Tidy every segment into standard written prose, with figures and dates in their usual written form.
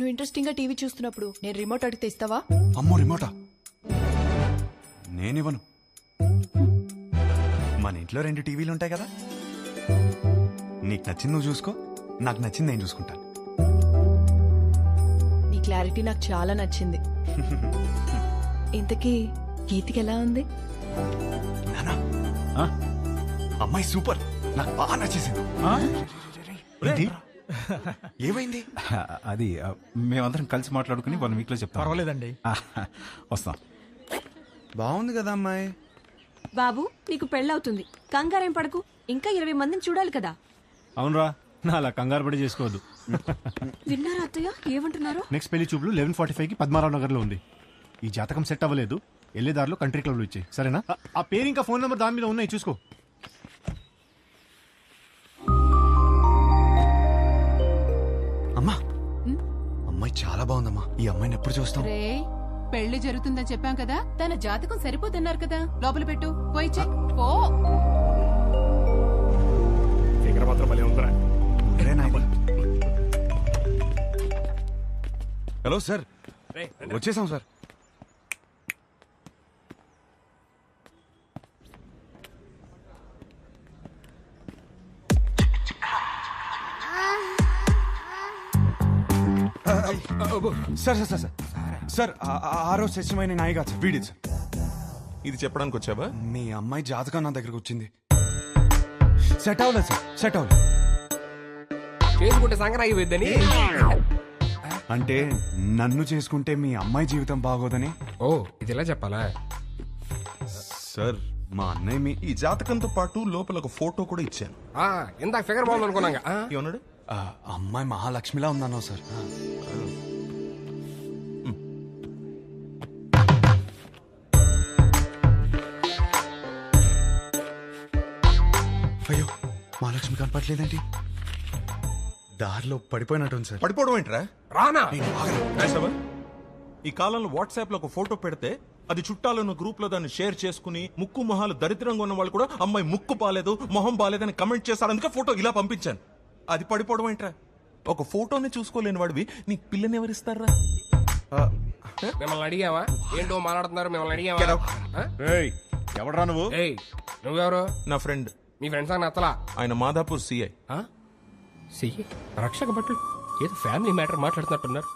నువ్వు ఇంట్రెస్టింగ్ గా టీవీ చూస్తున్నప్పుడు నేను రిమోట్ అడిగితే ఇస్తావా? అమ్మో రిమోటా? నేనివ్వను. మన ఇంట్లో 2 టీవీలు ఉంటాయి కదా, నీకు నచ్చింది నువ్వు చూసుకో, నాకు నచ్చింది నేను చూసుకుంటాను. నీ క్లారిటీ నాకు చాలా నచ్చింది. ఇంతకీ గీతికి ఎలా ఉంది? నానా అమ్మాయి సూపర్, నాకు బాగా నచ్చేసింది. ఏమైంది? అది మేమందరం కలిసి మాట్లాడుకుని 1 వీక్ లో చెప్తాం. పర్వాలేదండి, వస్తాం. బాగుంది కదా అమ్మాయి. బాబు నీకు పెళ్ళవుతుంది, కంగారేం పడకు. ఇంకా 20 మందిని చూడాలి కదా. అవునరా, నా అలా కంగారు పడి చేసుకోవద్దు. విన్నారా అత్తయ్య ఏమంటున్నారు? నెక్స్ట్ పెళ్లి చూపులు 11:45కి పద్మారావు నగర్ లో ఉంది. ఈ జాతకం సెట్ అవ్వలేదు, వెళ్ళేదారిలో కంట్రీ క్లబ్ లో ఇచ్చాయి, సరేనా? ఆ పేరు ఇంకా ఫోన్ నెంబర్ దాని మీద ఉన్నాయి, చూసుకో. అమ్మా అమ్మాయి చాలా బాగుందమ్మా. ఈ అమ్మాయిని ఎప్పుడు చూస్తాం? పెళ్లి జరుగుతుందని చెప్పాం కదా, తన జాతకం సరిపోతున్నారు కదా, లోపల పెట్టు, పోయి చెక్ పో. హలో సార్, వచ్చేసాం sir. Sir sir sir sir, ఆరో శశిమైన నాయిగా సార్, వీడి సార్. ఇది చెప్పడానికి వచ్చావా? మీ అమ్మాయి జాతకం నా దగ్గరకు వచ్చింది. సెట్ అవ్వలేదు సార్, సెట్ అవ్వలేదు. చేసుకుంటే సంక్రాంతి అయిపోద్దని. అంటే నన్ను చేసుకుంటే మీ అమ్మాయి జీవితం బాగోదని. ఓ ఇది ఇలా చెప్పాలా? సార్ మా అన్నయ్య ఈ జాతకంతో పాటు లోపల ఒక ఫోటో కూడా ఇచ్చాను. ఇందాక ఫిగర్ బాగుంది అనుకున్నాగా. ఏమన్నాడు? అమ్మాయి మహాలక్ష్మిలా ఉందన్నావు సార్. అయ్యో మహాలక్ష్మి కనపట్లేదేంటి? దారిలో పడిపోయినట్టుంది సార్. పడిపోవడం ఏంట్రా? రానా ఈ కాలంలో వాట్సాప్ లో ఒక ఫోటో పెడితే అది చుట్టాలను గ్రూప్ లో దాన్ని షేర్ చేసుకుని ముక్కు మొహాలు దరిద్రంగా ఉన్న వాళ్ళు కూడా అమ్మాయి ముక్కు బాలేదు మొహం బాలేదని కమెంట్ చేస్తారు. అందుకే ఫోటో ఇలా పంపించాను. అది పడిపోవడం ఏంట్రా? ఒక ఫోటోని చూసుకోలేని వాడివి నీకు పిల్లని ఎవరిస్తారా? మిమ్మల్ని అడిగావా? ఏంటో మాట్లాడుతున్నారు, మిమ్మల్ని అడిగావా? ఎవడరా నువ్వు? నువ్వెవరు? నా ఫ్రెండ్. మీ ఫ్రెండ్స్ అని నచ్చలా? ఆయన మాదాపూర్ సిఐ. రక్షక భటులు ఏదో ఫ్యామిలీ మ్యాటర్ మాట్లాడుతున్నట్టున్నారు.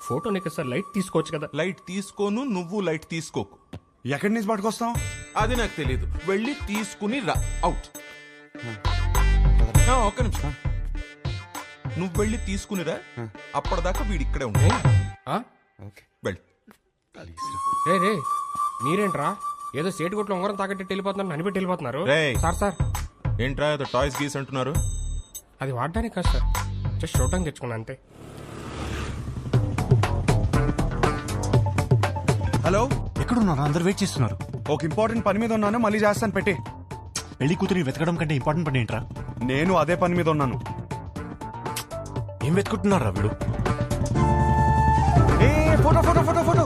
ఫోటో నీకు సార్ లైట్ తీసుకోవచ్చు కదా. లైట్ తీసుకోను, నువ్వు లైట్ తీసుకోకు. ఎక్కడి నుంచి పట్టుకొస్తాం? అది నాకు తెలియదు. వెళ్ళి తీసుకుని రా. అవుట్. ఒక్క నిమిషం, నువ్వు వెళ్ళి తీసుకునిరా. అప్పటిదాకా వీడి ఇక్కడే ఉంటాయి. వెళ్ళి రే మీరేంట్రా ఏదో సేటు కొట్లో ఉంగరం తాకట్టి వెళ్ళిపోతున్నారు, అనిపెట్టి వెళ్ళిపోతున్నారు. సార్ సార్ ఏంట్రా ఏదో టాయ్స్ గీస్ అంటున్నారు? అది వాడడానికి కాదు సార్, జస్ట్ చూడటానికి తెచ్చుకున్నా అంతే. హలో, ఎక్కడున్నారు? అందరు వెయిట్ చేస్తున్నారు. ఒక ఇంపార్టెంట్ పని మీద ఉన్నాను, మళ్ళీ చేస్తాను, పెట్టి. పెళ్లి కూతురిని వెతకడం కంటే ఇంపార్టెంట్ పని ఏంట్రా? నేను అదే పని మీద ఉన్నాను. ఏం వెతుకుంటున్నారా వీడు? Photo photo photo photo.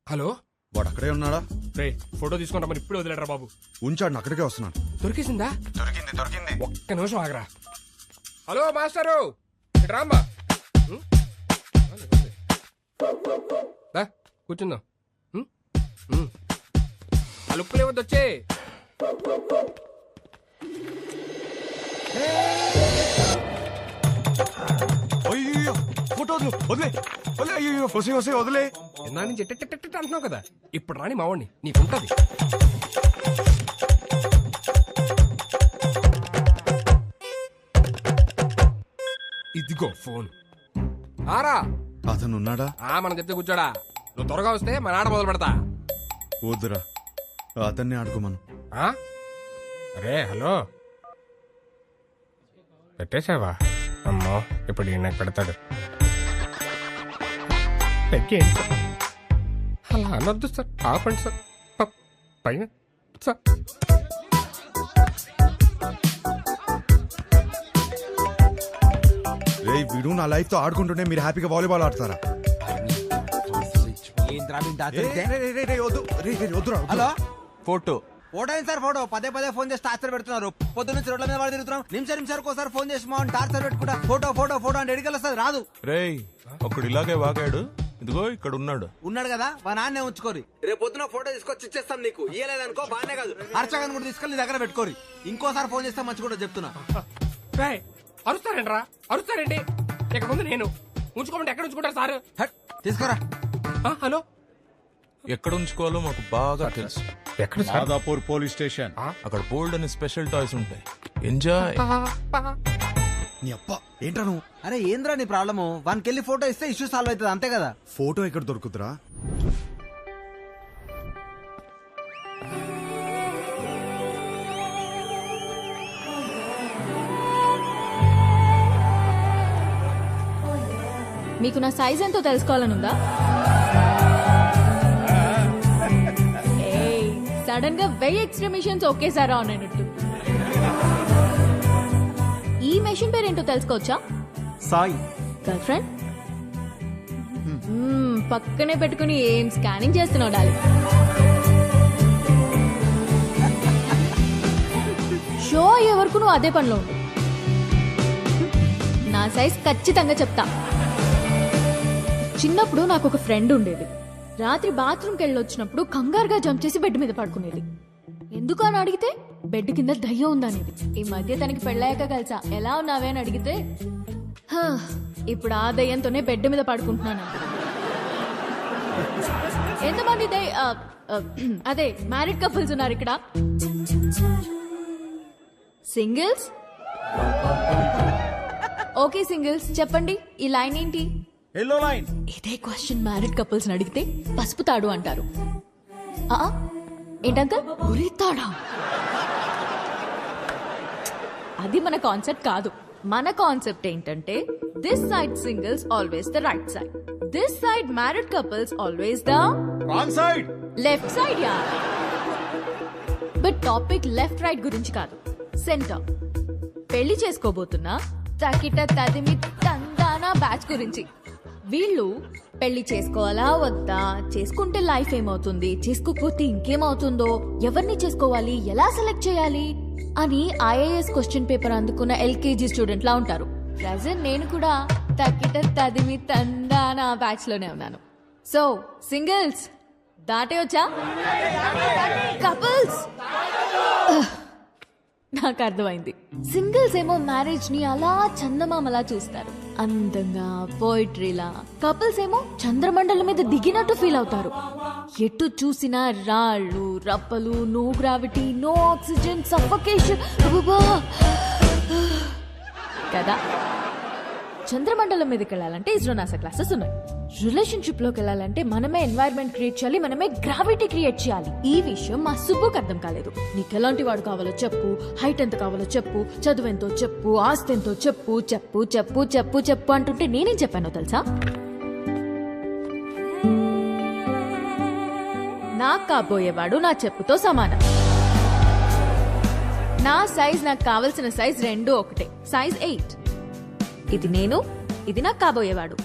Hello, వాడు అక్కడే ఉన్నాడా? రే ఫోటో తీసుకుంటా మరి ఇప్పుడే వదిలేరా బాబు. ఉంచాడు, అక్కడికే వస్తున్నాను. దొరికేసిందా? దొరికింది దొరికింది. ఒక్క నిమిషం ఆగరా. హలో మాస్టరు, రామ్మా కూర్చుందాం. ఆ లుక్కులు ఇవ్వద్దు, వచ్చే. అయ్యో ఫోటో వదిలే వదిలే. అయ్యో వసే వసే వదిలే. నా నుంచి అంటున్నావు కదా, ఇప్పుడు రాని మావాడిని నీకుంటది. ఇదిగో ఫోన్. ఆరా అతను ఉన్నాడా? మనం చెప్తే కూర్చోడా. నువ్వు త్వరగా వస్తే మన ఆట మొదలు పెడతా. వద్దురా, అతన్ని ఆడుకోమను. అరే హలో, పెట్టేశావా? అమ్మో ఇప్పుడు నాకు పెడతాడు. అలా అనొద్దు సార్, ఆపండి సార్. పైన సార్ వీడు నా లైఫ్ తో ఆడుకుంటుంటే మీరు హ్యాపీగా వాలీబాల్ ఆడతారా? హలో ఫోటో ఫోటో అయింది సార్ ఫోటో పదే పదే ఫోన్ చేసి టార్చర్ పెడుతున్నారు. పొద్దున్న నుంచి రోడ్ల మీద వాడు తిరుగుతున్నాం. నిమిషానికి ఒకసారి ఫోన్ చేసి మా టార్చర్ పెట్టుకుంటా ఫోటో ఫోటో ఫోటో అంటే ఎడికెళ్ళి వస్తుంది రాదు. రేయ్ ఒకడు ఇలాగే వాగాడు, ఇదిగో ఇక్కడ ఉన్నాడు. ఉన్నాడు కదా మా నాన్నే ఉంచుకోరి. రేపు పొద్దున ఫోటో తీసుకొచ్చి ఇచ్చేస్తాం నీకు. ఇయ్యలేదనుకో బానే కాదు హర్షగాని కూడా తీసుకెళ్ళి నీ దగ్గర పెట్టుకోరి. ఇంకోసారి ఫోన్ చేస్తే మంచి కూడా చెప్తున్నా. రేయ్, అరుస్తారండి రా, అరుస్తారండి. ఇక ముందు నేను ఉంచుకోమంటే ఎక్కడ ఉంచుకుంటారు సార్? హట్, తీసుకోరా. హలో, ఎక్కడ ఉంచుకోవాలో మాకు బాగా తెలుసు. ఎక్కడ సార్? Madhapur police station. అక్కడ బోల్డ్ అని స్పెషల్ టాయ్స్ ఉంటాయి. ఎంజాయ్. నీ అప్ప ఏంట్రా నువ్వు? అరే ఏంద్రా నీ ప్రాబ్లము? వానికి వెళ్ళి ఫోటో ఇస్తే ఇష్యూ సాల్వ్ అవుతుంది అంతే కదా. ఫోటో ఎక్కడ దొరుకుతురా? మీకు నా సైజ్ ఎంతో తెలుసుకోవాలనుందా? సడన్ గా 1000 ఎక్స్ట్రా మిషన్స్ ఒకేసారి ఆన్ అయినట్టు. ఈ మెషిన్ పేరేంటో తెలుసుకోవచ్చా? సాయి. Girl friend? పక్కనే పెట్టుకుని ఏం స్కానింగ్ చేస్తున్నావు డాలి? షో అయ్యే వరకు నువ్వు అదే పనిలో ఉండు. నా సైజ్ ఖచ్చితంగా చెప్తా. చిన్నప్పుడు నాకు ఒక ఫ్రెండ్ ఉండేది. రాత్రి బాత్రూమ్కి వెళ్ళొచ్చినప్పుడు కంగారుగా జంప్ చేసి బెడ్ మీద పడుకునేది. ఎందుకు అని అడిగితే బెడ్ కింద దయ్యం ఉందనేది. ఈ మధ్య తనకి పెళ్ళాక కలిసా ఎలా ఉన్నావే అని అడిగితే ఇప్పుడు ఆ దయ్యంతోనే బెడ్ మీద పడుకుంటున్నాను. ఎంతమంది అదే మ్యారీడ్ కపుల్స్ ఉన్నారు ఇక్కడ? సింగిల్స్? ఓకే సింగిల్స్, చెప్పండి ఈ లైన్ ఏంటి? Yellow line. ఇదే క్వశ్చన్ మ్యారీడ్ కపుల్స్ అడిగితే పసుపు తాడు అంటారు. ఏంటంకల్ ఉరితాడా? అది మన కాన్సెప్ట్ కాదు. మన కాన్సెప్ట్ ఏంటంటే this side singles always the right side, this side married couples always the wrong side, left side. Yeah, but topic left right గురించి కాదు, సెంటర్. పెళ్లి చేసుకోబోతున్నా తకిట తదిమి తందానా బ్యాచ్ గురించి. వీళ్ళు పెళ్లి చేసుకోవాలా వద్దా, చేసుకుంటే లైఫ్ ఏమవుతుంది, చేసుకోకపోతే ఇంకేమవుతుందో, ఎవరిని చేసుకోవాలి, ఎలా సెలెక్ట్ చేయాలి అని IAS క్వశ్చన్ పేపర్ అందుకున్న LKG స్టూడెంట్ లా ఉంటారు. ప్రెజెంట్ నేను కూడా తకిట తదిమి తందానా బ్యాచ్ లోనే ఉన్నాను. సో సింగిల్స్ దాటే వచ్చా, కపుల్స్ నాకు అర్థమైంది. సింగిల్స్ ఏమో మ్యారేజ్ ని అలా చందమామలా చూస్తారు, అందంగా పోయిట్రీలా. కపుల్స్ ఏమో చంద్రమండలం మీద దిగినట్టు ఫీల్ అవుతారు. ఎటు చూసినా రాళ్ళు రప్పలు, no gravity, no oxygen, suffocation కదా. చంద్రమండలం మీదకి వెళ్ళాలంటే ఇస్రో నాసా క్లాసెస్ ఉన్నాయి. రిలేషన్షిప్ లోకి వెళ్ళాలంటే మనమే ఎన్వైరన్మెంట్ క్రియేట్ చేయాలి, మనమే గ్రావిటీ క్రియేట్ చేయాలి. ఈ విషయం మా సుబ్బుకి అర్థం కాలేదు. నీకు ఎలాంటి వాడు కావాలో చెప్పు, హైట్ ఎంత కావాలో చెప్పు, చదువు ఎంతో చెప్పు, ఆస్తి ఎంతో చెప్పు, చెప్పు చెప్పు చెప్పు చెప్పు అంటుంటే నేనేం చెప్పానో తెలుసా? నాకు కాబోయేవాడు నా చెప్పుతో సమానం. నా సైజ్ నాకు కావలసిన సైజ్ రెండు ఒకటే, సైజ్ 8. ఇది నేను, ఇది నాకు కాబోయేవాడు.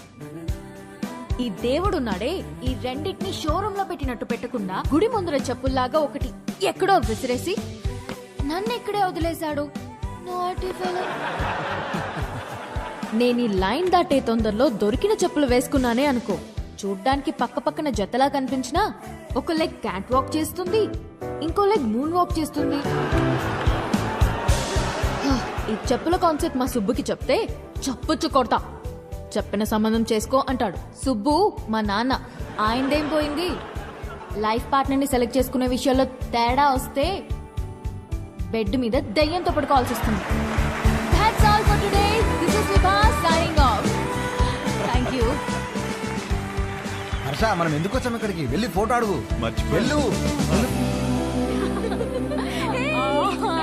ఈ దేవుడున్నాడే, ఈ రెండింటిని షోరూమ్ లో పెట్టినట్టు పెట్టకుండా గుడి ముందర చెప్పుల్లాగా ఒకటి ఎక్కడో విసిరేసి నన్ను ఎక్కడే వదిలేశాడు. నేను ఈ లైన్ దాటే తొందరలో దొరికిన చెప్పులు వేసుకున్నానే అనుకో, చూడ్డానికి పక్క పక్కన జతలా కనిపించినా ఒక లెగ్ క్యాట్ వాక్ చేస్తుంది, ఇంకో లెగ్ మూన్ వాక్ చేస్తుంది. ఈ చెప్పుల కాన్సెప్ట్ మా సుబ్బుకి చెప్తే చప్పుచ్చు కొడతా. చెప్పిన సంబంధం చేసుకో అంటాడు. సుబ్బు మా నాన్న, ఆయనదేం పోయింది? లైఫ్ పార్ట్నర్ ని సెలెక్ట్ చేసుకునే విషయాల్లో తేడా వస్తే బెడ్ మీద దయ్యంతో పడుకోవాల్సి వస్తుంది. That's all for today. This is Vibha signing off. Thank you. Harsha మనం ఎందుకు వచ్చాం ఇక్కడికి? వెళ్ళి ఫోటో అడుగు. వెళ్ళు.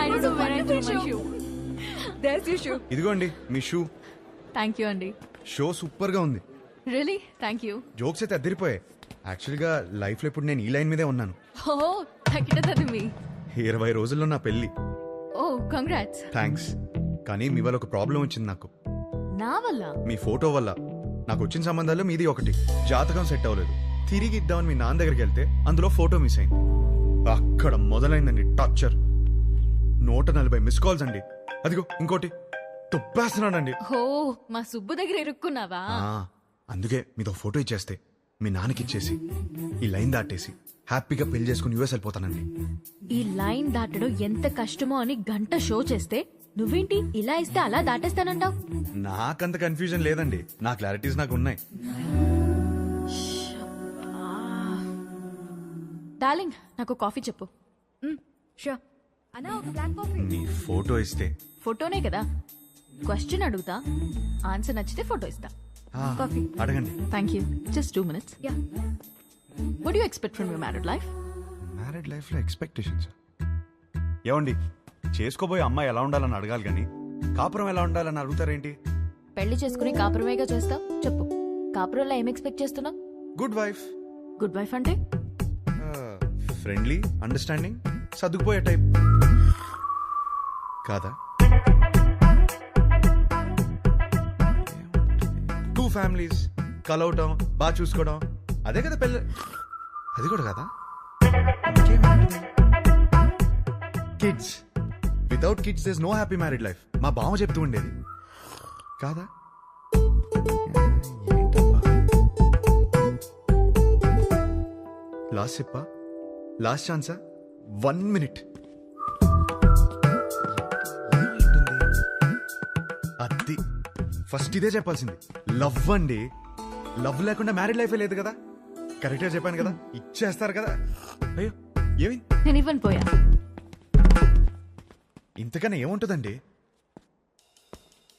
I don't know where I threw my shoe. There's your shoe. ఇదిగోండి మీ షూ. Thank you అండి. షో సూపర్ గా ఉంది. Really? Thank you. జోక్స్ అయితే అదిరిపోయాయి. యాక్చువల్గా లైఫ్ లో ఇప్పుడు నేను ఈ లైన్ మీదే ఉన్నాను. Oh, తగ్గిటది మీ. 20 రోజుల్లో నా పెళ్లి. Oh, congrats. థ్యాంక్స్. కానీ మీ వల్ల ఒక ప్రాబ్లం వచ్చింది నాకు. నా వల్ల? మీ ఫోటో వల్ల. నాకు వచ్చిన సంబంధాల్లో మీది ఒకటి. జాతకం సెట్ అవ్వలేదు. తిరిగి ఇద్దామని మీ నాన్న దగ్గరికి వెళ్తే అందులో ఫోటో మిస్ అయింది. అక్కడ మొదలైందండి టార్చర్. 140 మిస్ కాల్స్ అండి. అదిగో ఇంకోటి తుప్పేస్తున్నాడండి. హో మా సుబ్బు దగ్గర ఇరుక్కున్నావా? అందుకే మీతో ఫోటో ఇచ్చేస్తే మీ నాన్నకి ఇచ్చేసి ఈ లైన్ దాటేసి హ్యాపీగా పెళ్లి చేసుకుని యూఎస్ వెళ్ళిపోతానండి. ఈ లైన్ దాటడం ఎంత కష్టమో అని గంట షో చేస్తే నువ్వేంటి ఇలా ఇస్తే అలా దాటేస్తానంటావు? నాకంత కన్ఫ్యూజన్ లేదండి, నా క్లారిటీస్ నాకు ఉన్నాయి. డార్లింగ్ నాకు కాఫీ చెప్పు. షూర్. అన్నా ఒక బ్లాక్ కాఫీ. నీ ఫోటో ఇస్తే ఫోటోనే కదా, క్వశ్చన్ అడుగుతా, ఆన్సర్ నచ్చితే ఫోటో ఇస్తా. కాఫీ అడగండి. Thank you. Just 2 minutes. Yeah. What do you expect from your married life? Married life లో ఎక్స్పెక్టేషన్స్ ఏమండి? చేసుకోబోయే అమ్మాయి ఎలా ఉండాలని అడగాలి కానీ కాపురం ఎలా ఉండాలని అడుగుతారేంటి? పెళ్లి చేసుకుని కాపురమేగా చేస్తావు. చెప్పు, కాపురంలో ఏం ఎక్స్పెక్ట్ చేస్తున్నావు? Good wife. గుడ్ వైఫ్ అంటే ఫ్రెండ్లీ, అండర్స్టాండింగ్, సర్దుకుపోయే టైప్ కాదా? 2 ఫ్యామిలీస్ కలవటం, బాగా చూసుకోవడం, అదే కదా పెళ్ళి. అది కూడా కదా. Kids. Without kids there is no happy married life. మా బావ చెప్తూ ఉండేది కాదా? లాస్ట్ చెప్పా, లాస్ట్ ఛాన్సా, 1 minute. అది ఫస్ట్ ఇదే చెప్పాల్సింది. లవ్ అండి. లవ్ లేకుండా మ్యారీడ్ లైఫే లేదు కదా. కరెక్ట్గా చెప్పాను కదా, ఇచ్చేస్తారు కదా. అయ్యో ఏమి నేను ఇవ్వను పోయా. ఇంతకన్నా ఏముంటుందండి?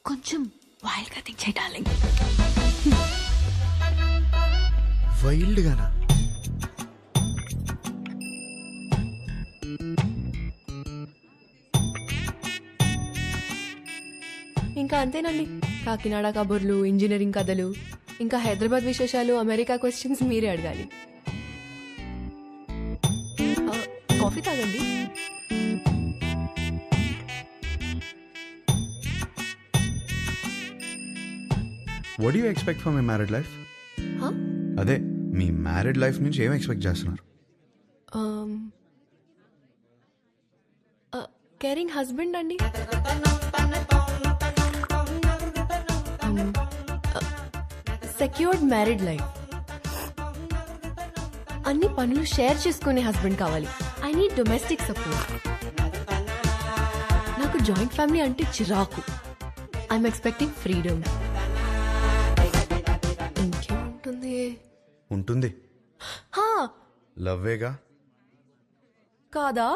కొంచెం వైల్డ్ గా థింక్ చేయి డార్లింగ్. వైల్డ్ గానా? ఇంకా అంతేనండి. కాకినాడ కబుర్లు, ఇంజనీరింగ్ కథలు, ఇంకా హైదరాబాద్ విశేషాలు, అమెరికా క్వశ్చన్స్ మీరే అడగాలి. కాఫీ తాగండి. What do you expect from my married life? అదే మీ మ్యారీడ్ లైఫ్ నుంచి ఏం ఎక్స్పెక్ట్ చేస్తున్నారు? కేరింగ్ హస్బెండ్ అండి. Secured married life. అన్ని పనులు షేర్ చేసుకునే హస్బెండ్ కావాలి. I need domestic support. నాకు జాయింట్ ఫ్యామిలీ అంటే చిరాకు. I'm expecting freedom. ఇంకేముంటుంది? ఉంటుంది, హా, లవ్వేగా. కాదా?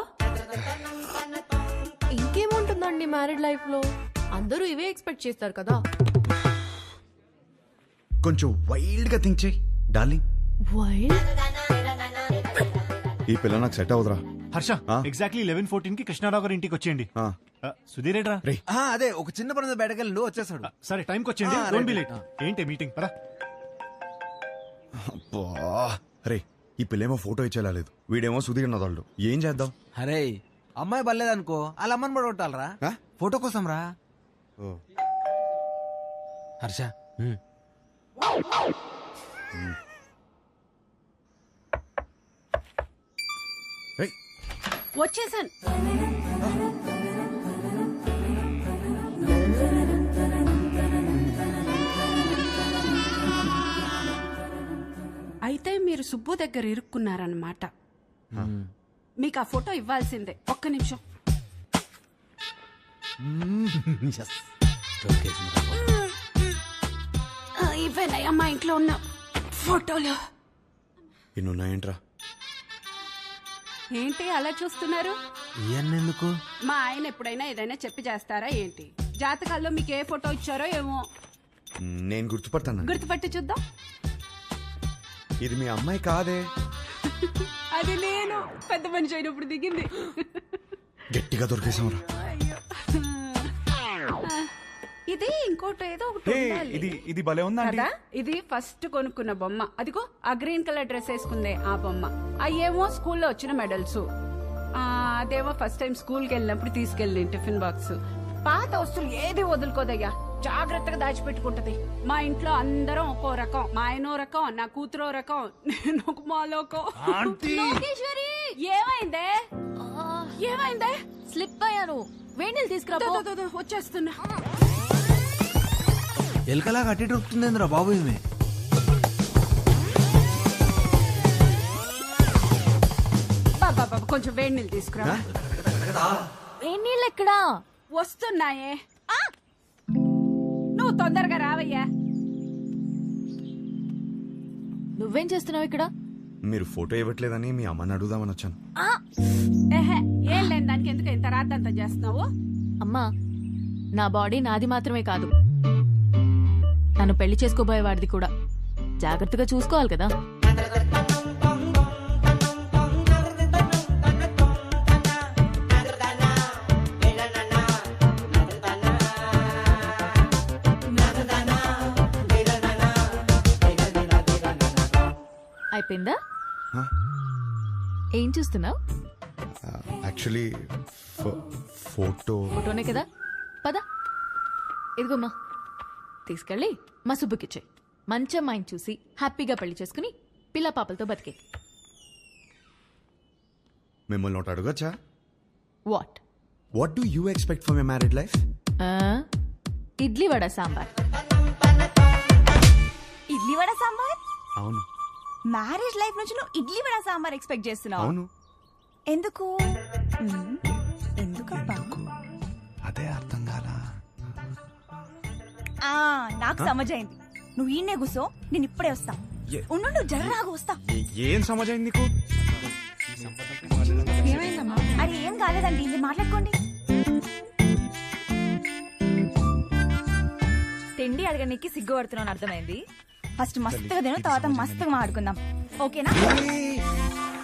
ఇంకేముంటుందండి మ్యారీడ్ లైఫ్ లో? అందరూ ఇవే ఎక్స్పెక్ట్ చేస్తారు కదా. కొంచెం వైల్డ్ గా థింక్ చేయి డార్లింగ్. వైల్డ్? ఈ పిల్ల నాకు సెట్ అవుదరా. హర్ష, ఎగ్జాక్ట్లీ 11:14 కి కృష్ణారావు గారి ఇంటికి వచ్చేయండి. సుధీర్ ఏట్రా? అదే ఒక చిన్న పని బయటకు వెళ్ళి వచ్చేసాడు. సరే టైంకి వచ్చేయండి. Don't be late. ఏంటి మీటింగ్? పరా. అరే ఈ పిల్లేమో ఫోటో ఇచ్చేలా లేదు, వీడేమో సుధీర్ నదాళ్ళు. ఏం చేద్దాం? అరే అమ్మాయి బలేదనుకో, వాళ్ళ అమ్మని కూడా కొట్టాలరా ఫోటో కోసం రా. హర్ష వచ్చేసాను. అయితే మీరు సుబ్బు దగ్గర ఇరుక్కున్నారన్నమాట. మీకు ఆ ఫోటో ఇవ్వాల్సిందే. ఒక్క నిమిషం. ఇవేనయ్యా మా ఇంట్లో ఉన్న ఫోటోలు. ఇన్నున్నాయంట్రా. ఏంటి అలా చూస్తున్నారు? ఎందుకు? మా ఆయన ఎప్పుడైనా ఏదైనా చెప్పి చేస్తారా ఏంటి? జాతకాల్లో మీకు ఏ ఫోటో ఇచ్చారో ఏమో. నేను గుర్తుపడతాను. గుర్తుపట్టి చూద్దాం. ఇది మీ అమ్మాయి కాదే. అది నేను పెద్ద మనిషి అయినప్పుడు దిగింది. గట్టిగా దొరికేసాంరా. ఇది ఇంకోటి ఏదో ఒకటి ఉండాలి. ఇది భలే ఉందా కదా? ఇది ఫస్ట్ కొనుక్కున్న బొమ్మ. అదిగో ఆ గ్రీన్ కలర్ డ్రెస్ వేసుకుందే ఆ బొమ్మ. అయ్యేమో స్కూల్లో వచ్చిన మెడల్స్. అదేమో ఫస్ట్ టైం స్కూల్కి వెళ్ళినప్పుడు తీసుకెళ్ళి టిఫిన్ బాక్స్. పాత వస్తువులు ఏది వదులుకోదయ్యా, జాగ్రత్తగా దాచిపెట్టుకుంటది. మా ఇంట్లో అందరం ఒక్కో రకం. మా ఆయనో రకం, నా కూతురో రకం, నేను ఒక మాలోకం. లోకేశ్వరి ఏమైందే ఏమైందే? స్లిప్ అయ్యాను. వేణీలు తీసుకురా పో. వచ్చేస్తున్నా. ఎలకలా కట్టి దొరుకుతుందేంద్రా బాబు ఈమె. బాబా కొంచెం వేడి నీళ్ళు తీసుకురా. వేణీళ్ళు ఎక్కడా? వస్తున్నాయే. నువ్వు తొందరగా రావయ్యా. నువ్వేం చేస్తున్నావు ఇక్కడ? మీరు ఫోటో ఇవ్వట్లేదని మీ అమ్మని అడుగుదామని వచ్చాను. ఏహే, ఏం లేని దానికి ఎందుకు ఇంత రాద్దంతా చేస్తున్నావు? అమ్మా, నా బాడీ నాది మాత్రమే కాదు, నన్ను పెళ్లి చేసుకోబోయేవాడిది కూడా. జాగ్రత్తగా చూసుకోవాలి కదా. అయిపోయిందా? ఏం చూస్తున్నావు? Actually photo. ఫోటోనే కదా, పద. ఇదిగోమ్మా, తీసుకెళ్ళి మా సుబ్బుకిచ్చే. మంచి అమ్మాయిని చూసి హ్యాపీగా పెళ్లి చేసుకుని పిల్ల పాపలతో బతికే. మిమ్మల్ని ఒకటి అడగచ్చా? What? What do you expect for my married life? Idli vada sambar. Idli vada sambar? అవును. మ్యారేజ్ లైఫ్ నుంచి నువ్వు ఇడ్లీ వడ సాంబార్ ఎక్స్పెక్ట్ చేస్తున్నావు? అవును. ఎందుకు? ఎందుకబ్బా? అదే అర్థం కాలా. నాకు సమజైంది. నువ్వు ఈయనే కూసో, నేను ఇప్పుడే వస్తా. ఉండు, జర్రాగా వస్తా. ఏం సమాజం నీకు? అరే ఏం కాలేదండి, ఇది మాట్లాడుకోండి. తిండి అడగడానికి సిగ్గుపడుతున్నాను, అర్థమైంది. ఫస్ట్ మస్తుగా తిను, తర్వాత మస్తుగా మాట్లాడుకుందాం, ఓకేనా?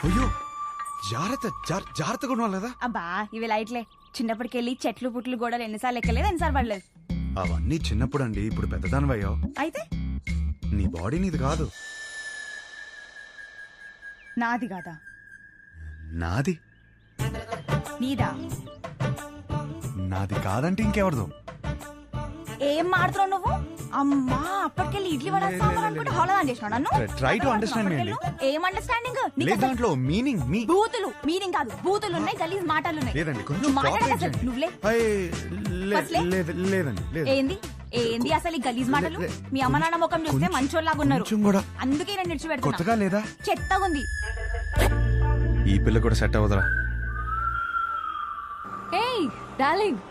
అయ్యో, జాగ్రత్తగా ఉండాలి కదా. అబ్బా ఇవి లైట్లే. చిన్నప్పటికెళ్ళి చెట్లు పుట్లు గోడలు ఎన్నిసార్లు ఎక్కలేదు, ఎన్నిసార్లు పడలేదు. అవన్నీ చిన్నప్పుడు అండి, ఇప్పుడు పెద్దదానివయ్యో. అయితే నీ బాడీ నీది కాదు. నాది కాదా? నాది. నీదా? నాది కాదంటే ఇంకెవరిదో. ఏం మాడుతున్నావు నువ్వు? అమ్మా, అప్పటికెళ్ళి ఇడ్లీ వడ సాంబార్ అనుకుంటే హోళదాన్ చేసినావు నన్ను. Try to understand me అండి. ఏం అండర్స్టాండింగ్? లేదు దాంట్లో మీనింగ్. బూతులు మీనింగ్ కాదు, బూతులు ఉన్నాయి, గలీజ్ మాటలు ఉన్నాయి. లేదండి, కొంచెం నువ్వు మాట్లాడక cooperate అసలు చేయండి. నువ్వులే. లేదండి, లేదు. ఏంది అసలు ఈ గలీజ్ మాటలు? మీ అమ్మ నాన్న ముఖం చూస్తే మంచోళ్ళలాగా ఉన్నారు, కొంచెం కూడా. అందుకే నేను నిడిచిపెడుతున్నా. కొత్తగా లేదా? చెత్తగా ఉంది. ఈ పిల్ల కూడా సెట్ అవ్వదురా. ఏయ్ డార్లింగ్,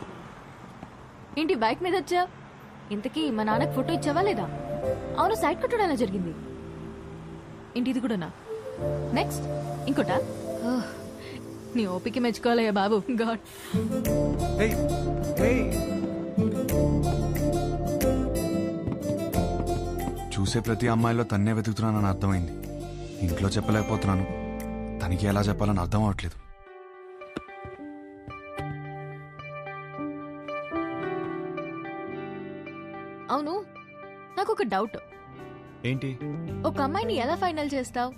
ఏంటి బైక్ మీద వచ్చా? ఇంతకీ మా నాన్నకి ఫోటో ఇచ్చావా లేదా? అవును, సైడ్ కొట్టడం ఎలా జరిగింది? ఏంటి ఇది కూడానా? నెక్స్ట్ ఇంకోటా? నీ ఓపిక మెచ్చుకోవాలయ్యా బాబు. గాడ్. చూసే ప్రతి అమ్మాయిలో తన్నే వెతుకుతున్నానని అర్థమైంది. ఇంట్లో చెప్పలేకపోతున్నాను, తనకి ఎలా చెప్పాలని అర్థం అవట్లేదు. అవును, నాకు ఒక డౌట్. ఏంటి? ఒక అమ్మాయిని ఎలా ఫైనల్ చేస్తావు?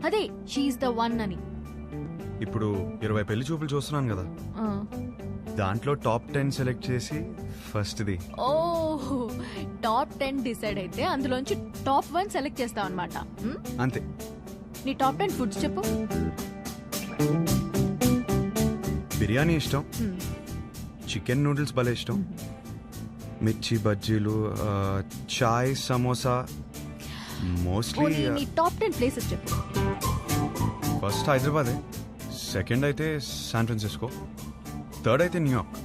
అదే షీఈస్ ద వన్ అని. ఇప్పుడు 20 పెళ్లి చూపులు చూస్తున్నాను కదా, ఆ. దాంట్లో టాప్ 10 సెలెక్ట్ చేసి ఫస్ట్ది. ఓహో, టాప్ 10 డిసైడ్ అయితే అందులోంచి టాప్ 1 సెలెక్ట్ చేస్తావు అనమాట. అంతే. నీ టాప్ 10 ఫుడ్స్ చెప్పు. బిర్యానీ ఇష్టం, చికెన్ నూడిల్స్ భలే ఇష్టం, మిర్చి బజ్జీలు, చాయ్, సమోసా. మోస్ట్లీ నీ టాప్ 10 ప్లేసెస్ చెప్పు. ఫస్ట్ హైదరాబాదే, సెకండ్ అయితే శాన్ ఫ్రాన్సిస్కో, థర్డ్ అయితే న్యూయార్క్.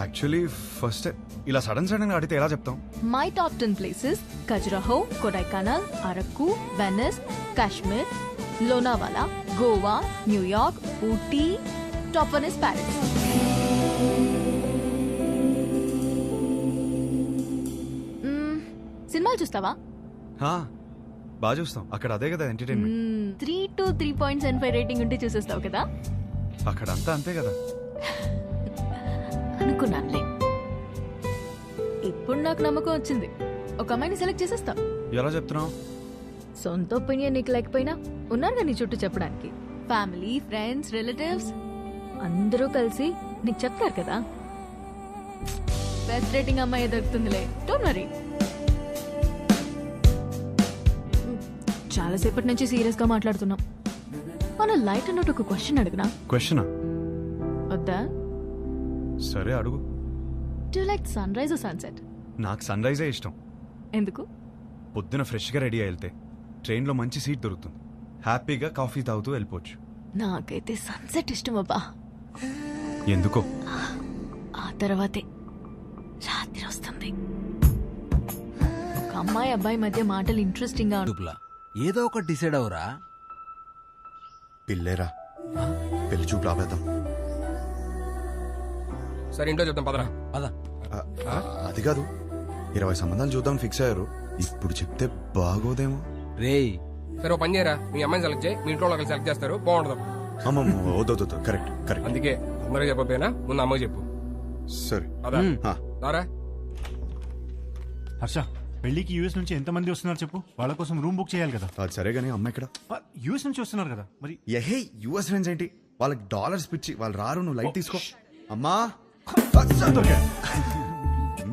యాక్చువల్లీ ఫస్ట్ ఇలా సడన్ గా అడిగితే ఎలా చెప్తాం? My top 10 places: Khajuraho, Kodaikanal, Araku, Venice, Kashmir, Lonavala, Goa, New York, Ooty. Top 1 is Paris. సినిమాలు చూస్తావా? బాగా చూస్తాం, అక్కడ అదే కదా ఎంటర్టైన్మెంట్. 3 to 3.75 రేటింగ్ ఉంటే చూసేస్తావు కదా. అక్కడ అంతా అంతే కదా. అనుకున్నానులే. ఇప్పుడు నాకు నమ్మకం వచ్చింది, ఒక అమ్మాయిని సెలెక్ట్ చేసేస్తావు. ఎలా చెప్తున్నావు? సొంత ఒపీనియన్ నీకు లేకపోయినా ఉన్నారుగా నీ చుట్టూ చెప్పడానికి. ఫ్యామిలీ, ఫ్రెండ్స్, రిలేటివ్స్ అందరూ కలిసి నీకు చెప్తారు కదా. బెస్ట్ రేటింగ్ అమ్మాయి దొరుకుతుందిలే, డోంట్ వరీ. చాలాసేపటి నుంచి సీరియస్ గా మాట్లాడుతున్నాం. మన లైట్ అన్నట్టు ఒక క్వశ్చన్ అడిగినా క్వశ్చనా? వద్దా? సరే అడుగు. Do like sunrise sunset? నాకు సన్ రైజే ఇష్టం. ఎందుకు? పొద్దున ఫ్రెష్గా రెడీ అయి వెళ్తే ట్రైన్లో మంచి సీట్ దొరుకుతుంది, హ్యాపీగా కాఫీ తాగుతూ వెళ్ళిపోవచ్చు. నాకైతే సన్సెట్ ఇష్టం అబ్బా. ఎందుకో? ఆ తర్వాతే రాత్రి వస్తుంది. ఒక అమ్మాయి అబ్బాయి మధ్య మాటలు ఇంట్రెస్టింగ్ గా డుప్లా ఏదో ఒకటి డిసైడ్ అవరా. పిల్లేరా, పెళ్లి చూపు రాబేద్దాం. సరే ఇంట్లో చెప్తాం పదరా. పద. అది కాదు, 20 సంబంధాలు చూద్దాం ఫిక్స్ అయ్యారు. ఇప్పుడు చెప్తే బాగోదేమో. రేయ్ సరే ఓ పని చేయరా, మీ అమ్మాయిని సెలెక్ట్ చేయి, మీ ఇంట్లో వాళ్ళకి సెలెక్ట్ చేస్తారు, బాగుంటుంది. అమ్మమ్మ వద్దు, కరెక్ట్ కరెక్ట్. అందుకే అందరికి చెప్పకపోయినా ముందు అమ్మకి చెప్పు. సరే అదా దారా. హర్ష, పెళ్లికి యూఎస్ నుంచి ఎంతమంది వస్తున్నారు చెప్పు, వాళ్ళ కోసం రూమ్ బుక్ చేయాలి కదా. అది సరే గానీ అమ్మ ఇక్కడ యూఎస్ నుంచి వస్తున్నారు కదా మరి. ఎహే యుఎస్ ఫ్రెండ్స్ ఏంటి, వాళ్ళకి డాలర్స్ పిచ్చి, వాళ్ళు రారు, నువ్వు లైట్ తీసుకో. అమ్మా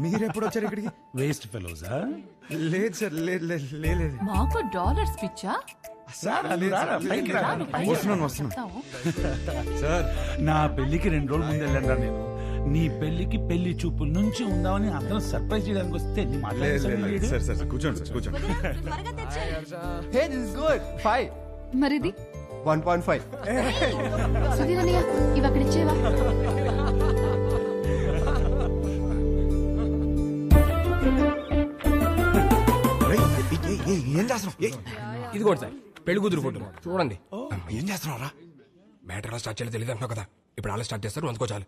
మీరెప్పుడు వచ్చారు ఇక్కడికి? వేస్ట్ ఫెలోజా? లేదు సార్, లేదు. మాకు డాలర్స్ పిచ్చా? వస్తున్నాను సార్, నా పెళ్లికి 2 రోజులు ముందు వెళ్ళండి నేను. నీ పెళ్లికి పెళ్లి చూపుల నుంచి ఉందామని అందరం సర్ప్రైజ్ చేయడానికి వస్తే నీ సార్ కూర్చోండి. మరిది 1.5. సుధీర్ అన్నయ్య ఇవి అక్కడ ఇచ్చేవా? ఏం చేస్తున్నావు? ఇదిగోండి సార్ పెళ్లి కూతురు ఫోటో చూడండి. ఏం చేస్తున్నావురా? మ్యాటర్ ఎలా స్టార్ట్ చేయాలో తెలియదు అంటున్నావు కదా, ఇప్పుడు అలా స్టార్ట్ చేస్తారు, అందుకో చాలు.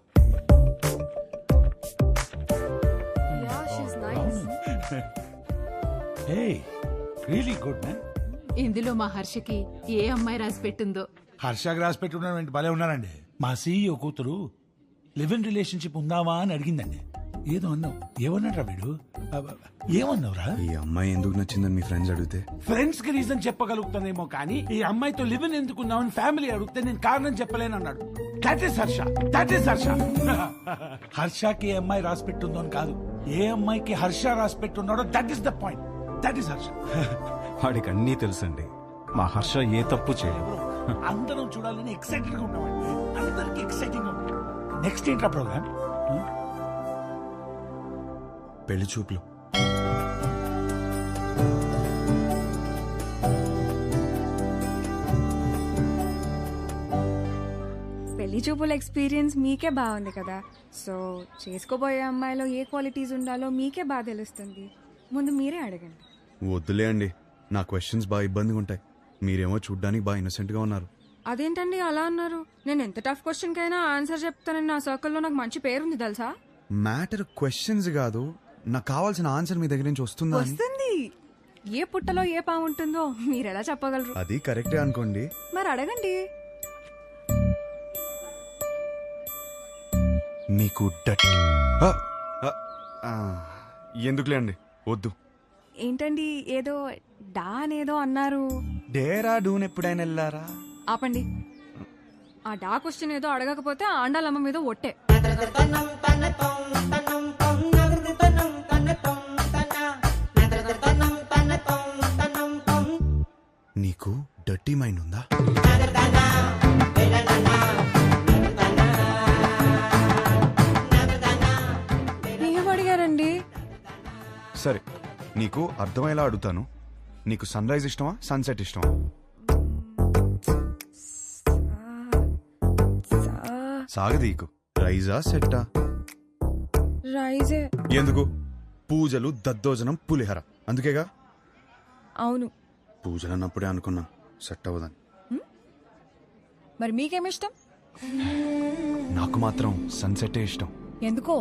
Really good man. ఇందులో మా హర్షకి ఏ అమ్మాయి రాసి పెట్టిందో. హర్షకి రాసి పెట్టున్నాడు, భలే ఉన్నారండి. మా సీఈఓ కూతురు లివ్ ఇన్ రిలేషన్షిప్ ఉందావా అని అడిగిందండి. ఏదో అన్నావు, ఏమన్నాడ్రా వీడు? ఏమన్నావురా? ఈ అమ్మాయి ఎందుకు నచ్చిందని మీ ఫ్రెండ్స్ అడిగితే ఫ్రెండ్స్ కి రీజన్ చెప్పగలుగుతానేమో కానీ ఈ అమ్మాయితో లివ్ ఇన్ ఎందుకున్నావని ఫ్యామిలీ అడిగితే నేను కారణం చెప్పలేను అన్నాడు. That is Harsha. హర్షకి ఏ అమ్మాయి రాసి పెట్టుందో అని కాదు, ఏ అమ్మాయికి హర్ష రాసి పెట్టున్నాడో that is the point. That is Harsha. వాడికి అన్నీ తెలుసండి, మా హర్ష ఏ తప్పు చేయదు. అందరం చూడాలని ఎక్సైటెడ్ గా ఉన్నామండి, అందరికి ఎక్సైటింగ్ గా ఉంది. నెక్స్ట్ ఏంట్రా ప్రోగ్రామ్? పెళ్లి చూపులు. పెళ్లి చూపుల ఎక్స్పీరియన్స్ మీకే బాగుంది కదా, సో చేసుకోబోయే అమ్మాయిలో ఏ క్వాలిటీస్ ఉండాలో మీకే బాగా తెలుస్తుంది. ముందు మీరే అడగండి. వద్దులే అండి, నా క్వశ్చన్స్ బాగా ఇబ్బందిగా ఉంటాయి. మీరేమో చూడ్డానికి బాగా ఇన్నోసెంట్ గా ఉన్నారు. అదేంటండి అలా అన్నారు? నేను ఎంత టఫ్ క్వశ్చన్ కైనా ఆన్సర్ చెప్తానని నా సర్కిల్లో నాకు మంచి పేరుంది తెలుసా. మ్యాటర్ క్వశ్చన్స్ కాదు, నాకు కావాల్సిన ఆన్సర్ మీ దగ్గర నుంచి వస్తుందా అని. వస్తుంది. ఏ పుట్టలో ఏ పాము ఉంటుందో మీరు ఎలా చెప్పగలరు? అది కరెక్టే అనుకోండి. మరి అడగండి. మీకు ఎందుకులే అండి, వద్దు. ఏంటండి ఏదో డా అనేదో అన్నారు? డేరా డూన్ ఎప్పుడైనా వెళ్ళారా? ఆపండి. ఆ డా క్వశ్చన్ ఏదో అడగకపోతే ఆండాలమ్మ మీద ఒట్టే. నీకు డర్టీ మైండ్ ఉందా? ఏం అడిగారండి? సరే, నీకు అర్థమయ్యేలా అడుగుతాను. నీకు సన్ రైజ్ ఇష్టమా, సన్సెట్ ఇష్టమా? సాగదీకు. రైజా సెట్టా? రైజే. ఎందుకు? పూజలు, దద్దోజనం, పులిహర, అందుకేగా. అవును. పూజలు అన్నప్పుడే అనుకున్నా సెట్ అవ్వదని. మరి మీకేమిష్టం? నాకు మాత్రం సన్సెటే ఇష్టం. ఎందుకో?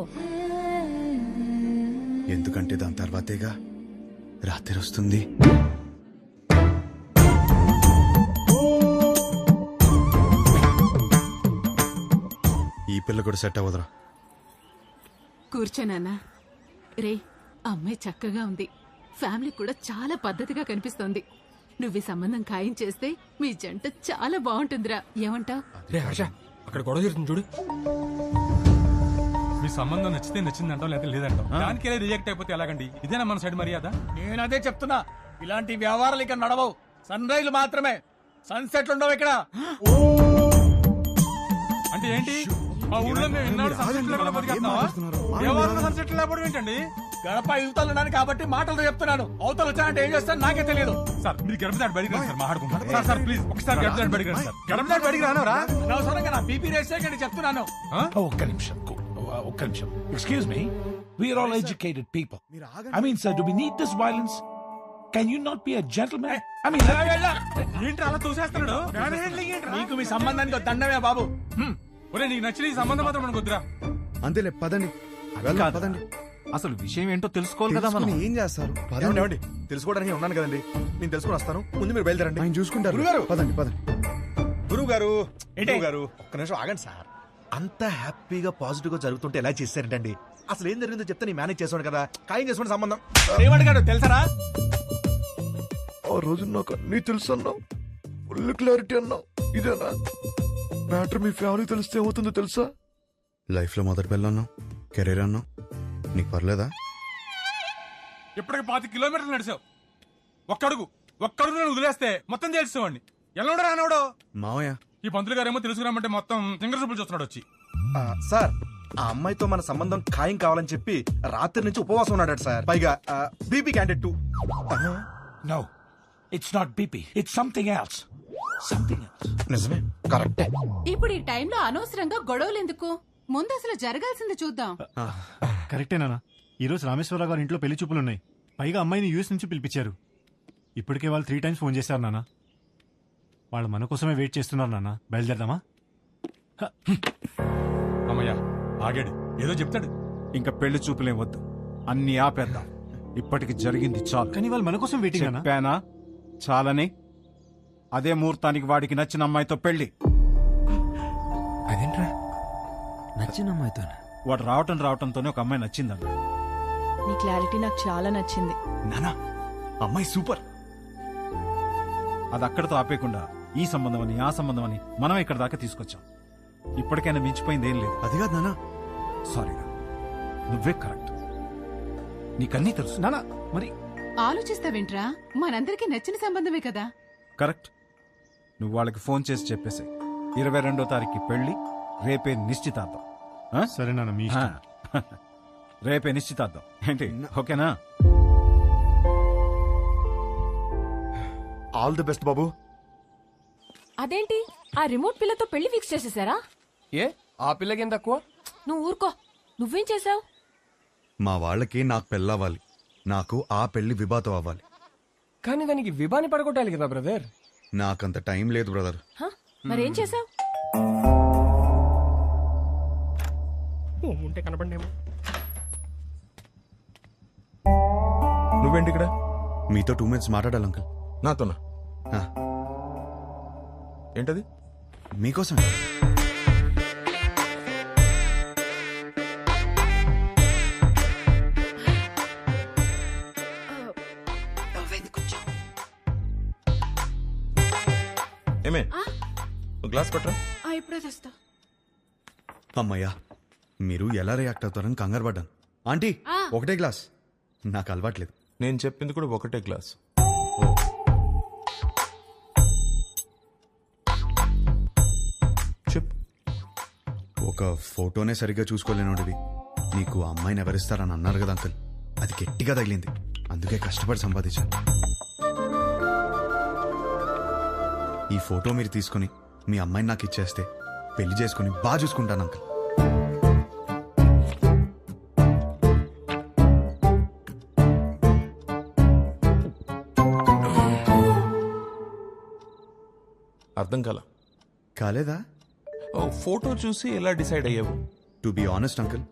ఎందుకంటే దాని తర్వాతేగా రాత్రి వస్తుంది. ఈ పిల్ల కూడా సెట్ అవ్వదురా. కూర్చోనన్నా. రే, అమ్మాయి చక్కగా ఉంది, ఫ్యామిలీ కూడా చాలా పద్ధతిగా కనిపిస్తోంది. నువ్వు ఈ సంబంధం ఖాయం చేస్తే మీ జంట చాలా బాగుంటుందిరా. ఏమంటావ్? రే హర్ష, అక్కడ గొడవ జరుగుతుంది చూడు. మీ సంబంధం నచ్చితే నచ్చిందంటాం, లేదా లేదంటాం. దానికే రిజెక్ట్ అయిపోతే ఎలాగండి? ఇదేనా మన సైడ్ మర్యాద? నేను అదే చెప్తున్నా, ఇలాంటి వ్యవహారాలు ఇక నడవవు. సన్ రైజ్ మాత్రమే. సన్సెట్లు ఉండవు ఇక్కడ. అంటే ఏంటి మా ఊళ్ళో మేము ఎన్నాడు సన్సెట్ లేకుండా బతికేస్తున్నావా? ఎవరు సన్సెట్ లేకపోవడం ఏంటండి? గడప యువతలు ఉన్నాను కాబట్టి మాటలతో చెప్తున్నాను. అవతల వచ్చానంటే ఏం చేస్తాను నాకే తెలియదు. సార్ మీరు గడప దాటి బడికి రండి సార్, మాట్లాడుకుంటారు. సార్ సార్ ప్లీజ్ ఒకసారి గడప దాటి బడికి రండి సార్. గడప దాటి బడికి రానవరా? అనవసరంగా నా బీపీ రేస్ చేయకండి చెప్తున్నాను. ఒక్క నిమిషం. Excuse me. We are all educated people. I mean, sir, do we need this violence? Can you not be a gentleman? I mean, ఏంటి అలా చూసేస్తున్నాడు? మీకు మీ సంబంధానికి దండమే బాబు. ఒరే నీకు నచ్చిన ఈ సంబంధం మాత్రం మనకు వద్దురా. అంతేలే పదండి. పదండి. అసలు విషయం ఏంటో తెలుసుకోవాలి కదా మనం. ఏం చేస్తారు? ఏమండి తెలుసుకోవడానికి ఉన్నాను కదండి, నేను తెలుసుకుని వస్తాను. ముందు మీరు బయలుదేరండి. ఆయన చూసుకుంటారు. గురుగారు. పదండి పదండి. గురువు గారు ఒక్క నిమిషం ఆగండి సార్. అంత హ్యాపీగా పాజిటివ్ గా జరుగుతుంటే ఎలా చేశారంటండి? అసలు ఏం జరిగిందో చెప్తే నేను మేనేజ్ చేసాను కదా. ఖాయం చేసుకోండి సంబంధం. ఏమడిగాడు తెలుసరా? ఆ రోజు నాకు అన్నీ తెలుసు అన్నావు, ఫుల్ క్లారిటీ అన్నావు. ఇదేనా మ్యాటర్? మీ ఫ్యామిలీ తెలిస్తే ఏమవుతుందో తెలుసా? లైఫ్ లో మొదటి పిల్ల అన్నావు, కెరీర్ అన్నావు, నీకు పర్లేదా? ఇప్పటికి 5 కిలోమీటర్లు నడిచావు. ఒక్కడుగు నేను వదిలేస్తే మొత్తం తెలుసుకోండి. ఎలా ఉండరా అన్నాడు మావయ్య. ఈ పంతులు గారేమో తెలుసుకురామంటే మొత్తం ఫింగర్ చూపులు చూస్తున్నాడు వచ్చి. సార్ ఆ అమ్మాయితో మన సంబంధం ఖాయం కావాలని చెప్పి రాత్రి నుంచి ఉపవాసం ఉన్నాడు సార్. పైగా BP candidate too. No, it's not BP. It's something else. Something else. నిజమే, కరెక్టే. ఇప్పుడు ఈ టైంలో అనవసరంగా గొడవలు ఎందుకు? ముందు అసలు జరగాల్సింది చూద్దాం. కరెక్టేనా? ఈరోజు రామేశ్వరరావు గారి ఇంట్లో పెళ్లి చూపులు ఉన్నాయి. పైగా అమ్మాయిని యూఎస్ నుంచి పిలిపించారు. ఇప్పటికే వాళ్ళు 3 times ఫోన్ చేశారు నాన్న. వాళ్ళు మన కోసమే వెయిట్ చేస్తున్నారు నాన్న. బయలుదేరదామా? అమ్మయ్యా ఆగాడు, ఏదో చెప్తాడు. ఇంకా పెళ్లి చూపులేం వద్దు, అన్ని ఆపేద్దాం. ఇప్పటికి జరిగింది చాలు. కానీ వాళ్ళు మన కోసం వెయిటింగ్ అన్నా. చెప్పానా చాలని? అదే ముహూర్తానికి వాడికి నచ్చిన అమ్మాయితో పెళ్లి. అదేంట్రా నచ్చిన అమ్మాయితో? వాడు రావటంతోనే ఒక అమ్మాయి నచ్చిందన్న. నీ క్లారిటీ నాకు చాలా నచ్చింది. నానా అమ్మాయి సూపర్. అది అక్కడితో ఆపేయకుండా ఈ సంబంధం అని ఆ సంబంధం అని మనం ఇక్కడ దాకా తీసుకొచ్చాం. ఇప్పటికైనా మించిపోయింది ఏం లేదు. అది కాదు నానా. సారీరా, నువ్వే కరెక్ట్. నీకన్నీ తెలుసు నానా. మరి ఆలోచిస్తావేంట్రా? మనందరికీ నచ్చిన సంబంధమే కదా. కరెక్ట్. నువ్వు వాళ్ళకి ఫోన్ చేసి చెప్పేసి 22వ తారీఖు పెళ్లి, రేపే నిశ్చితార్థం. సరే నాన్న, మీ ఇష్టం. రేపే నిశ్చితార్థం ఏంటి? ఓకేనా? ఆల్ ది బెస్ట్ బాబు. అదేంటి ఆ రిమోట్ పిల్లతో పెళ్లి ఫిక్స్ చేసేసారా? ఏ ఆ పిల్లకేం తక్కువ? నువ్వు ఊరుకో. నువ్వేం చేసావు? మా వాళ్ళకి నాకు పెళ్ళవ్వాలి, నాకు ఆ పెళ్లి విభాతం అవ్వాలి. కానీ దానికి విభాని పడగొట్టాలి కదా బ్రదర్. నాకంత టైం లేదు బ్రదర్. మరేం చేసావు? ఉంటే కనపడేమో. నువ్వేంటి ఇక్కడ? మీతో 2 minutes మాట్లాడాలి అంకుల్. నాతోనా? ఏంటది? మీకోసం. ఏమే గ్లాస్ పట్టరా. ఇప్పుడే తెస్తా. అమ్మయ్యా, మీరు ఎలా రియాక్ట్ అవుతారని కంగారు పడ్డాను. ఆంటీ ఒకటే గ్లాస్, నాకు అలవాట్లేదు. నేను చెప్పింది కూడా ఒకటే గ్లాస్. చెప్పు. ఒక ఫోటోనే సరిగ్గా చూసుకోలేనోడివి నీకు అమ్మాయిని ఎవరిస్తారని అన్నారు కదా అంకుల్. అది గట్టిగా తగిలింది, అందుకే కష్టపడి సంపాదించాను. ఈ ఫోటో మీరు తీసుకుని మీ అమ్మాయిని నాకు ఇచ్చేస్తే పెళ్లి చేసుకుని బాగా చూసుకుంటాను అంకుల్. అర్థం కాలేదా? ఫోటో చూసి ఎలా డిసైడ్ అయ్యావు? To be honest uncle,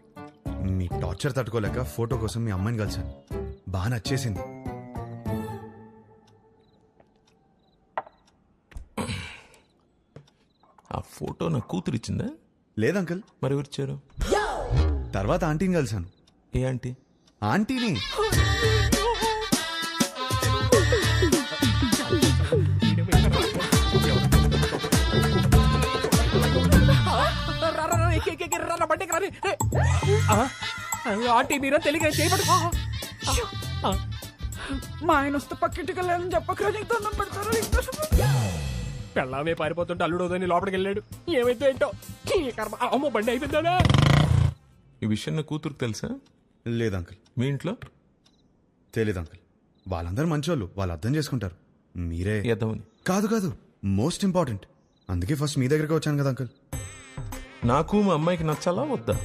me torture తట్టుకోలేక ఫోటో కోసం మీ అమ్మాయిని కలిసాను. బాగా నచ్చేసింది. ఆ ఫోటో నా కూతురు ఇచ్చిందా? లేదంకుల్. మరి ఎవరిచ్చారు? తర్వాత ఆంటీని కలిసాను. ఏ ఆంటీ? ఆంటీని. ఆంటీ మీరా తెలియక చేయబడు. మా ఆయన వస్తే పక్కింటికి వెళ్ళాలని చెప్పకరా, నీకు దండం పెడతారా? పెళ్ళామే పారిపోతుంటే అల్లుడోదని లోపలికి వెళ్ళాడు. ఏమైతే ఏంటో ఈ కర్మ. అమ్మో బండి అయిపోయిందా? ఈ విషయం నా కూతురు తెలుసా? లేదు అంకుల్. మీ ఇంట్లో తెలీదు అంకుల్. వాళ్ళందరూ మంచోళ్ళు, వాళ్ళు అర్థం చేసుకుంటారు. మీరే ఎదవని. కాదు కాదు, మోస్ట్ ఇంపార్టెంట్. అందుకే ఫస్ట్ మీ దగ్గరికి వచ్చాను కదా అంకుల్. నాకు మా అమ్మాయికి నచ్చాలా వద్దా?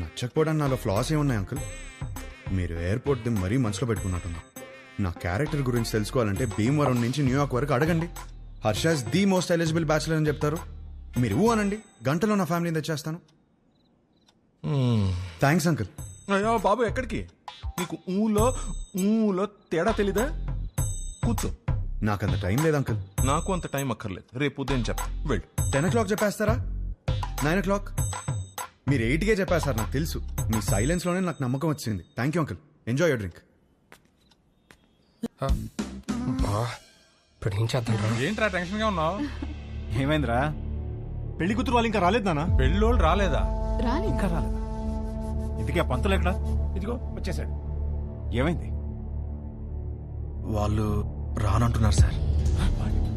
నచ్చకపోవడానికి నాలో ఫ్లాస్ ఏమున్నాయి అంకుల్? మీరు ఎయిర్పోర్ట్ ది మరీ మనసులో పెట్టుకున్నట్టున్నా. నా క్యారెక్టర్ గురించి తెలుసుకోవాలంటే భీమవరం నుంచి న్యూయార్క్ వరకు అడగండి. Harsha's the most eligible bachelor అని చెప్తారు. మీరు ఊ అనండి, గంటలో నా ఫ్యామిలీని తెచ్చేస్తాను. Thanks uncle. అయ్యో బాబు, ఎక్కడికి? నీకు ఊలో తేడా తెలీదా? కూర్చో. నాకు అంత టైం లేదు అంకుల్. నాకు అంత టైం అక్కర్లేదు, రేపు ఉదయం చెప్తా. వెళ్ళు. 10 o'clock చెప్పేస్తారా? 9 o'clock? మీరు 8కే చెప్పేస్తారు, నాకు తెలుసు. మీ సైలెన్స్ లోనే నాకు నమ్మకం వచ్చింది. Thank you uncle. Enjoy your drink. ఇప్పుడు ఏం చేద్దాం? ఏంట్రా టెన్షన్ గా ఉన్నావు? ఏమైందిరా? పెళ్లి కూతురు వాళ్ళు ఇంకా రాలేదు నాన్న. పెళ్ళోళ్ళు రాలేదా? ఇంకా రాలేదా? ఇంతకీ ఆ పంతులు ఎక్కడా? ఇదిగో వచ్చేసాడు. ఏమైంది? వాళ్ళు రానంటున్నారు సార్.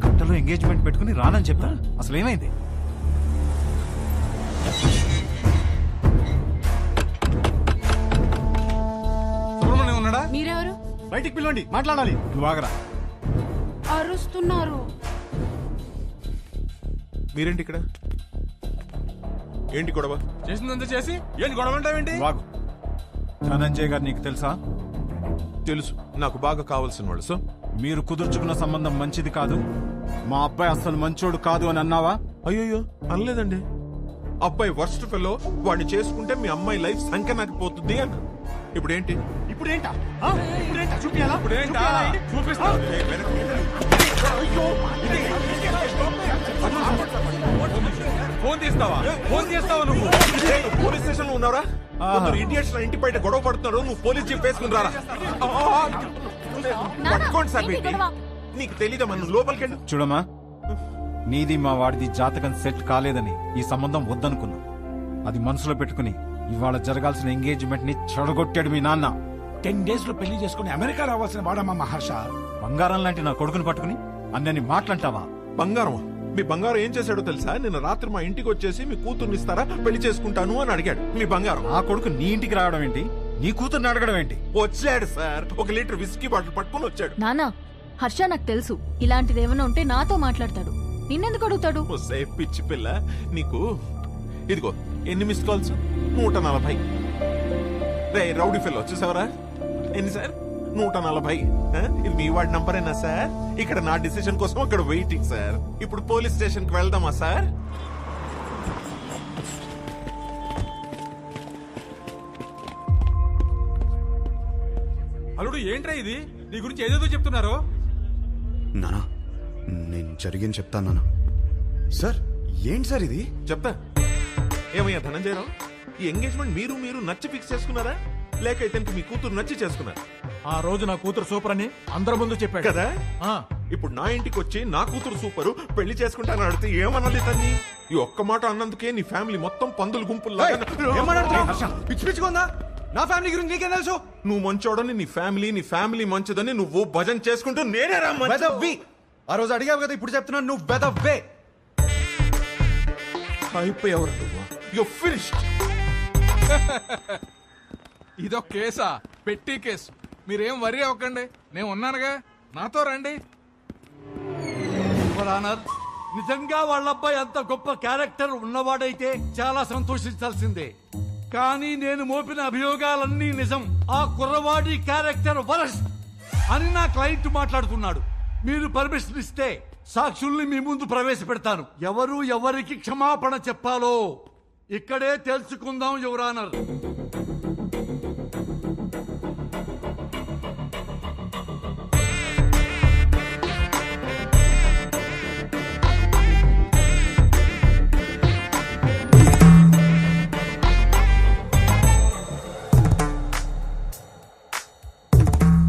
గంటలో ఎంగేజ్మెంట్ పెట్టుకుని రానని చెప్తా. అసలు ఏమైంది? సుబ్రహ్మణ్యం ఉన్నాడా? మీరెవరు? బయటికి పిలవండి, మాట్లాడాలి. నువ్వు ఆగరా. అరుస్తున్నారు. మీరేంటి ఇక్కడ? ఏంటి గొడవ? చేసిందంతా చేసి ఏంటి గొడవ అంటావేంటి? వాగు. ధనంజయ్ గారు నీకు తెలుసా? తెలుసు, నాకు బాగా కావాల్సిన వాళ్ళు. సో మీరు కుదుర్చుకున్న సంబంధం మంచిది కాదు, మా అబ్బాయి అసలు మంచోడు కాదు అని అన్నావా? అయ్యో అనలేదండి. అబ్బాయి వర్స్ట్ ఫెలో, వాడిని చేసుకుంటే మీ అమ్మాయి లైఫ్ సంఖ్య పోతుంది అన్న. ఇప్పుడేంటి? ఇప్పుడేంటా? చూపియాలా? ఇప్పుడేంటా? చూపిస్తా. ఫోన్ తీస్తావా? ఫోన్ చేస్తావా నువ్వు? పోలీస్ స్టేషన్ లో ఉన్నారా? ఇండియన్స్ ఇంటి బయట గొడవ పడుతున్నారు. నువ్వు పోలీస్ జీప్ వేసుకుని రారా. పట్టుకోండి సార్. నీకు తెలీదా? మనం లోపలికి వెళ్ళి చూడమ్మా, నీది మా వాడిది జాతకం సెట్ కాలేదని ఈ సంబంధం వద్దనుకున్నా. అది మనసులో పెట్టుకుని ఇవాళ జరగాల్సిన ఎంగేజ్మెంట్ ని చెడగొట్టాడు మీ నాన్న. 10 days లో పెళ్లి చేసుకుని అమెరికా రావాల్సిన వాడమ్మా మహర్ష. బంగారం లాంటి నా కొడుకుని పట్టుకుని అన్నని మాట్లాంటావా? బంగారం? మీ బంగారం ఏం చేశాడో తెలుసా? నిన్న రాత్రి మా ఇంటికి వచ్చేసి మీ కూతుర్ని ఇస్తారా, పెళ్లి చేసుకుంటాను అని అడిగాడు. మీ బంగారం. ఆ కొడుకు నీ ఇంటికి రావడం ఏంటి? నీ కూతుర్ని అడగడం ఏంటి? వచ్చాడు సార్, 1 లీటర్ విస్కీ బాటిల్ పట్టుకుని వచ్చాడు. నానా, హర్ష నాకు తెలుసు, ఇలాంటిది ఏమైనా ఉంటే నాతో మాట్లాడతాడు. నిన్నెందుకు అడుగుతాడు? పిచ్చి పిల్ల నీకు. ఇదిగో ఎన్ని మిస్ కాల్స్? 140. రే రౌడీ ఫెలో, చూసావరా? ఎన్ని సార్? 140. ఇది మీ వాడి నంబరేనా సార్? ఇక్కడ నా డిసిషన్ కోసం అక్కడ వెయిటింగ్ సార్. ఇప్పుడు పోలీస్ స్టేషన్ కి వెళ్దామా సార్? అల్లుడు ఏంట్రా ఇది? నీ గురించి ఏదేదో చెప్తున్నారు. నానా, నేను జరిగింది చెప్తాను నానా. సార్ ఏంటి సార్ ఇది? చెప్తా. ఏమయ్యా ధనంజయరావు, ఈ ఎంగేజ్మెంట్ మీరు నచ్చి ఫిక్స్ చేసుకున్నారా, లేక ఇతనికి మీ కూతురు నచ్చి చేసుకున్నారా? ఆ రోజు నా కూతురు సూపర్ అని అందరి ముందు చెప్పాడు కదా. ఇప్పుడు నా ఇంటికి వచ్చి నా కూతురు సూపరు, పెళ్లి చేసుకుంటాను అడిగితే ఏమనాలి తన్ని? ఈ ఒక్క మాట అన్నందుకే నీ ఫ్యామిలీ మొత్తం పందులు గుంపుల్లా. పిచ్చి పిచ్చుకుందా? నా ఫ్యామిలీ గురించి నీకేం తెలుసు? నువ్వు మంచోడని నీ ఫ్యామిలీ మంచిదని నువ్వు భజన చేసుకుంటూ నేనే వెదవ్వి. ఆ రోజు అడిగావు కదా, ఇప్పుడు చెప్తున్నాను నువ్వు వెదవ్వే. అయిపోయావు నువ్వు. You finished. ఇదో కేసా? పెట్టి కేసు. మీరేం వరి అవ్వకండి, నేను ఉన్నానుగా, నాతో రండి. నిజంగా వాళ్ళ అబ్బాయి అంత గొప్ప క్యారెక్టర్ ఉన్నవాడైతే చాలా సంతోషించాల్సిందే. కానీ నేను మోపిన అభియోగాలన్నీ నిజం. ఆ కుర్రవాడి క్యారెక్టర్ వరస్ట్ అని నా క్లయింట్ మాట్లాడుతున్నాడు. మీరు పర్మిషన్ ఇస్తే సాక్షుల్ని మీ ముందు ప్రవేశపెడతాను. ఎవరు ఎవరికి క్షమాపణ చెప్పాలో ఇక్కడే తెలుసుకుందాం యువర్ ఆనర్.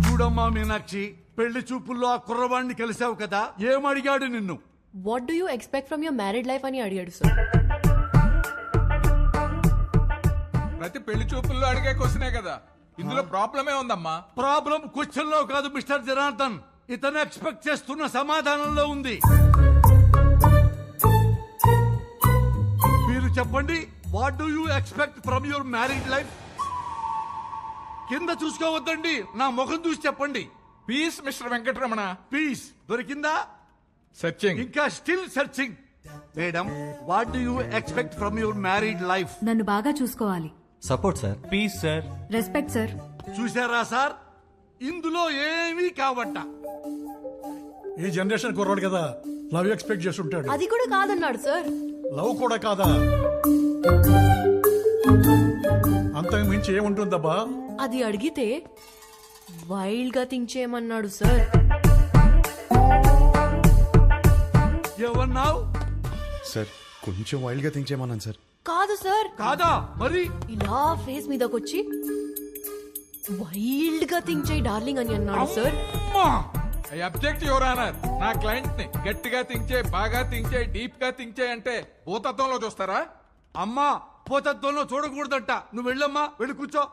చూడమ్మా మీనాక్షి, పెళ్లి చూపుల్లో ఆ కుర్రవాణ్ణి కలిసావు కదా, ఏమడిగాడు నిన్ను? What do you expect from your married life అని అడిగాడు సార్. ప్రతి పెళ్లి చూపుల్లో అడిగే క్వశ్చనే కదా, ఇందులో ప్రాబ్లమే ఉందమ్మా. ప్రాబ్లం క్వశ్చన్ లో కాదు మిస్టర్ జనార్దన్, ఇతను ఎక్స్పెక్ట్ చేస్తున్న సమాధానంలో ఉంది. చెప్పండి, what do you expect from your married life? కింద చూసుకోవద్దండి, నా ముఖం చూసి చెప్పండి. Peace mister Venkataramana. పీస్ దొరికిందా? సెర్చింగ్. ఇంకా still searching. Madam, what do you expect from your married life? నన్ను బాగా చూసుకోవాలి. Support sir. Peace sir. Respect sir. చూసారా సార్, ఇందులో ఏమీ కావట్ట. ఈ జనరేషన్ కుర్రాడు కదా, లవ్ ఎక్స్పెక్ట్ చేసి ఉంటాడు. అది కూడా కాదన్నాడు సార్. లవ్ కూడా కాదా? అంతకు మించి ఏముంటుందబ్బా? అది అడిగితే వైల్డ్ గా థింక్ చేయమన్నాడు సార్. ఏమన్నావు? సార్ కొంచెం వైల్డ్ గా థింక్ చేయమన్నాను సార్. కాదు సార్. కాదా? మరి ఇలా ఫేస్ మీదకొచ్చి వైల్డ్ గా థింక్ చేయి డార్లింగ్ అని అన్నాడు sir. I object your honour. నా క్లయింట్ ని గట్టిగా థింక్ చేయి, బాగా థింక్ చేయి, డీప్ గా థింక్ చేయి అంటే భూతత్వంలో చూస్తారా? అమ్మా, పోతత్వంలో చూడకూడదంట. నువ్వు వెళ్ళమ్మా, వెళ్ళి కూర్చో.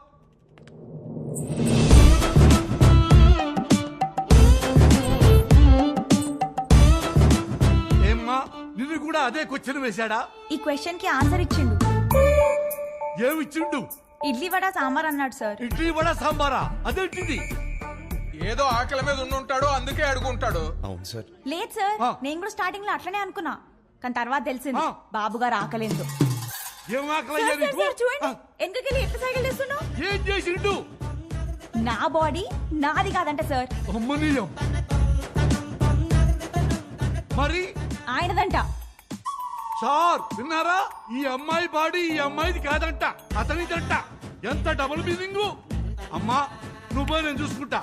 ఏమ్మా, నిన్ను కూడా అదే క్వశ్చన్ వేశాడా? ఈ క్వశ్చన్ కి ఆన్సర్ ఇచ్చిండు. ఏమిచ్చిండు? ఇడ్లీ వడ సాంబార్ అన్నాడు సార్. ఇడ్లీ వడ సాంబారా? అదేంటిది? ఏదో ఆకలి మీద ఉండుంటాడు, అందుకే అడుగుంటాడు. అవును సార్. లేదు సార్, నేను కూడా స్టార్టింగ్ లో అట్లనే అనుకున్నా, కానీ తర్వాత తెలిసింది బాబు గారు ఆకలేదు. ఏం ఆకలి? చూడండి ఎందుకెళ్ళి ఎట్లా సైకిల్ చేస్తున్నావు? ఏం చేసిండు? నా బాడీ నాది కాదంట సార్. అమ్మనీయం. మరి ఆయనదంట. సార్ విన్నారా? ఈ అమ్మాయి బాడీ ఈ అమ్మాయిది కాదంట, అతనిదంట. ఎంత డబుల్ మీనింగ్. అమ్మా, నువ్వు పోయి నేను చూసుకుంటా,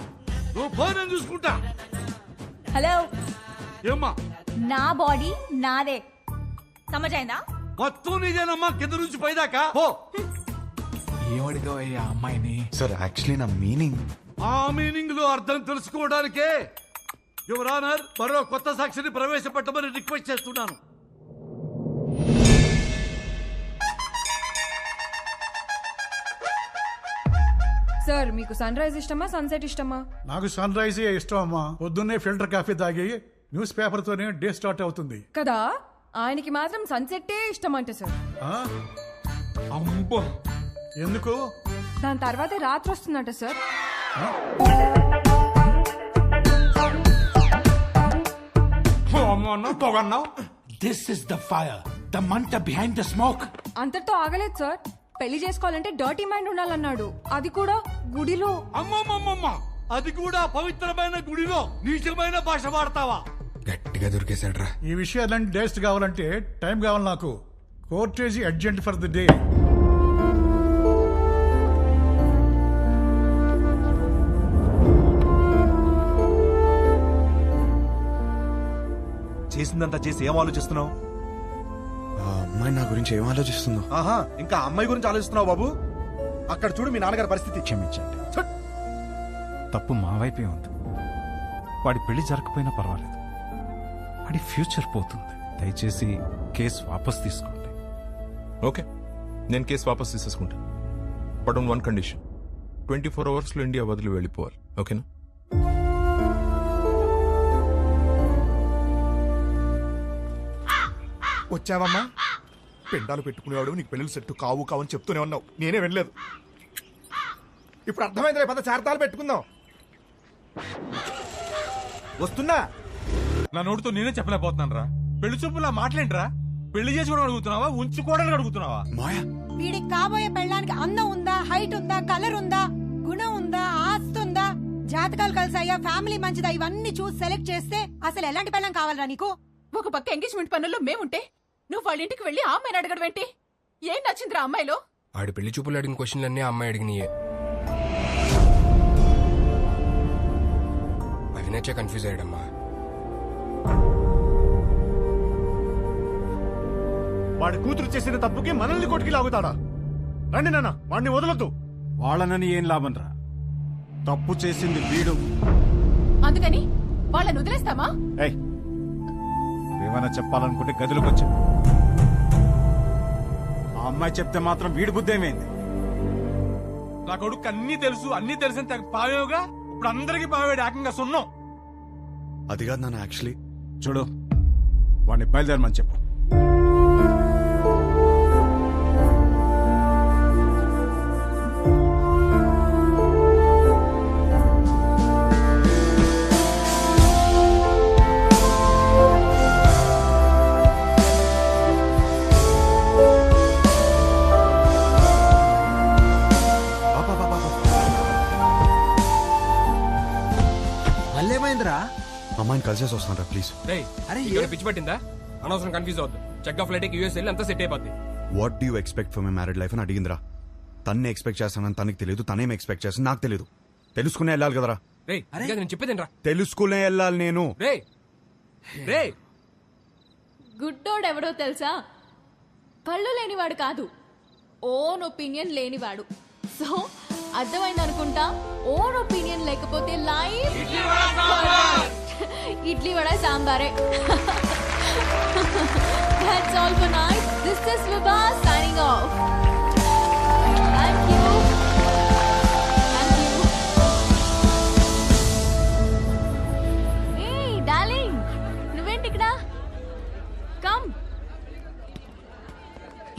నువ్వు పోయి నేను చూసుకుంటా. హలో, ఏమ్మా? నా బాడీ నాదే, సమజైందా? మొత్తం నీదేనమ్మా, కింద నుంచి పైదాకా. పో. ఏమడిగావయ్యా అమ్మాయిని? సార్ యాక్చువల్లీ నా మీనింగ్. ఆ మీనింగ్ లో అర్థం తెలుసుకోవడానికే యువర్ ఆనర్ మరో కొత్త సాక్షిని ప్రవేశపెట్టమని రిక్వెస్ట్ చేస్తున్నాను. సార్, మీకు సన్ రైజ్ ఇష్టమా సన్సెట్ ఇష్టమా? నాకు సన్ రైజే ఇష్టం అమ్మా. పొద్దున్నే ఫిల్టర్ కాఫీ తాగి న్యూస్ పేపర్ తోనే డే స్టార్ట్ అవుతుంది కదా. ఆయనకి మాత్రం సన్సెట్టే ఇష్టం అంట సార్. అమ్మో, ఎందుకు? దాని తర్వాతే రాత్రి వస్తుందంట sir. This is the fire, the మంట బిహైండ్ ద స్మోక్. అంతటితో ఆగలేదు సార్. పెళ్లి చేసుకోవాలంటే డర్టీ మైండ్ ఉండాలన్నాడు, అది కూడా గుడిలో. అమ్మమ్మమ్మమ్మ, అది కూడా పవిత్రమైన గుడిలో నీచమైన భాష వాడతావా? గట్టిగా దొరికేశాడ్రా. ఈ విషయాలన్నీ డేస్ట్ కావాలంటే టైం కావాలి నాకు. Courtesy urgent for the day. చేసిందంతా చేసి ఏం ఆలోచిస్తున్నావు? ఆ అమ్మాయి నా గురించి ఏం ఆలోచిస్తుందో. ఆహా, ఇంకా అమ్మాయి గురించి ఆలోచిస్తున్నావు బాబు? అక్కడ చూడు మీ నాన్నగారి పరిస్థితి. క్షమించండి, తప్పు మా వైపే ఉంది. వాడి పెళ్లి జరగకపోయినా పర్వాలేదు, వాడి ఫ్యూచర్ పోతుంది. దయచేసి కేసు వాపస్ తీసుకోండి. ఓకే, నేను కేసు వాపస్ తీసేసుకుంటా. But on one condition, 24 hours లో ఇండియా వదిలి వెళ్ళిపోవాలి. ఓకేనా? వచ్చావమ్మా? పెండాలు పెట్టుకునేవాడు నీకు పెళ్ళిళ్ళు సెట్టు కావు కావని చెప్తూనే ఉన్నావు, నేనే వెళ్ళలేదు. ఇప్పుడు అర్థమైంది, పద చార్తాలు పెట్టుకుందాం. వస్తున్నా. నా నోటితో నేనే చెప్పలేకపోతున్నాను రా. పెళ్లి చూపులా మాట్లాడరా? పెళ్లి చేసుకోవడం అడుగుతున్నావా, ఉంచుకోవడానికి అడుగుతున్నావా? మాయా, వీడికి కాబోయే పెళ్ళానికి అందం ఉందా, హైట్ ఉందా, కలర్ ఉందా, గుణం ఉందా, ఆస్తి ఉందా, జాతకాలు కలిసాయా, ఫ్యామిలీ మంచిదా, ఇవన్నీ చూసి సెలెక్ట్ చేస్తే అసలు ఎలాంటి పెళ్ళం కావాలరా నీకు? ఒక పక్క ఎంగేజ్మెంట్ పనుల్లో మేముంటే నువ్వు వాళ్ళ ఇంటికి వెళ్ళి ఆ అమ్మాయిని అడగడం ఏంటి? ఏం నచ్చిందిరా అమ్మాయిలో? ఆడి పెళ్లి చూపులు అడిగిన క్వశ్చన్లన్నీ ఆ అమ్మాయి అడిగినాయే. అవి నచ్చే కన్ఫ్యూజ్ అయ్యాడమ్మా. వాడి కూతురు చేసిన తప్పుకి మనల్ని కొట్టుకి లాగుతాడా? రండి నాన్న, వాడిని వదలొద్దు. వాళ్ళనని ఏం లాభం రా? తప్పు చేసింది వీడు. అందుకని వాళ్ళని వదిలేస్తామా? ఏయ్, ఏమైనా చెప్పాలనుకుంటే గదిలోకి వచ్చా. ఆ అమ్మాయి చెప్తే మాత్రం వీడి బుద్ధి ఏమైంది? నా కొడుకు అన్ని తెలుసు, అన్ని తెలిసిన పావేవుగా ఇప్పుడు అందరికి పావేడు ఏకంగా సున్నం. అది కాదు నాన్న, యాక్చువల్లీ చూడు, వాడిని బయలుదేరమని చెప్పు. అమ్మాయిని కలిసేసి వస్తాను ప్లీజ్. అరే పిచ్చి పట్టిందా? అనవసరం కన్ఫ్యూజ్ అవుతుంది. చెక్ ఆఫ్ ఫ్లైట్ యూఎస్ వెళ్ళి అంతా సెట్ అయిపోద్ది. What do you expect for my married life అని అడిగిందిరా. తన్నే ఎక్స్పెక్ట్ చేస్తానని తనకి తెలియదు, తనేం ఎక్స్పెక్ట్ చేస్తాను నాకు తెలియదు. తెలుసుకునే వెళ్ళాలి కదరా. నేను చెప్పేదేనరా, తెలుసుకునే వెళ్ళాలి నేను. రే గుడ్డోడు ఎవడో తెలుసా? కళ్ళు లేనివాడు కాదు, ఓన్ ఒపీనియన్ లేనివాడు. సో అర్థమైంది అనుకుంటా. ఓన్ ఒపీనియన్ లేకపోతే లైఫ్ ఇడ్లీ వడ సాంబారే. That's all for night. This is Vibha signing off. Thank you. Thank you. Hey, darling. నువ్వేంటి ఇక్కడ? Come.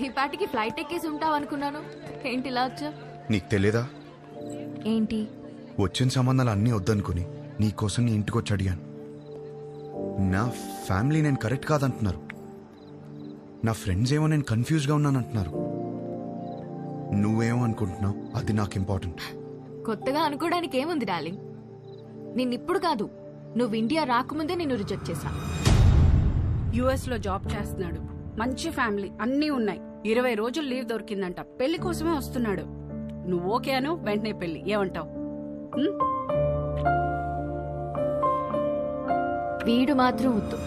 ఈ పాటికి ఫ్లైట్ ఎక్కేసి ఉంటావు అనుకున్నాను. ఏంటి ఇలా వచ్చా? నీకు తెలియదా? ఏంటి? వచ్చిన సంబంధాలు అన్నీ వద్దనుకుని నీకోసం నీ ఇంటికి వచ్చి అడిగాను. నా ఫ్యామిలీ నేను కరెక్ట్ కాదంటున్నారు. నా ఫ్రెండ్స్ ఏమో నేను కన్ఫ్యూజ్గా ఉన్నానంటున్నారు. నువ్వేమో అనుకుంటున్నావు, అది నాకు ఇంపార్టెంట్. కొత్తగా అనుకోవడానికి ఏముంది డార్లింగ్? నిన్నిప్పుడు కాదు, నువ్వు ఇండియా రాకముందే నిన్ను రిజెక్ట్ చేశా. యుఎస్ లో జాబ్ చేస్తున్నాడు, మంచి ఫ్యామిలీ అన్నీ ఉన్నాయి. 20 రోజులు లీవ్ దొరికిందంట. పెళ్లి కోసమే వస్తున్నాడు. నువ్వు ఓకే అను, వెంటనే పెళ్లి. ఏమంటావు? వీడు మాత్రం వద్దు.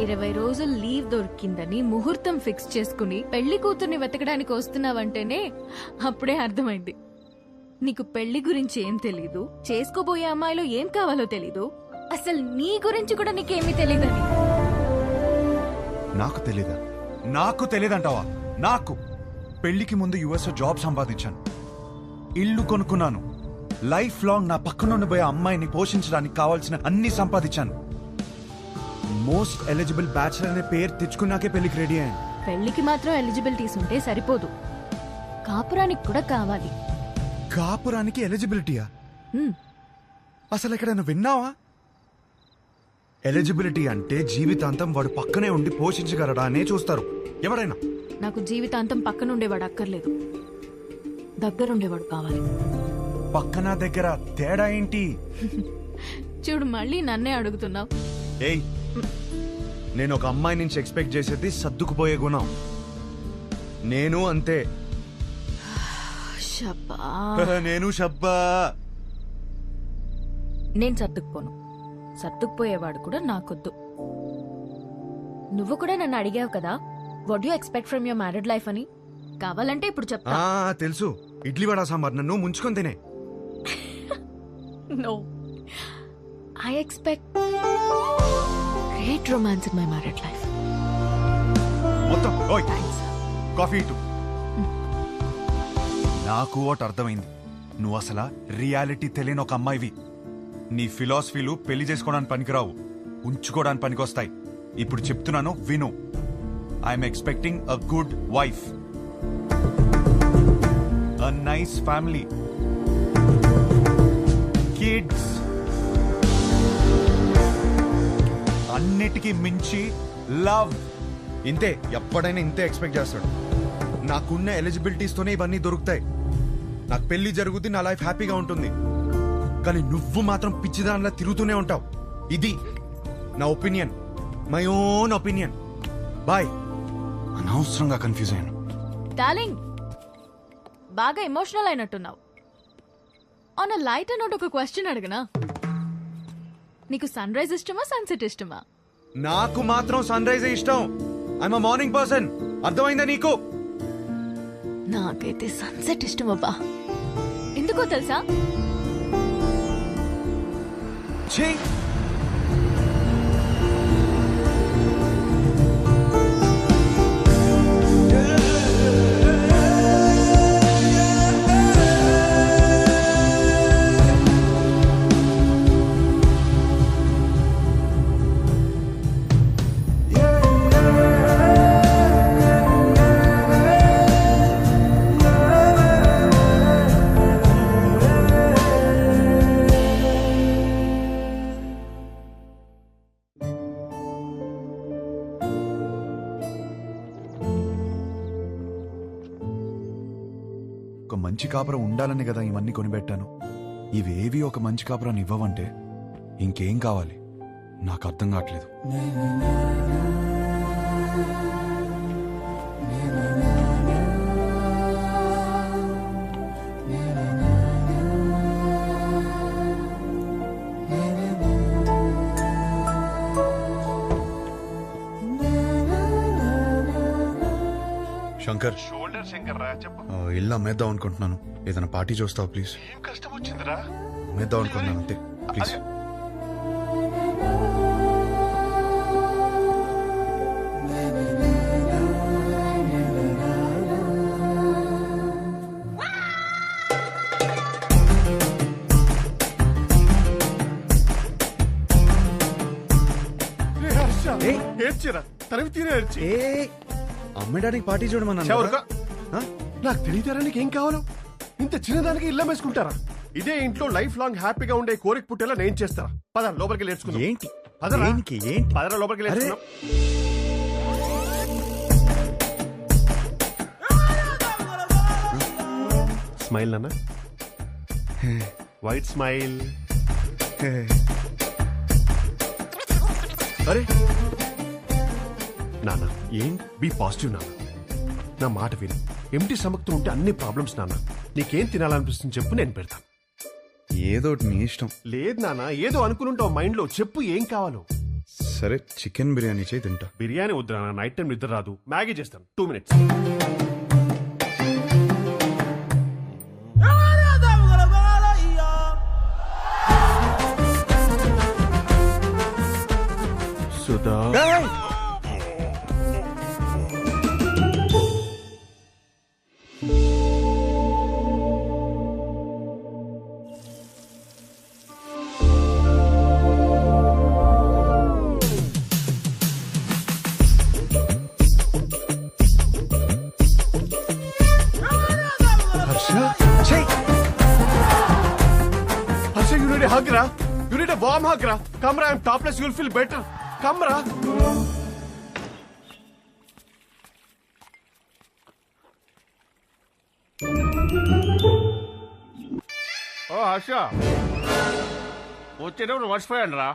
20 రోజులు లీవ్ దొరికిందని ముహూర్తం ఫిక్స్ చేసుకుని పెళ్లి కూతుర్ని వెతకడానికి వస్తున్నావంటేనే అప్పుడే అర్థమైంది నీకు పెళ్లి గురించి ఏం తెలీదు, చేసుకోబోయే అమ్మాయిలో ఏం కావాలో తెలీదు, అసలు నీ గురించి కూడా నీకేమీ తెలీదని. నాకు తెలీదా? నాకు తెలియదంటావా? నాకు పెళ్లికి ముందు యుఎస్ జాబ్ సంపాదించాను, ఇల్లు కొనుక్కున్నాను, లైఫ్ లాంగ్ నా పక్కనుండి పోయే అమ్మాయిని పోషించడానికి కావాల్సిన అన్ని సంపాదించాను. మోస్ట్ ఎలిజిబుల్ బ్యాచిలర్ అనే పేరు తెచ్చుకున్నాకే పెళ్లికి రెడీ అయ్యాను. పెళ్లికి మాత్రం ఎలిజిబిలిటీస్ ఉంటే సరిపోదు, కాపురానికి కూడా కావాలి. కాపురానికి ఎలిజిబిలిటీయా? అసలు ఎక్కడైనా విన్నావా? ఎలిజిబిలిటీ అంటే జీవితాంతం వాడు పక్కనే ఉండి పోషించగలడా అనే చూస్తారు ఎవరైనా. నాకు జీవితాంతం పక్కనుండేవాడు అక్కర్లేదు, దగ్గరుండేవాడు కావాలి. పక్కన దగ్గర తేడా ఏంటి? చూడు, మళ్ళీ నన్నే అడుగుతున్నావు. ఏయ్, నేను ఒక అమ్మాయి నుంచి ఎక్స్పెక్ట్ చేసేది సర్దుకుపోయే గుణం. నేను అంతే. నేను షబ్బా. నేను సర్దుకుపోను, సర్దుకుపోయేవాడు కూడా నాకొద్దు. నువ్వు కూడా నన్ను అడిగావు కదా, what you expect from your married life అని. కావాలంటే ఇప్పుడు చెప్తా. తెలుసు, ఇడ్లీ వడ సాంబార్ నన్ను ముంచుకొని తినే. No. I expect great romance in my married life. మొత్తం ఓయ్ కాఫీ ఇటు. నాకు ఒకటి అర్థమైంది, నువ్వు అసలు రియాలిటీ తెలియని ఒక అమ్మాయివి. నీ ఫిలాసఫీలు పెళ్లి చేసుకోవడానికి పనికిరావు, ఉంచుకోవడానికి పనికొస్తాయి. ఇప్పుడు చెప్తున్నాను విను. I'm expecting a good wife, a nice family, kids, అన్నిటికీ మించి లవ్. ఇంతే, ఎప్పుడైనా ఇంతే ఎక్స్పెక్ట్ చేస్తాడు. నాకున్న ఎలిజిబిలిటీస్ తోనే ఇవన్నీ దొరుకుతాయి. నాకు పెళ్లి జరుగుద్ది, నా లైఫ్ హ్యాపీగా ఉంటుంది. కానీ నువ్వు మాత్రం పిచ్చిదానిలా తిరుగుతూనే ఉంటావు. ఇది నా opinion, my own opinion. Bye. అనవసరంగా కన్ఫ్యూజ్ అయ్యాను. డార్లింగ్, బాగా ఎమోషనల్ అయినట్టున్నావు. ఆన్ అ లైట్ నోట్ ఒక క్వశ్చన్ అడగనా? నీకు సన్ రైజ్ ఇష్టమా, సన్సెట్ ఇష్టమా? నాకు మాత్రం సన్ రైజ్ ఇష్టం. I'm a morning person. అర్థమైందా నీకు? నాకైతే సన్సెట్ ఇష్టం అబ్బా. ఎందుకో తెలుసా? ఛీ, ఒక మంచి కాపురం ఉండాలని కదా ఇవన్నీ కొనిపెట్టాను. ఇవేవి ఒక మంచి కాపురాన్ని ఇవ్వవంటే ఇంకేం కావాలి నాకు అర్థం కావట్లేదు. శంకర్, షోల్డర్ శంకర్ రా, చెప్పు. ఇల్లు అమ్మేద్దాం అనుకుంటున్నాను. ఏదైనా పార్టీ చూస్తావు ప్లీజ్? ఏం కష్టం వచ్చిందిరా? అమ్మేద్దాం అనుకుంటున్నాను అంతే, ప్లీజ్. ఏడ్చిరా, తనవి తీరే ఏడ్చి. అమ్మడానికి పార్టీ చూడమన్నా. నాకు తెలియతారా నీకేం కావాలో? ఇంత చిన్నదానికి ఇల్లం వేసుకుంటారా? ఇదే ఇంట్లో లైఫ్ లాంగ్ హ్యాపీగా ఉండే కోరిక పుట్టేలా నేను చేస్తారా? పద లోపలికి నేర్చుకుందాం. ఏంటి పదరా, ఏంటి పదరా లోపలికి నేర్చుకుందాం. స్మైల్ నాన్న, వైట్ స్మైల్. అరే నాన్న, ఏం బీ పాజిటివ్ నాన్న. నా మాట విను. ఎంటీ స్టమక్తో ఉంటే అన్ని ప్రాబ్లమ్స్ నాన్న. నీకేం తినాలనిపిస్తుంది చెప్పు, నేను పెడతాను. ఏదో నీ ఇష్టం. లేదు నాన్న, ఏదో అనుకుంటావు మైండ్ లో. చెప్పు ఏం కావాలో. సరే, చికెన్ బిర్యానీ చేయి, తింటా. బిర్యానీ వద్దు నాన్న, నైట్ టైం నిద్ర రాదు. మ్యాగీ చేస్తాను, 2 minutes. Sudha, Harsha, you need a hug, ra. You need a warm hug, ra. Come, ra. I'm topless. You'll feel better. Come, ra. Oh, Harsha. వచ్చేటప్పుడు మర్చిపోయాను రా.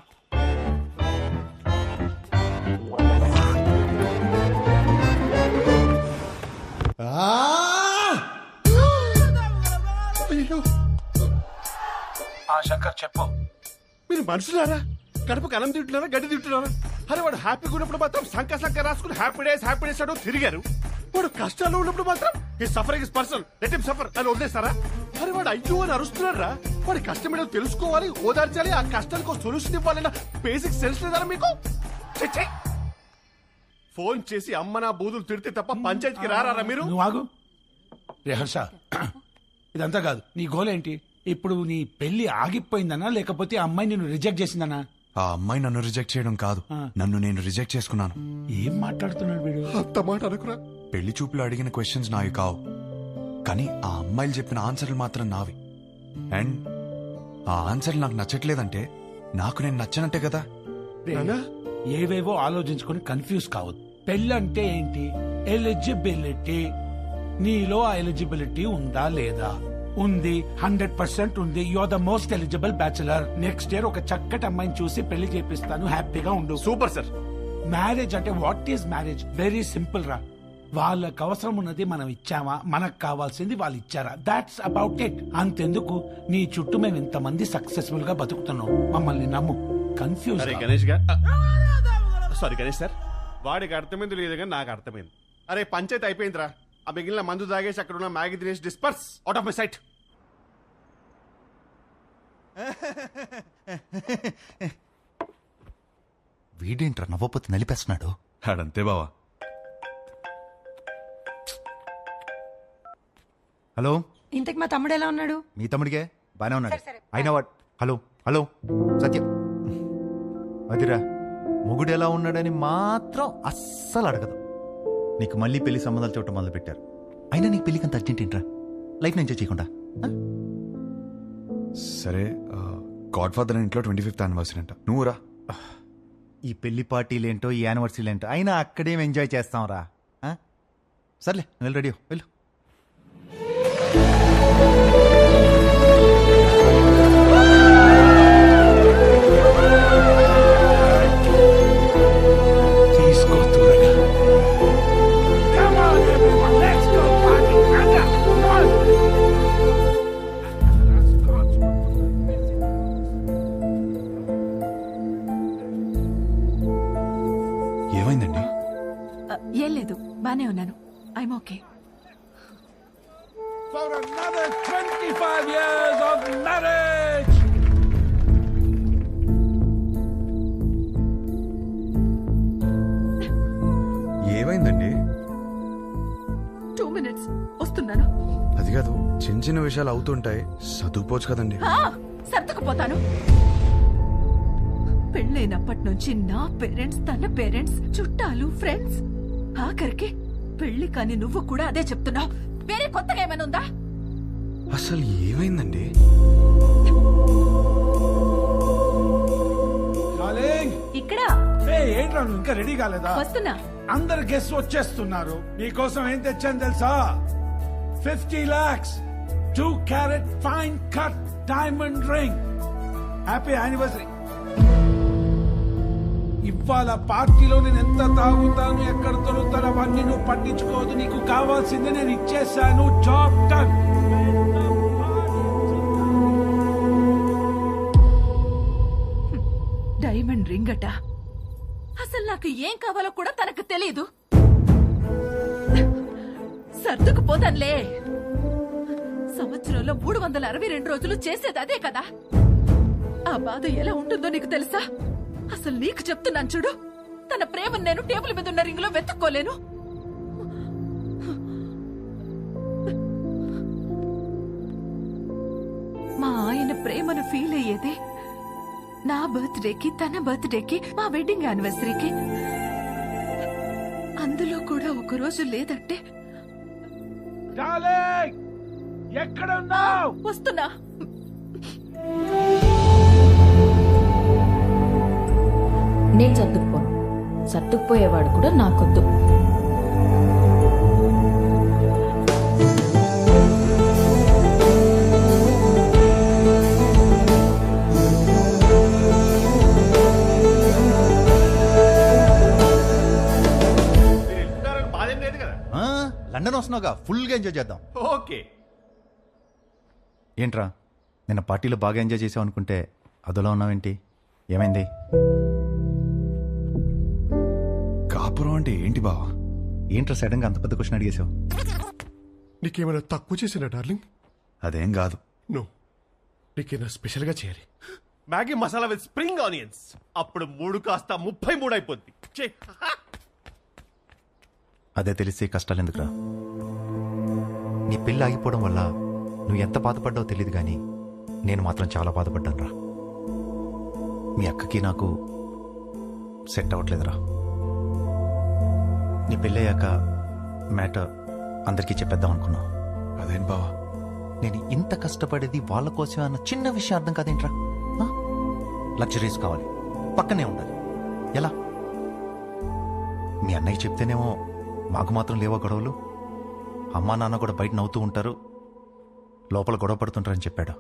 శంకర్ చెప్పు. మీరు మనుషులారా? కడుపుకి అన్నం తింటున్నారా, గడ్డి తింటున్నారా? అరే వాడు హ్యాపీగా ఉన్నప్పుడు మాత్రం సంక రాసుకుని హ్యాపీ డేస్ అంటూ తిరిగారు. వాడు కష్టాల్లో ఉన్నప్పుడు మాత్రం ఈ suffering is personal, let him suffer అని వదిలేస్తారా? అరే వాడు అయ్యో అని అరుస్తున్నారా? వాడి కష్టం ఏంటో తెలుసుకోవాలి, ఓదార్చాలి, ఆ కష్టానికి ఒక సొల్యూషన్ ఇవ్వాలన్న బేసిక్ సెన్స్ లేదారా మీకు? ఫోన్ చేసి అమ్మ నా బూదులు తిడితే తప్ప పంచాయతీకి రారా మీరు? నువ్వు ఆగు. రే హర్ష, ఇదంతా కాదు. నీ గోల్ ఏంటి? ఇప్పుడు నీ పెళ్లి ఆగిపోయిందనా లేకపోతే ఆ అమ్మాయి నిన్ను రిజెక్ట్ చేసిందనా? ఆ అమ్మాయి నన్ను రిజెక్ట్ చేయడం కాదు, నన్ను నేను రిజెక్ట్ చేసుకున్నాను. ఏం మాట్లాడుతున్నాడు వీడు? అంత మాట అనుకురా. పెళ్లి చూపులు అడిగిన క్వశ్చన్స్ నావి కావు, కానీ ఆ అమ్మాయిలు చెప్పిన ఆన్సర్లు మాత్రం నావి. అండ్ ఆ ఆన్సర్లు నాకు నచ్చట్లేదంటే నాకు నేను నచ్చనంటే కదా. ఏవేవో ఆలోచించుకొని కన్ఫ్యూజ్ కావద్దు. పెళ్ళంటే ఏంటి? ఎలిజిబిలిటీ. నీలో ఆ ఎలిజిబిలిటీ ఉందా లేదా? ఉంది, 100% ఉంది. You are the most eligible bachelor. Next year ఒక చక్కటి అమ్మాయిని చూసి పెళ్లి చేపిస్తాను, హ్యాపీగా ఉండు. Super sir. మ్యారేజ్ అంటే what is marriage? Very simple రా. వాళ్ళకి అవసరం ఉన్నది మనం ఇచ్చామా, మనకు కావాల్సింది వాళ్ళు ఇచ్చారా? That's about it. అంతెందుకు నీ చుట్టూ మేము ఇంతమంది సక్సెస్ఫుల్ గా బతుకుతున్నాం. మమ్మల్ని నమ్ము. Confuse. Ganesh sorry Ganesh sir, వాడికి అర్థమైంది లేదు కానీ నాకు అర్థమైంది. అరే పంచాయతీ అయిపోయిందిరా. ఆ మిగిలిన మందు తాగేసి అక్కడ ఉన్న మ్యాగీ తినేసి disperse out of my sight. వీడేంట్రా నవ్వపోతే నలిపేస్తున్నాడు? అడంతే బావా. హలో, ఇంతకు మా తమ్ముడు ఎలా ఉన్నాడు? మీ తమ్ముడికే బానే ఉన్నాడు. అయినా వాడు హలో హలో సత్యం అదిరా, మొగుడు ఎలా ఉన్నాడని మాత్రం అస్సలు అడగదు. నీకు మళ్ళీ పెళ్లి సంబంధాలు చూడటం మొదలు పెట్టారు. అయినా నీకు పెళ్లికి అంత అర్జెంట్ ఏంట్రా? లైఫ్ ఎంజాయ్ చేయకుండా. సరే, గాడ్ ఫాదర్ ఇంట్లో 25th యానివర్సరీ అంట, నువ్వు రా. ఈ పెళ్లి పార్టీలేంటో ఈ యానివర్సరీలేంటో అయినా అక్కడేం ఎంజాయ్ చేస్తాం రా. సర్లే, వెళ్ళి రెడీ వెళ్ళు. for another 25 years of marriage. ఏమైందండి? 2 minutes వస్తున్నాను. అది కాదు, చిన్న చిన్న విషయాలు అవుతుంటాయి, చదువుకోవచ్చు కదండి. సర్దుకుపోతాను. పెళ్ళైనప్పటి నుంచి నా పేరెంట్స్, తన పేరెంట్స్, చుట్టాలు, ఫ్రెండ్స్, ఆఖరికి పెళ్లి కాని నువ్వు కూడా అదే చెప్తున్నావు. వేరే కొత్తగా ఏమైనా ఉందా? అసలు ఏమైందండి? ఇక్కడ ఏంట్రా నువ్వు ఇంకా రెడీ కాలేదా? వస్తున్నా. అందరు గెస్ట్ వచ్చేస్తున్నారు. నీకోసం ఏం తెచ్చాను తెలుసా? 50 lakhs 2 carat fine cut diamond ring. Happy anniversary. ఇవాళ పార్టీలో నేను ఎంత తాగుతాను, ఎక్కడ దొరుకుతాను అవన్నీ నువ్వు పట్టించుకోవద్దు. నీకు కావాల్సింది నేను ఇచ్చేసాను. Job done. డైమండ్ రింగ్ అట. అసలు నాకు ఏం కావాలో కూడా తనకు తెలీదు. సర్దుకుపోతానులే. సంవత్సరంలో 362 రోజులు చేసేది అదే కదా. ఆ బాధ ఎలా ఉంటుందో నీకు తెలుసా? అసలు నీకు చెప్తున్నాను చూడు, తన ప్రేమను నేను టేబుల్ మీద ఉన్న రింగ్ లో వెతుక్కోలేను. మా ఆయన ప్రేమను ఫీల్ అయ్యేదే నా బర్త్డేకి, తన బర్త్డేకి, మా వెడ్డింగ్ యానివర్సరీకి. అందులో కూడా ఒక రోజు లేదంటే ఎక్కడ ఉన్నావు? వస్తున్నా. నేను సర్దుకుపోను. సర్దుకుపోయేవాడు కూడా నాకొద్దు. లండన్ వస్తున్నావుగా, ఫుల్గా ఎంజాయ్ చేద్దాం. ఓకే. ఏంట్రా నిన్న పార్టీలో బాగా ఎంజాయ్ చేసావు అనుకుంటే అదోలా ఉన్నావేంటి? ఏమైంది? కాపురం అంటే ఏంటి బావా? ఏంట్రా సడన్ గా అంత పెద్ద క్వశ్చన్ అడిగేశావు? నీకేమైనా తక్కువ చేసినా డార్లింగ్? అదేం కాదు. నువ్వు నీకేమైనా స్పెషల్గా చేయాలి. Maggi masala with spring onions. అప్పుడు 3 కాస్త 33 అయిపోద్ది. అదే తెలిస్తే కష్టాలు ఎందుకురా? నీ పెళ్ళి ఆగిపోవడం వల్ల నువ్వు ఎంత బాధపడ్డావో తెలియదు కానీ నేను మాత్రం చాలా బాధపడ్డాను రా. మీ అక్కకి నాకు సెట్ అవ్వట్లేదురా. నీ పెళ్ళయ్యాక మ్యాటర్ అందరికీ చెప్పేద్దాం అనుకున్నా. అదేం బావా, నేను ఇంత కష్టపడేది వాళ్ళ కోసమే అన్న చిన్న విషయం అర్థం కాదేంట్రా? లగ్జరీస్ కావాలి, పక్కనే ఉండాలి. ఎలా? మీ అన్నయ్య చెప్తేనేమో మాకు మాత్రం లేవా గొడవలు? అమ్మా నాన్న కూడా బయట నవ్వుతూ ఉంటారు, లోపల గొడవ పడుతుంటారని చెప్పాడు.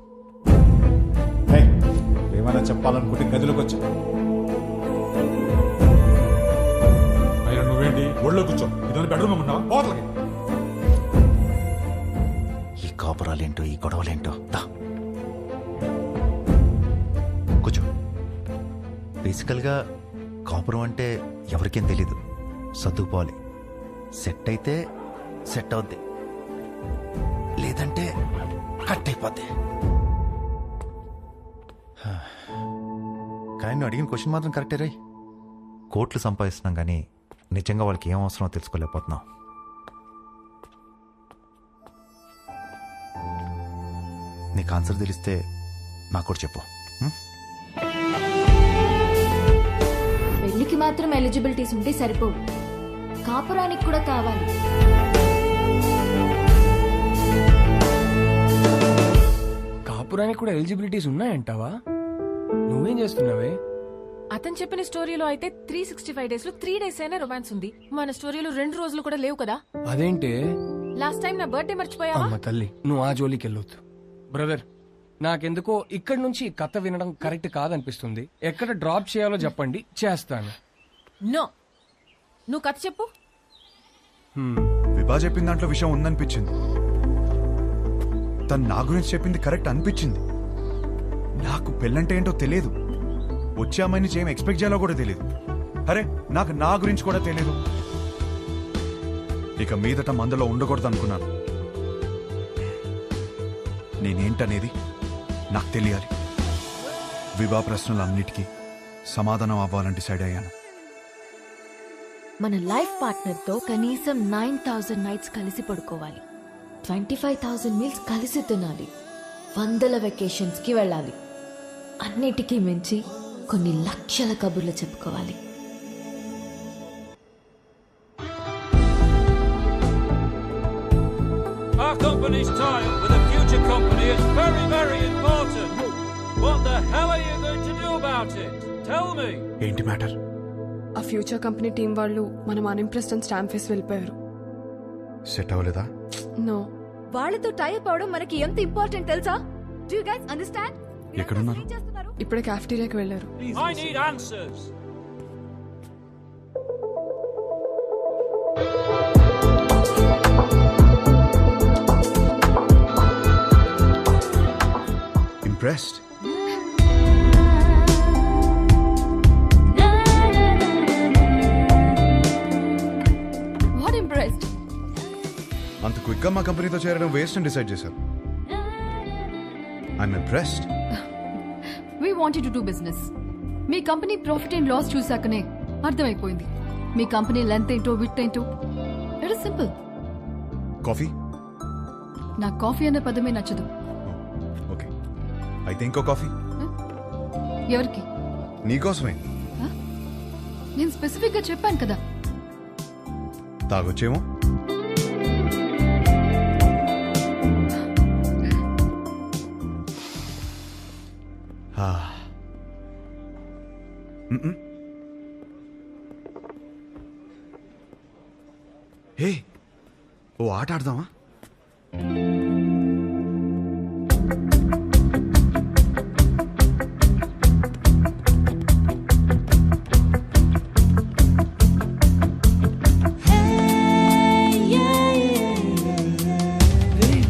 ఏమైనా చెప్పాలనుకుంటే గదిలోకి వచ్చా. అయినా నువ్వేంటి ఒళ్ళో కూర్చో? ఇదని బెడ్రూమ్ ఉన్నావా? పోతలకి. ఈ కాపురాలేంటో, ఈ గొడవలేంటో. కూర్చో. బేసికల్గా కాపురం అంటే ఎవరికేం తెలీదు. సర్దుకుపోవాలి. సెట్ అయితే సెట్ అవుద్ది, లేదంటే కట్ అయిపోద్ది. కానీ నువ్వు అడిగిన క్వశ్చన్ మాత్రం కరెక్టే రై. కోట్లు సంపాదిస్తున్నాం కానీ నిజంగా వాళ్ళకి ఏం అవసరమో తెలుసుకోలేకపోతున్నాం. నీకు ఆన్సర్ తెలిస్తే నాకు కూడా చెప్పు. పెళ్లికి మాత్రం ఎలిజిబిలిటీస్ ఉంటే సరిపోవు, కాపురానికి కూడా కావాలి. కాపురానికి కూడా ఎలిజిబిలిటీస్ ఉన్నాయంటావా? నువ్వేం చేస్తున్నావే? అతను చెప్పిన స్టోరీలో అయితే 365 days లో 3 days అయినా రొమాన్స్ ఉంది. మన స్టోరీలో 2 రోజులు కూడా లేవు కదా. అదేంటి? లాస్ట్ టైం నా బర్త్డే మర్చిపోయావా? అమ్మ తల్లి, నువ్వు ఆ జోలికి వెళ్ళొద్దు. బ్రదర్, నాకెందుకో ఇక్కడి నుంచి కథ వినడం కరెక్ట్ కాదనిపిస్తుంది. ఎక్కడ డ్రాప్ చేయాలో చెప్పండి, చేస్తాను. నో, నువ్వు కథ చెప్పు. విభా చెప్పిన దాంట్లో విషయం ఉందనిపించింది. తను నా గురించి చెప్పింది కరెక్ట్ అనిపించింది. నాకు పెళ్ళంటే ఏంటో తెలియదు. వచ్చే అమ్మాయి నుంచి ఏం ఎక్స్పెక్ట్ చేయాలో కూడా తెలియదు. అరే, నాకు నా గురించి కూడా తెలియదు. ఇక మీదట మందలో ఉండకూడదు అనుకున్నాను. నేనేంటనేది నాకు తెలియాలి. వివాహ ప్రశ్నలన్నిటికీ సమాధానం అవ్వాలని డిసైడ్ అయ్యాను. మన లైఫ్ పార్ట్నర్ తో కనీసం 9,000 నైట్స్ కలిసి పడుకోవాలి, 25,000 మీల్స్ కలిసి తినాలి, 100 వెకేషన్స్ కి వెళ్ళాలి. అన్నిటికీ మించి కొన్ని లక్షల కబుర్లు చెప్పుకోవాలి. Our company's tie-up with a future company is very, very important. What the hell are you going to do about it? Tell me. ఏంటి మ్యాటర్? ఆ ఫ్యూచర్ కంపెనీ టీం వాళ్ళు మనం అన్ఇంప్రెస్డ్ అని స్టాంప్ వేసి వెళ్ళిపోయారు. సెట్ అవ్వలేదా? నో. వాళ్ళతో టైప్ అవడం మనకి ఎంత ఇంపార్టెంట్ తెలుసా? Do you guys understand? ఎక్కడున్నారు? ఇప్పుడే క్యాఫ్టీరియాకి వెళ్ళారు. I need answers. Impressed? What impressed? అంత క్విక్ గా మా కంపెనీతో చేరడం వేస్ట్ అని డిసైడ్ చేశారు. I'm impressed. We wanted to do business. మీ కంపెనీ ప్రాఫిట్ అండ్ లాస్ చూసాకనే అర్థమైపోయింది. మీ కంపెనీ లెంత్ ఏంటో విత్ ఏంటో. It is simple. కాఫీ? నా కాఫీ అనే పదమే నచ్చదు. ఓకే, అయితే ఇంకో కాఫీ. ఎవరికి? నీకోసమే. నేను స్పెసిఫిక్ గా చెప్పాను కదా. తాగొచ్చేమో. హే, ఓ ఆట ఆడదామా?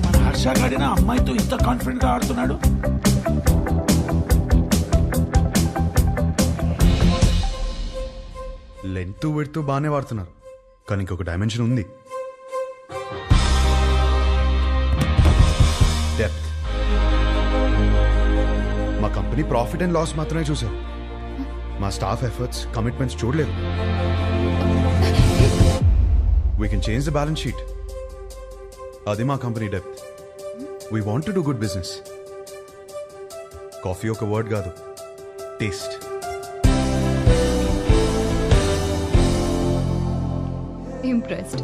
మన హర్ష గాడిన అమ్మాయితో ఇంత కాన్ఫిడెంట్ గా ఆడుతున్నాడు. లెంత్ విడ్త్ బాగానే వాడుతున్నారు, కానీ ఇంకొక డైమెన్షన్ ఉంది. డెప్త్. మా కంపెనీ ప్రాఫిట్ అండ్ లాస్ మాత్రమే చూశారు, మా స్టాఫ్ ఎఫర్ట్స్, కమిట్మెంట్స్ చూడలేదు. We can change the balance sheet. అది మా company depth. We want to do good business. Coffee ఒక వర్డ్ కాదు, టేస్ట్. Impressed.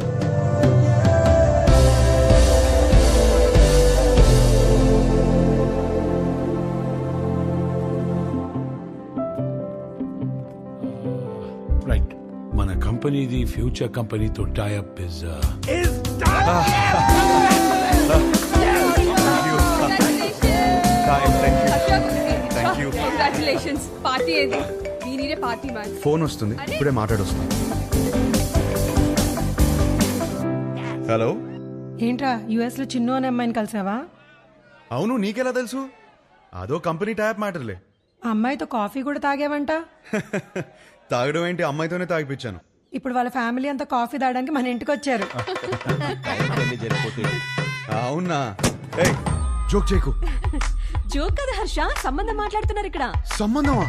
రైట్, మన కంపెనీది ఫ్యూచర్ కంపెనీతో టైఅప్ ఇస్ కంగ్రాచులేషన్స్. పార్టీ ఏది? దీనినే పార్టీ మ్యాన్. ఫోన్ వస్తుంది, ఇప్పుడే మాట్లాడొస్తుంది. హలో. ఏంట్రా యుఎస్ లో చిన్ను అనే అమ్మాయిని కలిసావా? అవును, నీకెలా తెలుసు? అదో కంపెనీ ట్యాప్ మ్యాటర్లే. ఆ అమ్మాయితో కాఫీ కూడా తాగేవంట. తాగడం ఏంటి, అమ్మాయితోనే తాగిపించాను. ఇప్పుడు వాళ్ళ ఫ్యామిలీ అంతా కాఫీ తాగడానికి మన ఇంటికి వచ్చారు. అవునా? ఏయ్, జోక్ చేయకు. జోక్ కదా హర్ష, సంబంధం మాట్లాడుతున్నారు ఇక్కడ. సంబంధమా?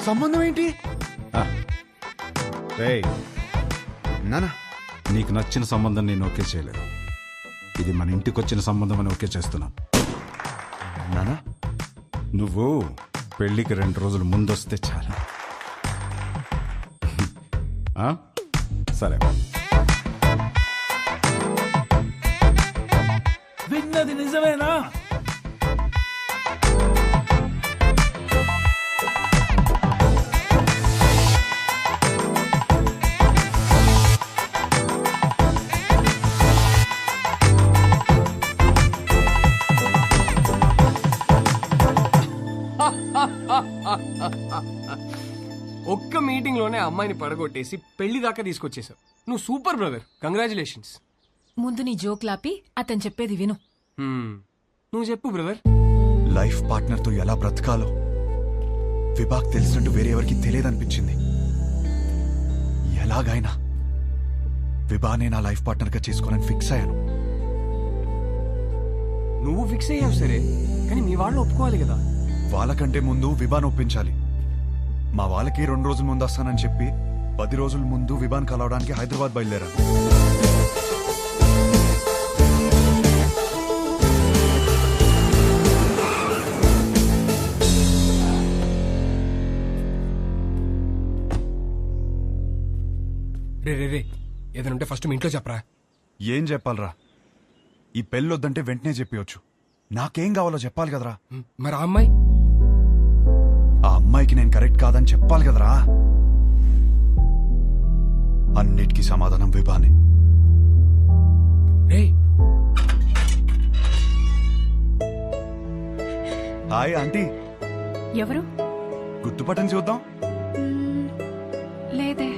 సంబంధం ఏంటి? నానా, నీకు నచ్చిన సంబంధం నేను ఓకే చేయలేదు. ఇది మన ఇంటికి వచ్చిన సంబంధం అని ఓకే చేస్తున్నాను. నానా, నువ్వు పెళ్లికి 2 రోజులు ముందొస్తే చాలు. సరే. విన్నది నిజమేనా? ఒక్క మీటింగ్ లోనే అమ్మాయిని పడగొట్టేసి పెళ్లి దాకా తీసుకొచ్చేసావు. నువ్వు సూపర్ బ్రదర్, కంగ్రాచులేషన్స్. ముందు నీ జోక్ లాపి అతను చెప్పేది విను. నువ్వు చెప్పు బ్రదర్. లైఫ్ పార్ట్నర్ తో ఎలా బ్రతకాలో విభాగ్ తెలిసినట్టు వేరే ఎవరికి తెలియదనిపించింది. ఎలాగైనా విభానే నా లైఫ్ పార్ట్నర్ గా చేసుకోవాలని ఫిక్స్ అయ్యాను. నువ్వు ఫిక్స్ అయ్యావు సరే, కానీ మీ వాళ్ళు ఒప్పుకోవాలి కదా. వాళ్ళకంటే ముందు విభాన్ ఒప్పించాలి. మా వాళ్ళకి 2 రోజుల ముందు వస్తానని చెప్పి 10 రోజుల ముందు విభాన్ కలవడానికి హైదరాబాద్ బయలుదేరాను. రే ఏదైనా ఉంటే ఫస్ట్ మీ ఇంట్లో చెప్పరా. ఏం చెప్పాలరా? ఈ పెళ్ళొద్దంటే వెంటనే చెప్పవచ్చు. నాకేం కావాలో చెప్పాలి కదరా. మరి ఆ అమ్మాయి? ఆ అమ్మాయికి నేను కరెక్ట్ కాదని చెప్పాలి కదరా. అన్నిటికీ సమాధానం విభానే. Hi aunty. ఎవరు? గుర్తుపట్టని చూద్దాం. లేదే.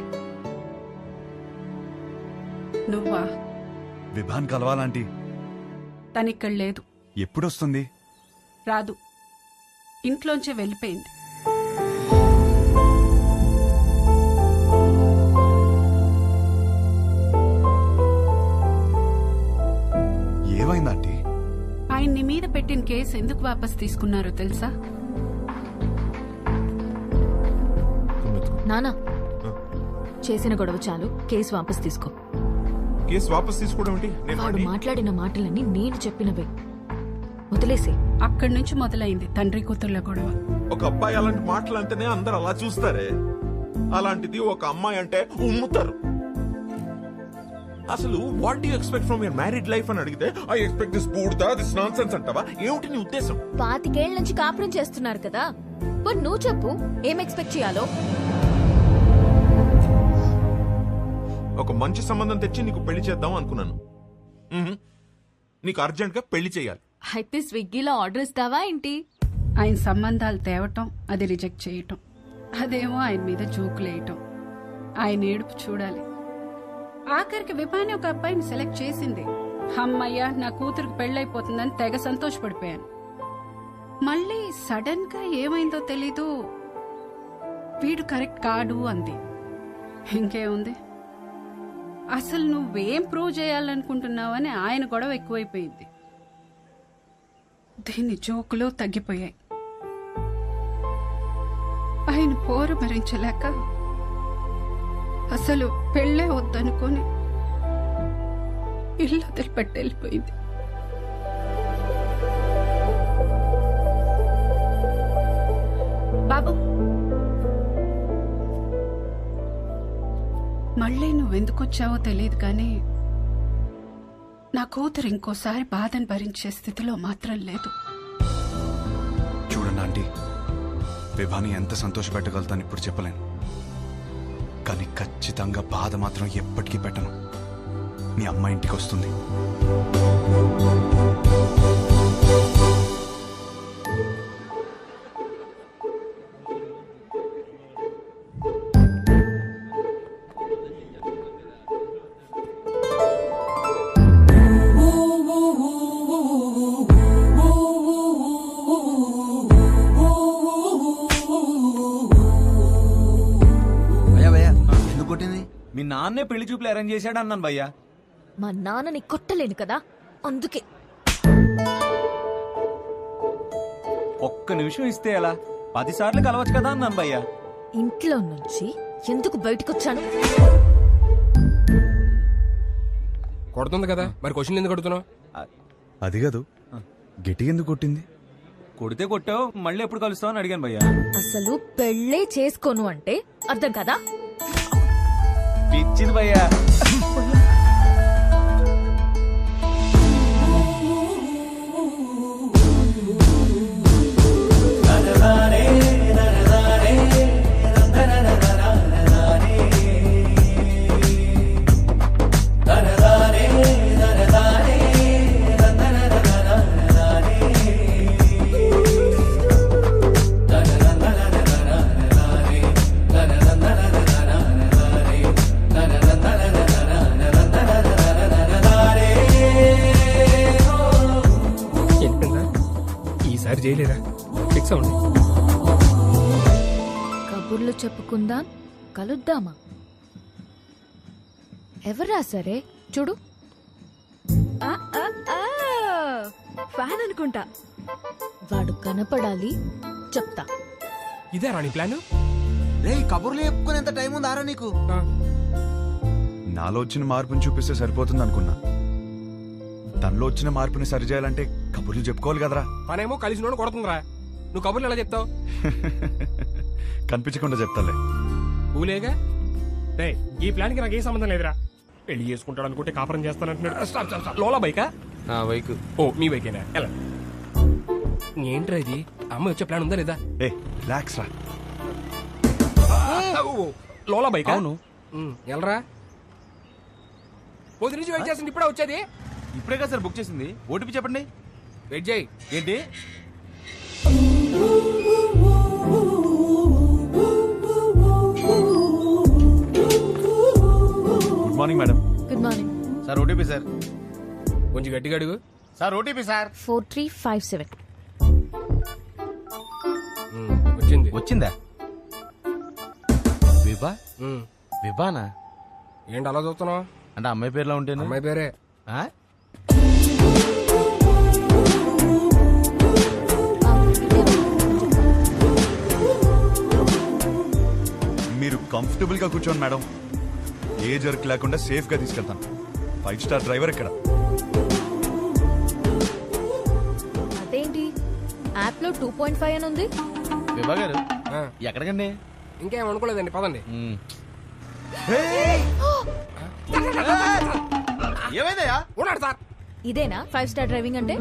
నువ్వా? విభాన్ కలవాలంటీ. తనిక్కడ లేదు. ఎప్పుడొస్తుంది? రాదు, ఇంట్లోంచే వెళ్ళిపోయింది. ఏమైందంటీ? ఆయన్ని మీద పెట్టిన కేసు ఎందుకు వాపస్ తీసుకున్నారో తెలుసా? నానా, చేసిన గొడవ చాలు, కేసు వాపస్ తీసుకో. కేసు వాపస్ తీసుకోవడం ఏంటి? వాడు మాట్లాడిన మాటలన్నీ నేను చెప్పినవే, వదిలేసి. అక్కడి నుంచి మొదలైంది తండ్రి కూతుర్ల గొడవ. ఒక అబ్బాయి అలాంటి మాటలు అంటేనే అందరు అలా చూస్తారే, అలాంటిది ఒక అమ్మాయి అంటే ఉమ్ముతారు. అసలు what do you expect from your married life అని అడిగితే ఐ ఎక్స్పెక్ట్ దిస్ బూడ్దా, దిస్ నాన్సెన్స్ అంటావా? ఏమిటి నీ ఉద్దేశం? 25 ఏళ్ల నుంచి కాపురం చేస్తున్నారు కదా, మరి నువ్వు చెప్పు ఏం ఎక్స్పెక్ట్ చేయాలో. ఒక మంచి సంబంధం తెచ్చి నీకు పెళ్లి చేద్దాం అనుకున్నాను. నీకు అర్జెంట్ గా పెళ్లి చేయాలి. అయితే స్విగ్గీలో ఆర్డర్ ఇస్తావా ఏంటి? ఆయన సంబంధాలు తేవటం, అది రిజెక్ట్ చేయటం, అదేమో ఆయన మీద జోకులేయటం, ఆయన ఏడుపు చూడాలి. ఆఖరికి విభాని ఒక అబ్బాయిని సెలెక్ట్ చేసింది. అమ్మయ్య, నా కూతురికి పెళ్ళైపోతుందని తెగ సంతోషపడిపోయాను. మళ్ళీ సడన్ గా ఏమైందో తెలీదు, వీడు కరెక్ట్ కాడు అంది. ఇంకేముంది, అసలు నువ్వేం ప్రూవ్ చేయాలనుకుంటున్నావని ఆయన గొడవ ఎక్కువైపోయింది. దీని జోకులు తగ్గిపోయాయి. ఆయన పోరు భరించలేక అసలు పెళ్ళే వద్దనుకొని ఇల్లు వదిలిపెట్టి వెళ్ళిపోయింది. బాబు, మళ్ళీ నువ్వెందుకొచ్చావో తెలియదు కానీ నా కూతురు ఇంకోసారి బాధను భరించే స్థితిలో మాత్రం లేదు. చూడండి ఆంటీ, విభాని ఎంత సంతోషపెట్టగలుగుతాను ఇప్పుడు చెప్పలేను, కానీ ఖచ్చితంగా బాధ మాత్రం ఎప్పటికీ పెట్టను. మీ అమ్మ ఇంటికి వస్తుంది. మీ నాన్నే పెళ్లి చూపులు అరేంజ్ చేశాడు అన్నాను భయ్యా. మా నాన్నని కొట్టలేను కదా, అందుకే. ఒక్క నిమిషం ఇస్తే ఎలా? 10 సార్లు కలవచ్చు కదా అన్నాను భయ్యా. ఇంట్లో నుంచి ఎందుకు బయటకొచ్చాను? కొడుతుంది కదా, మరి క్వశ్చన్ ఎందుకు కొడుతున్నావు? అది కాదు, గట్టి ఎందుకు కొట్టింది? కొడితే కొట్టావు, మళ్ళీ ఎప్పుడు కలుస్తావు అని అడిగాను భయ్యా. అసలు పెళ్ళే చేసుకోను అంటే అర్థం కదా? పిచ్చింది భయ్యా. చేయలేరా? ఫిక్స్ అవ్వండి. కబుర్లు చెప్పుకుందాం, కలుద్దామా? ఎవరు రాసారే చూడు. ప్లాన్ అనుకుంటా. వాడు కనపడాలి, చెప్తా. ఇదే రాణి ప్లాన్. రే కబుర్లు చెప్పుకునేంత టైం ఉంది ఆరా నీకు? నాలో వచ్చిన మార్పుని చూపిస్తే సరిపోతుంది అనుకున్నా. తనలో వచ్చిన మార్పుని సరిచేయాలంటే కబుర్లు చెప్పుకోవాలి కదరా. పనేమో కలిసి నోడు కొడుతుందిరా, నువ్వు కబుర్లు ఎలా చెప్తావు? కనిపించకుండా చెప్తాలే. ఊలేగా రే, ఈ ప్లాన్ కి నాకు ఏ సంబంధం లేదురా. పెళ్లి చేసుకుంటాడు అనుకుంటే కాపురం చేస్తానంటున్నాడు. లోలా బైకా? బైక్. ఓ మీ బైకేనా? ఎలా ఏంట్రా ఇది? అమ్మ వచ్చే ప్లాన్ ఉందా లేదా? ఏ రిలాక్స్ రా. లోలా బైక్? అవును. ఎలరా పొద్దు నుంచి వెయిట్ చేస్తుంది, ఇప్పుడే వచ్చేది. ఇప్పుడే కదా సార్ బుక్ చేసింది. ఓటీపీ చెప్పండి. వెయిట్ చేయి. ఏంటి? Good morning madam. Good morning sir OTP sir. కొంచెం గట్టిగా అడుగు. Sir OTP sir. 4357. వచ్చింది. వచ్చిందా? విభా? విభానా? ఏంటి అలా చూస్తున్నావు? అంటే అమ్మాయి పేరులో ఉంటేనే. అమ్మాయి పేరే. మీరు కంఫర్టబుల్ గా కూర్చోండి మేడం. ఏ జర్క్ లేకుండా సేఫ్ గా తీసుకెళ్తాను. 5 స్టార్ డ్రైవర్ ఇక్కడ. అదేంటి యాప్ లో 2.5 అని ఉంది? విభా గారు ఎక్కడికండి? ఇంకేం అనుకోలేదండి, పదండి. ఏమైందయ్యా? ఉన్నాడు సార్. ఇదేనా 5 స్టార్ డ్రైవింగ్ అంటే?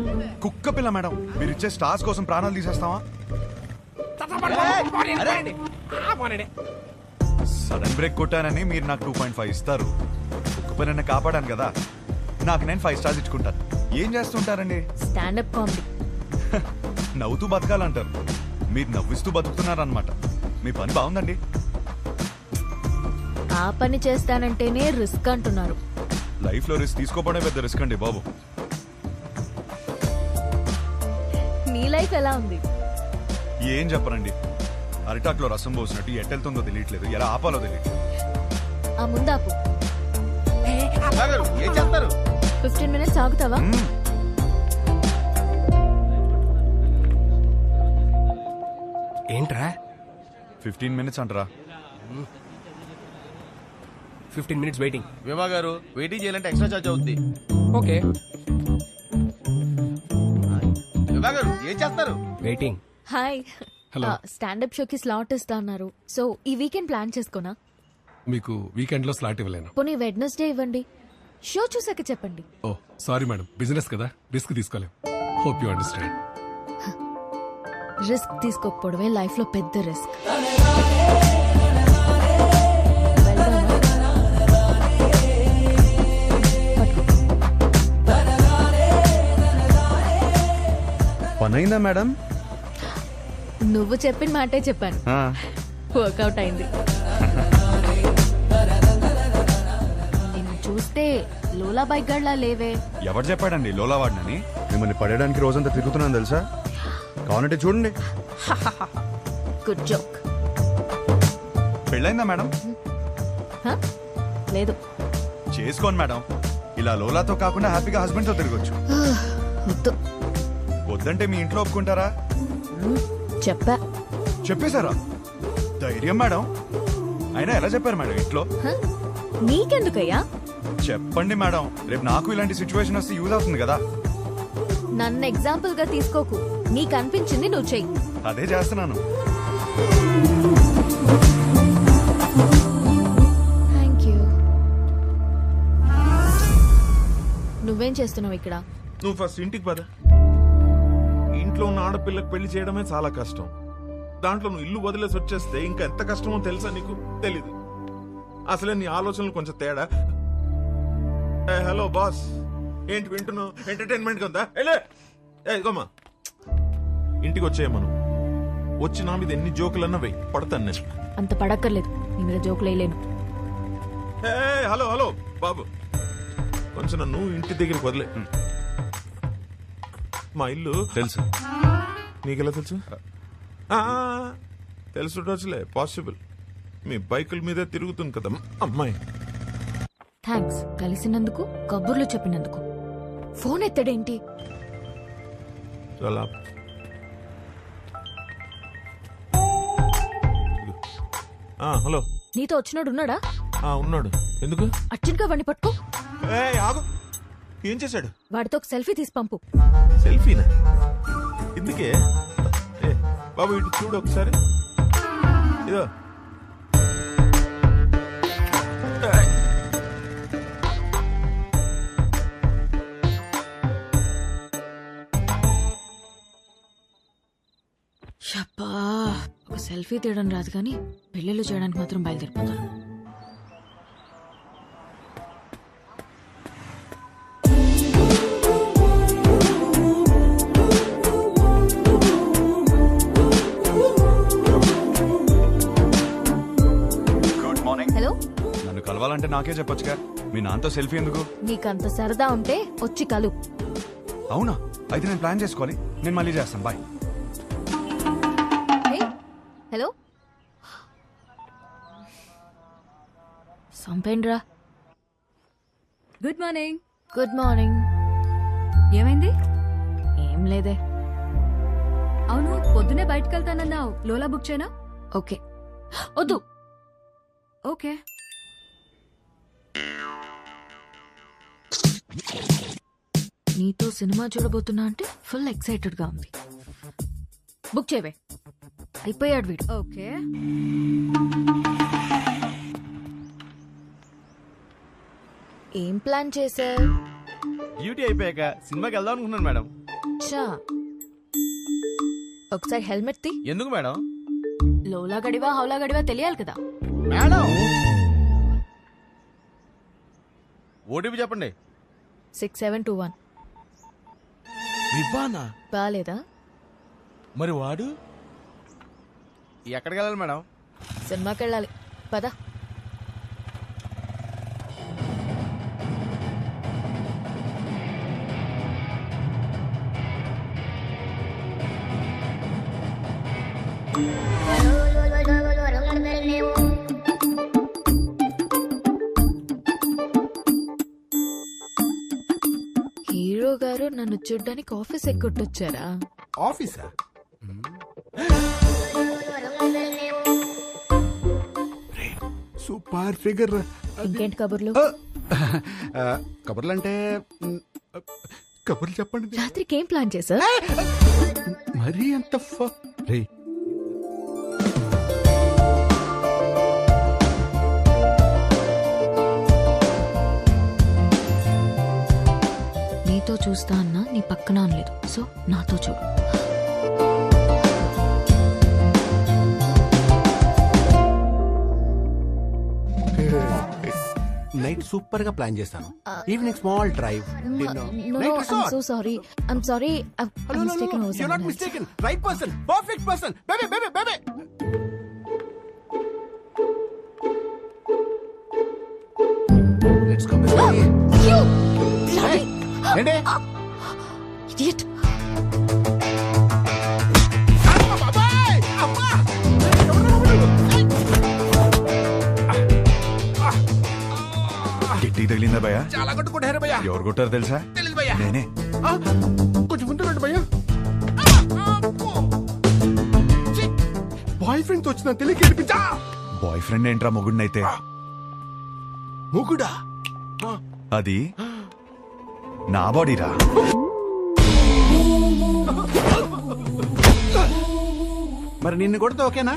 కుక్క పిల్ల మేడం, మీరు ఇచ్చే స్టార్స్ కోసం ప్రాణాలు తీసేస్తావా? సడన్ బ్రేక్ కొట్టానని మీరు నాకు 2.5 ఇస్తారు. కుక్క పిల్లని కాపాడాను కదా, నాకు నేను 5 స్టార్స్ ఇచ్చుకుంటాను. ఏం చేస్తుంటారండి? Stand up comedy. నవ్వుతూ బతకాలంటారు, మీరు నవ్విస్తూ బతుకుతున్నారన్నమాట. మీ పని బాగుందండి. ఆ పని చేస్తానంటేనే రిస్క్ అంటున్నారు. లైఫ్ లో రిస్క్ తీసుకోవడమే పెద్ద రిస్క్ అండి బాబు. నీ లైఫ్ ఎలా ఉంది? ఏం చెప్పరండి, అరిటాక్లో రసం పోసినట్టు ఎట్టెళ్తుందో తెలియట్లేదు, ఎలా ఆపాలో తెలియట్లేదు. ఆ ముందాపు. ఏం చేస్తారు? 15 minutes ఆగుతావా? ఏంట్రా 15 minutes అంటారా? 15 minutes వెయిటింగ్. విభా గారు వెయిటింగ్ చేయాలంటే ఎక్స్ట్రా చార్జ్ అవుద్ది. ఓకే. విభా గారు ఏం చేస్తారు? వెయిటింగ్. హాయ్. స్టాండప్ షోకి స్లాట్ ఇస్తా అన్నారు, సో ఈ వీకెండ్ ప్లాన్ చేసుకోనా? మీకు వీకెండ్ లో స్లాట్ ఇవ్వలేను. పోనీ వెడ్నెస్డే ఇవ్వండి, షో చూసాక చెప్పండి. ఓ సారీ మేడం, బిజినెస్ కదా, రిస్క్ తీసుకోలేం. Hope you understand. రిస్క్ తీసుకోకపోవడమే లైఫ్ లో పెద్ద రిస్క్. పనైందా మేడం? నువ్వు చెప్పిన మాటే చెప్పాను, వర్కౌట్ అయింది. నిన్ను చూస్తే లోలా బైక్ గడ్లా లేవే. ఎవరు చెప్పాడండి లోలా వాడినని? మిమ్మల్ని పడేయడానికి రోజంతా తిరుగుతున్నాను తెలుసా. కావాలంటే చూడండి. Good joke. పెళ్ళైందా మేడం? లేదు. చేసుకోండి మేడం, ఇలా లోలాతో కాకుండా హ్యాపీగా హస్బెండ్ తో తిరగొచ్చు. వద్దంటే మీ ఇంట్లో ఒప్పుకుంటారా? చెప్పేశారా? ధైర్యం మేడం. అయినా ఎలా చెప్పారు మేడం ఇంట్లో? నీకెందుకయ్యా? చెప్పండి మేడం, రేపు నాకు ఇలాంటి సిచ్యువేషన్ వస్తే యూజ్ అవుతుంది కదా. నన్ను ఎగ్జాంపుల్ గా తీసుకోకు, నీకు అనిపించింది నువ్వు చెయ్యి. అదే చేస్తున్నాను. Thank you. నువ్వేం చేస్తున్నావు ఇక్కడ? నువ్వు ఫస్ట్ ఇంటికి పద. ఇంట్లో ఉన్న ఆడపిల్లకి పెళ్లి చేయడమే చాలా కష్టం. దాంట్లో నువ్వు ఇల్లు వదిలేసి వచ్చేస్తే ఇంకా ఎంత కష్టమో తెలుసా నీకు? తెలీదు. అసలే నీ ఆలోచనలు కొంచెం తేడా. హలో బాస్, ఏంటి వింటున్నావు? ఎంటర్టైన్మెంట్ ఉందా? ఇదిగోమ్మా, ఇంటికి వచ్చేయమను. వచ్చి నా మీద ఎన్ని జోకులన్నా వెయ్యి, పడతాను నేను. అంత పడక్కర్లేదు, నీ మీద జోకులు వేయలేను. హలో హలో బాబు, కొంచెం నన్ను ఇంటి దగ్గరికి వదిలే. మా ఇల్లు తెలుసు. నీకెలా తెలుసు? తెలుసులే, పాసిబుల్. మీ బైకుల మీదే తిరుగుతుంది కదా అమ్మాయి. థ్యాంక్స్ కలిసినందుకు, కబుర్లు చెప్పినందుకు. ఫోన్ ఎత్తడేంటి? చాలా హలో నీతో వచ్చినోడు ఉన్నాడా? ఉన్నాడు. ఎందుకు? అర్జెంట్ గా వండి పట్టుకో. ఆగు. ఏం చేశాడు? వాడితో ఒక సెల్ఫీ తీసి పంపు. సెల్ఫీనా? ఇందుకే బాబు ఇటు చూడు ఒకసారి. ఇదో షప్పా, ఒక సెల్ఫీ తీయడం రాదు కానీ పెళ్ళిళ్ళు చేయడానికి మాత్రం బయలుదేరిపోతాను. హలో, నన్ను కలవాలంటే నాకే చెప్పొచ్చుగా, మీ నాన్నతో సెల్ఫీ ఎందుకు? నీకంత సరదా ఉంటే వచ్చి కలు. అవునా? అయితే నేను ప్లాన్ చేసుకోవాలి. నేను మళ్ళీ చేస్తాను. బాయ్. హలో, సంపేండ్రా. Good morning. Good morning. ఏమైంది? ఏం లేదే. అవును, పొద్దునే బయటకు వెళ్తానన్నావు. లోలా బుక్ చేయనా? ఓకే. వద్దు. ఓకే. నీతో సినిమా చూడబోతున్నా అంటే ఫుల్ ఎక్సైటెడ్ గా ఉంది. బుక్ చేయవే. అయిపోయాడు వీడు. ఓకే. ఏం ప్లాన్ చేశా? డ్యూటీ అయిపోయాక సినిమాకి వెళ్దాం అనుకున్నాను మేడం. చా, ఒకసారి హెల్మెట్ తీ. ఎందుకు మేడం? లోలా గడివా హౌలా గడివా తెలియాలి కదా. మేడం ఓటీపీ చెప్పండి. 6721. వివానా? బాలేదా? మరి వాడు ఎక్కడికి వెళ్ళాలి మేడం? సినిమాకి వెళ్ళాలి. పద. హీరో గారు నన్ను చూడ్డానికి ఆఫీస్ ఎక్కొట్టొచ్చారా? ఆఫీసా? Super figure. ఇంకేంటి కబుర్లు? కబుర్లు అంటే కబుర్లు చెప్పండి. రాత్రికి ఏం ప్లాన్ చేశా? మరీ అంత రే, నీతో చూస్తా అన్నా నీ పక్కన అనలేదు. సో నాతో చూడు. నైట్ సూపర్ గా ప్లాన్ చేశాను. Evening small drive. So sorry. I'm sorry. You're not mistaken. Right person. Perfect person. Baby, baby, baby. Let's go, baby. You! Hey, ఏంటి? Idiot. గిట్టి తగిలిందా భయ్యా? చాలా కొట్టుకుంటారు భయ్యా. ఎవరు కొట్టారు తెలుసా? తెలీదు భయ్యా. నేనే. కొంచెం ముందు రండి భయ్యా. బాయ్ ఫ్రెండ్ తో వచ్చిన తెలియక ఏడిపించా. బాయ్ ఫ్రెండ్ ఏంట్రా మొగుడినైతే? మొగుడా? అది నా బాడీరా. మరి నిన్ను కొడితే ఓకేనా?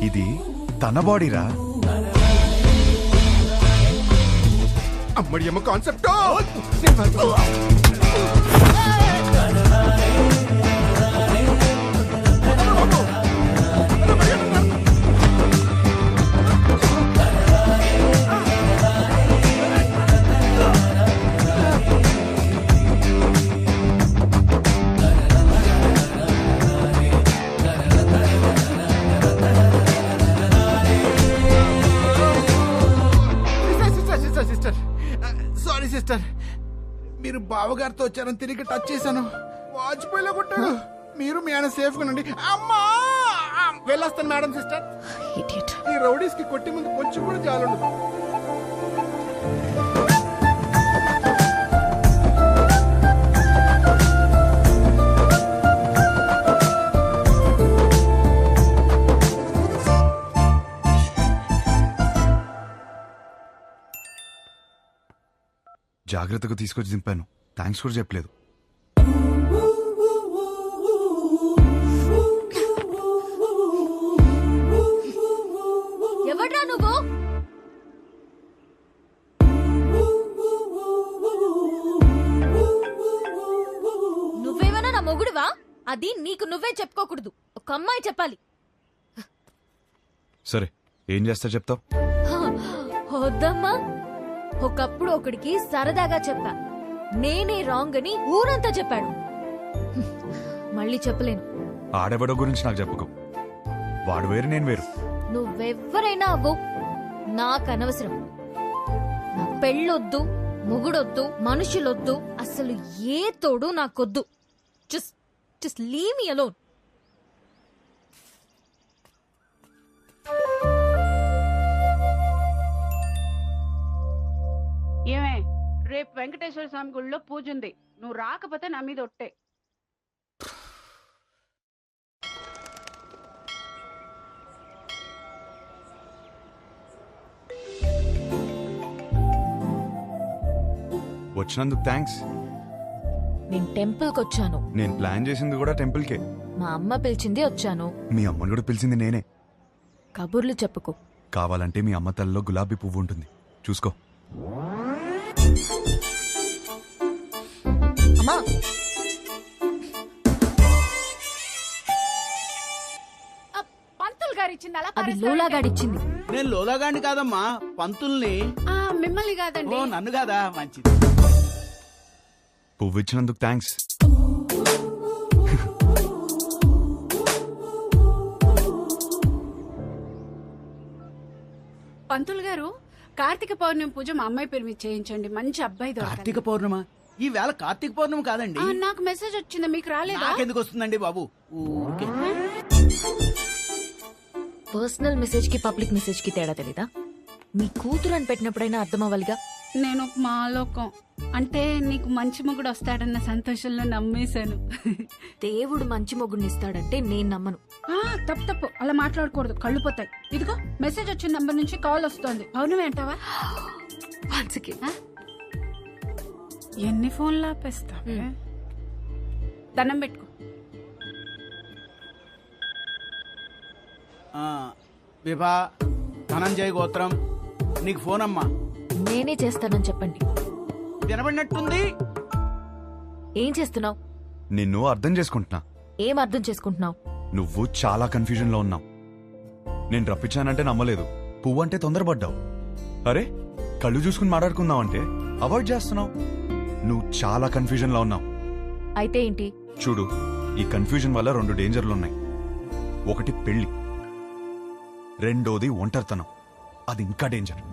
ఇది తన బాడీరా. అమ్మడి అమ్మ కాన్సెప్ట్. సారీ సిస్టర్, మీరు బావగారితో వచ్చారని తిరిగి టచ్ చేశాను. వాజ్పేయిలో కొట్టాడు. మీరు మీ ఆయన సేఫ్ గా నుండి. అమ్మా, వెళ్ళొస్తాను మేడం. సిస్టర్, ఈ రౌడీస్ కి కొట్టి ముందు కొంచెం కూడా జాలుండదు. జాగ్రత్తగా తీసుకొచ్చి దింపాను. థ్యాంక్స్ కూడా చెప్పలేదు. ఎవడ్రా నువ్వు? నువ్వేమైనా నా మొగుడువా? అది నీకు నువ్వే చెప్పుకోకూడదు, ఒక అమ్మాయి చెప్పాలి. సరే ఏం చేస్తా చెప్తావు? వద్దమ్మా. ఒకప్పుడు ఒకడికి సరదాగా చెప్పా, నేనే రాంగ్ అని ఊరంతా చెప్పాడు. మళ్ళీ చెప్పలేను. ఆడెవడో గురించి నాకు చెప్పుకో. వాడు వేరు, నేను వేరు. నువ్వెవ్వరైనా అవ్వు, నాకు అనవసరం. నా పెళ్ళొద్దు, మొగుడొద్దు, మనుషులొద్దు, అసలు ఏ తోడు నాకొద్దు. Just leave me alone. ఏమే, రేపు వెంకటేశ్వర స్వామి గుడిలో పూజ ఉంది, నువ్వు రాకపోతే నా మీద ఒట్టే. వచ్చినందుకు థ్యాంక్స్. నేను టెంపుల్కి వచ్చాను. నేను ప్లాన్ చేసింది కూడా టెంపుల్కే. మా అమ్మ పిలిచింది వచ్చాను. మీ అమ్మని కూడా పిలిచింది నేనే. కబుర్లు చెప్పుకో. కావాలంటే మీ అమ్మ తల్లిలో గులాబీ పువ్వు ఉంటుంది, చూసుకో. అమ్మా, పంతులు గారు ఇచ్చింది అలా అది లోలాగాడిచ్చింది. నేను లోలాగాండి కాదమ్మా, పంతుల్ని. మిమ్మల్ని కాదండి. నన్ను కాదా? మంచిది. పువ్వు ఇచ్చినందుకు థ్యాంక్స్. పంతులు గారు, కార్తీక పౌర్ణమి పూజ మా అమ్మాయి పేరు మీద చేయించండి, మంచి అబ్బాయి దొరకాలి. కార్తీక పౌర్ణమ? ఈ వేళ కార్తీక పౌర్ణమి కాదండి. నాకు మెసేజ్ వచ్చింది, మీకు రాలేదా? నాకెందుకు వస్తుందండి బాబు? ఊరికే. పర్సనల్ మెసేజ్ కి పబ్లిక్ మెసేజ్ కి తేడా తెలీదా? మీ కూతురు అని పెట్టినప్పుడైనా అర్థం అవ్వాలిగా. నేను ఒక మాలోకం అంటే నీకు మంచి మొగుడు వస్తాడన్న సంతోషంలో నమ్మేశాను. దేవుడు మంచి మొగుడిని ఇస్తాడంటే నేను నమ్మను. తప్పు అలా మాట్లాడకూడదు, కళ్ళు పోతాయి. ఇదిగో మెసేజ్ వచ్చిన నంబర్ నుంచి కాల్ వస్తోంది. పౌర్ణమి అంటావా? ఎన్ని ఫోన్లు ఆపేస్తా? దండం పెట్టుకో. విభా, ధనంజయ గోత్రం, నీకు ఫోన్ అమ్మా. నేనే చేస్తానని చెప్పండి. వినబడినట్టుంది. ఏం చేస్తున్నావు? నిన్ను అర్థం చేసుకుంటున్నా. ఏం అర్థం చేసుకుంటున్నావు? నువ్వు చాలా కన్ఫ్యూజన్ లో ఉన్నావు. నేను రప్పించానంటే నమ్మలేదు, పువ్వు అంటే తొందరపడ్డావు. అరే, కళ్ళు చూసుకుని మాట్లాడుకుందాం అంటే అవాయిడ్ చేస్తున్నావు. నువ్వు చాలా కన్ఫ్యూజన్ లో ఉన్నావు. అయితే ఏంటి? చూడు, ఈ కన్ఫ్యూజన్ వల్ల 2 డేంజర్లు ఉన్నాయి. ఒకటి పెళ్లి, రెండోది ఒంటరితనం. అది ఇంకా డేంజర్.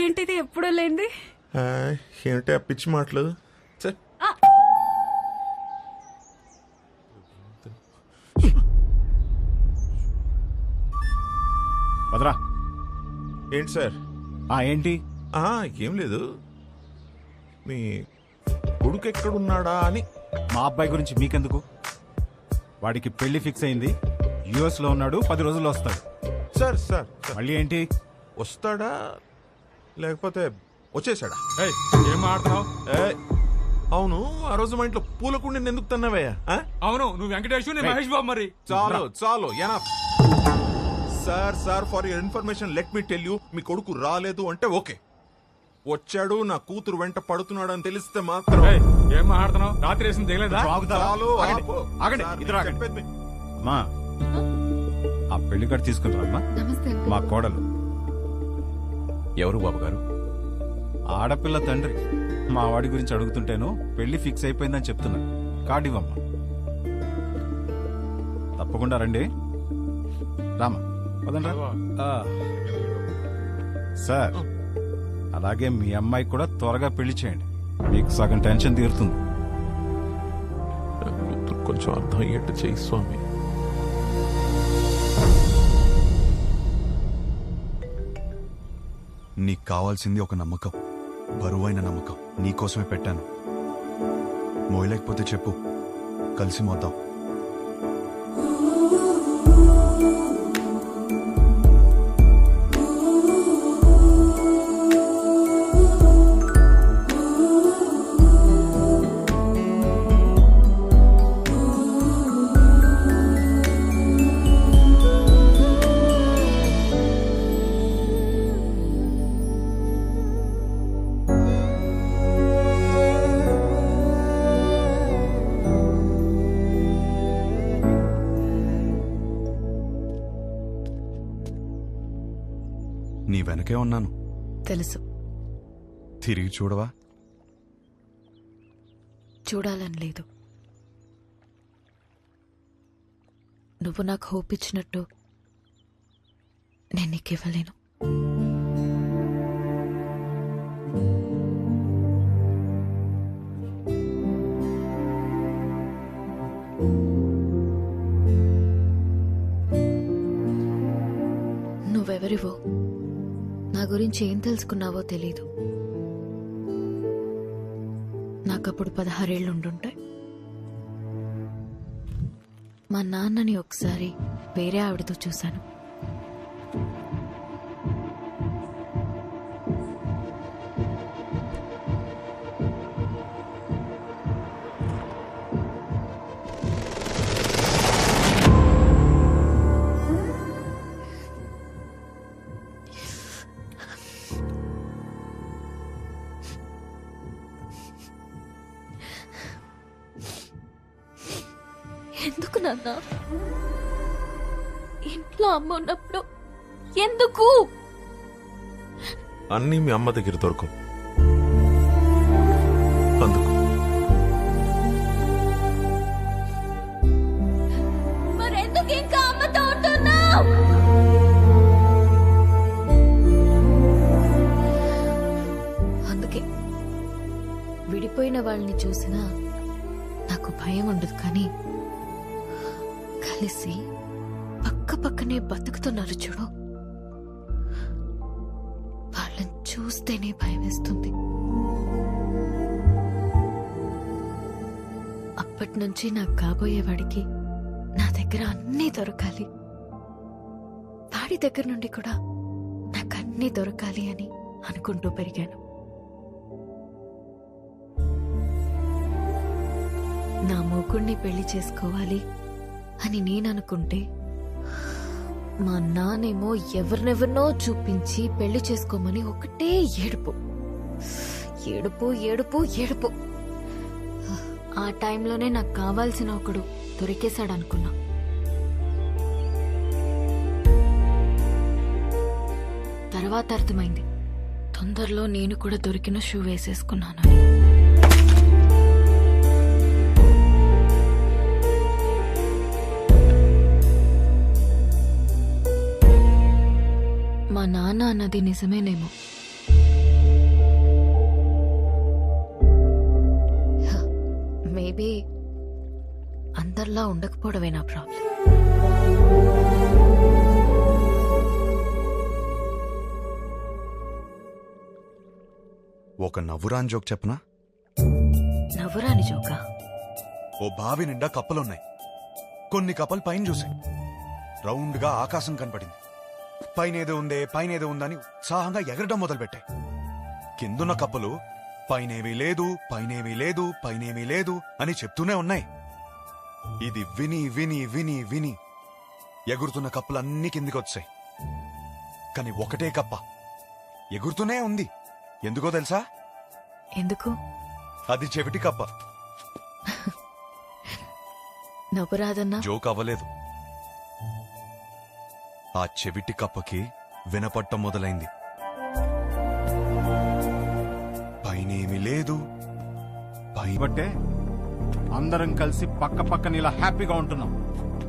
ఏంటిది ఎప్పుడూ లేంది? ఏంటి ఆ పిచ్చి మాటలు? వదరా. ఏంటి సార్? ఏంటి? ఏం లేదు, మీ కొడుకు ఎక్కడున్నాడా అని. మా అబ్బాయి గురించి మీకెందుకు? వాడికి పెళ్లి ఫిక్స్ అయింది, యుఎస్ లో ఉన్నాడు, 10 రోజుల్లో వస్తాడు. సార్ సార్ మళ్ళీ ఏంటి? వస్తాడా లేకపోతే వచ్చేసాడా? ఏం మాట్లాడుతున్నావు? అవును, ఆ రోజు మా ఇంట్లో పూల కుండీని ఎందుకు తన్నావయ్యా? అవును, నువ్వు వెంకటేష్, నేను మహేష్ బాబు. మరి చాలు enough. Sir for your information let me tell you, మీ కొడుకు రాలేదు అంటే ఓకే, వచ్చాడు, నా కూతురు వెంట పడుతున్నాడు అని తెలిస్తే మాత్రం. ఏం మాట్లాడుతున్నావు? రాత్రి వేసింది తెలియదా? అమ్మా, ఆ పెళ్లి కార్డు తీసుకుంటారమ్మా. మా కోడలు. ఎవరు బాబు గారు? ఆడపిల్ల తండ్రి. మా వాడి గురించి అడుగుతుంటేను పెళ్లి ఫిక్స్ అయిపోయిందని చెప్తున్నా. కార్డు ఇవ్వమ్మా. తప్పకుండా రండి. రామా పదండి. సార్, అలాగే మీ అమ్మాయి కూడా త్వరగా పెళ్లి చేయండి. మీకు సగం టెన్షన్ తీరుతుంది. కొంచెం అర్థం అయ్యేట్టు చేయి స్వామి. నీకు కావాల్సింది ఒక నమ్మకం, బరువైన నమ్మకం. నీకోసమే పెట్టాను. మోయలేకపోతే చెప్పు, కలిసి మోద్దాం. నీ వెనకే ఉన్నాను. తెలుసు. తిరిగి చూడవా? చూడాలని లేదు. నువ్వు నాకు హోప్ ఇచ్చినట్టు నేను నీకు ఇవ్వలేను. నువ్వెవరివో, నా గురించి ఏం తెలుసుకున్నావో తెలీదు. నాకప్పుడు 16 ఏళ్ళు ఉండుంటాయి. మా నాన్నని ఒకసారి వేరే ఆవిడతో చూశాను. ఎందుకు నాన్న? ఇంట్లో అమ్మ ఉన్నప్పుడు ఎందుకు? అన్నీ మీ అమ్మ దగ్గర దొరకవు, అందుకు. మరెందుకు ఇంకా అమ్మతో ఉంటున్నావు? అందుకే విడిపోయిన వాళ్ళని చూసినా నాకు భయం ఉండదు, కానీ కలిసి పక్క పక్కనే బతుకుతున్నారు చూడు, వాళ్ళని చూస్తేనే భయం వేస్తుంది. అప్పటి నుంచి నాకు కాబోయేవాడికి నా దగ్గర అన్నీ దొరకాలి, వాడి దగ్గర నుండి కూడా నాకు అన్నీ దొరకాలి అని అనుకుంటూ పెరిగాను. నా మొగుణ్ణి పెళ్లి చేసుకోవాలి అని నేననుకుంటే మా నానేమో ఎవరినెవరినో చూపించి పెళ్లి చేసుకోమని ఒకటే ఏడుపు ఏడుపు ఏడుపు ఏడుపు. ఆ టైంలోనే నాకు కావాల్సిన ఒకడు దొరికేశాడనుకున్నా. తర్వాత అర్థమైంది, తొందరలో నేను కూడా దొరికిన షూ వేసేసుకున్నానని. మా నాన్న అన్నది నిజమేనేమో. మేబీ అందరిలా ఉండకపోవడమే నా ప్రాబ్లం. ఒక నవ్వురాని జోక్ చెప్పనా? నవ్వురాని జోకా? ఓ బావి నిండా కప్పలున్నాయి. కొన్ని కప్పలు పైన చూసాయి. రౌండ్ గా ఆకాశం కనపడింది. పైనేదో ఉందని ఉత్సాహంగా ఎగరడం మొదలుపెట్టాయి. కిందున్న కప్పలు పైనేమీ లేదు, పైనేమీ లేదు, పైనేమీ లేదు అని చెప్తూనే ఉన్నాయి. ఇది విని విని విని విని ఎగురుతున్న కప్పలన్నీ కిందికొచ్చాయి. కాని ఒకటే కప్ప ఎగురుతూనే ఉంది. ఎందుకో తెలుసా? ఎందుకు? అది చెవిటి కప్ప. నవ్వురాదన్నా? జోక్ అవ్వలేదు. ఆ చెవిటి కప్పకి వినపట్టం మొదలైంది. పైనేమి లేదు, బట్టే అందరం కలిసి పక్క పక్కన ఇలా హ్యాపీగా ఉంటున్నాం.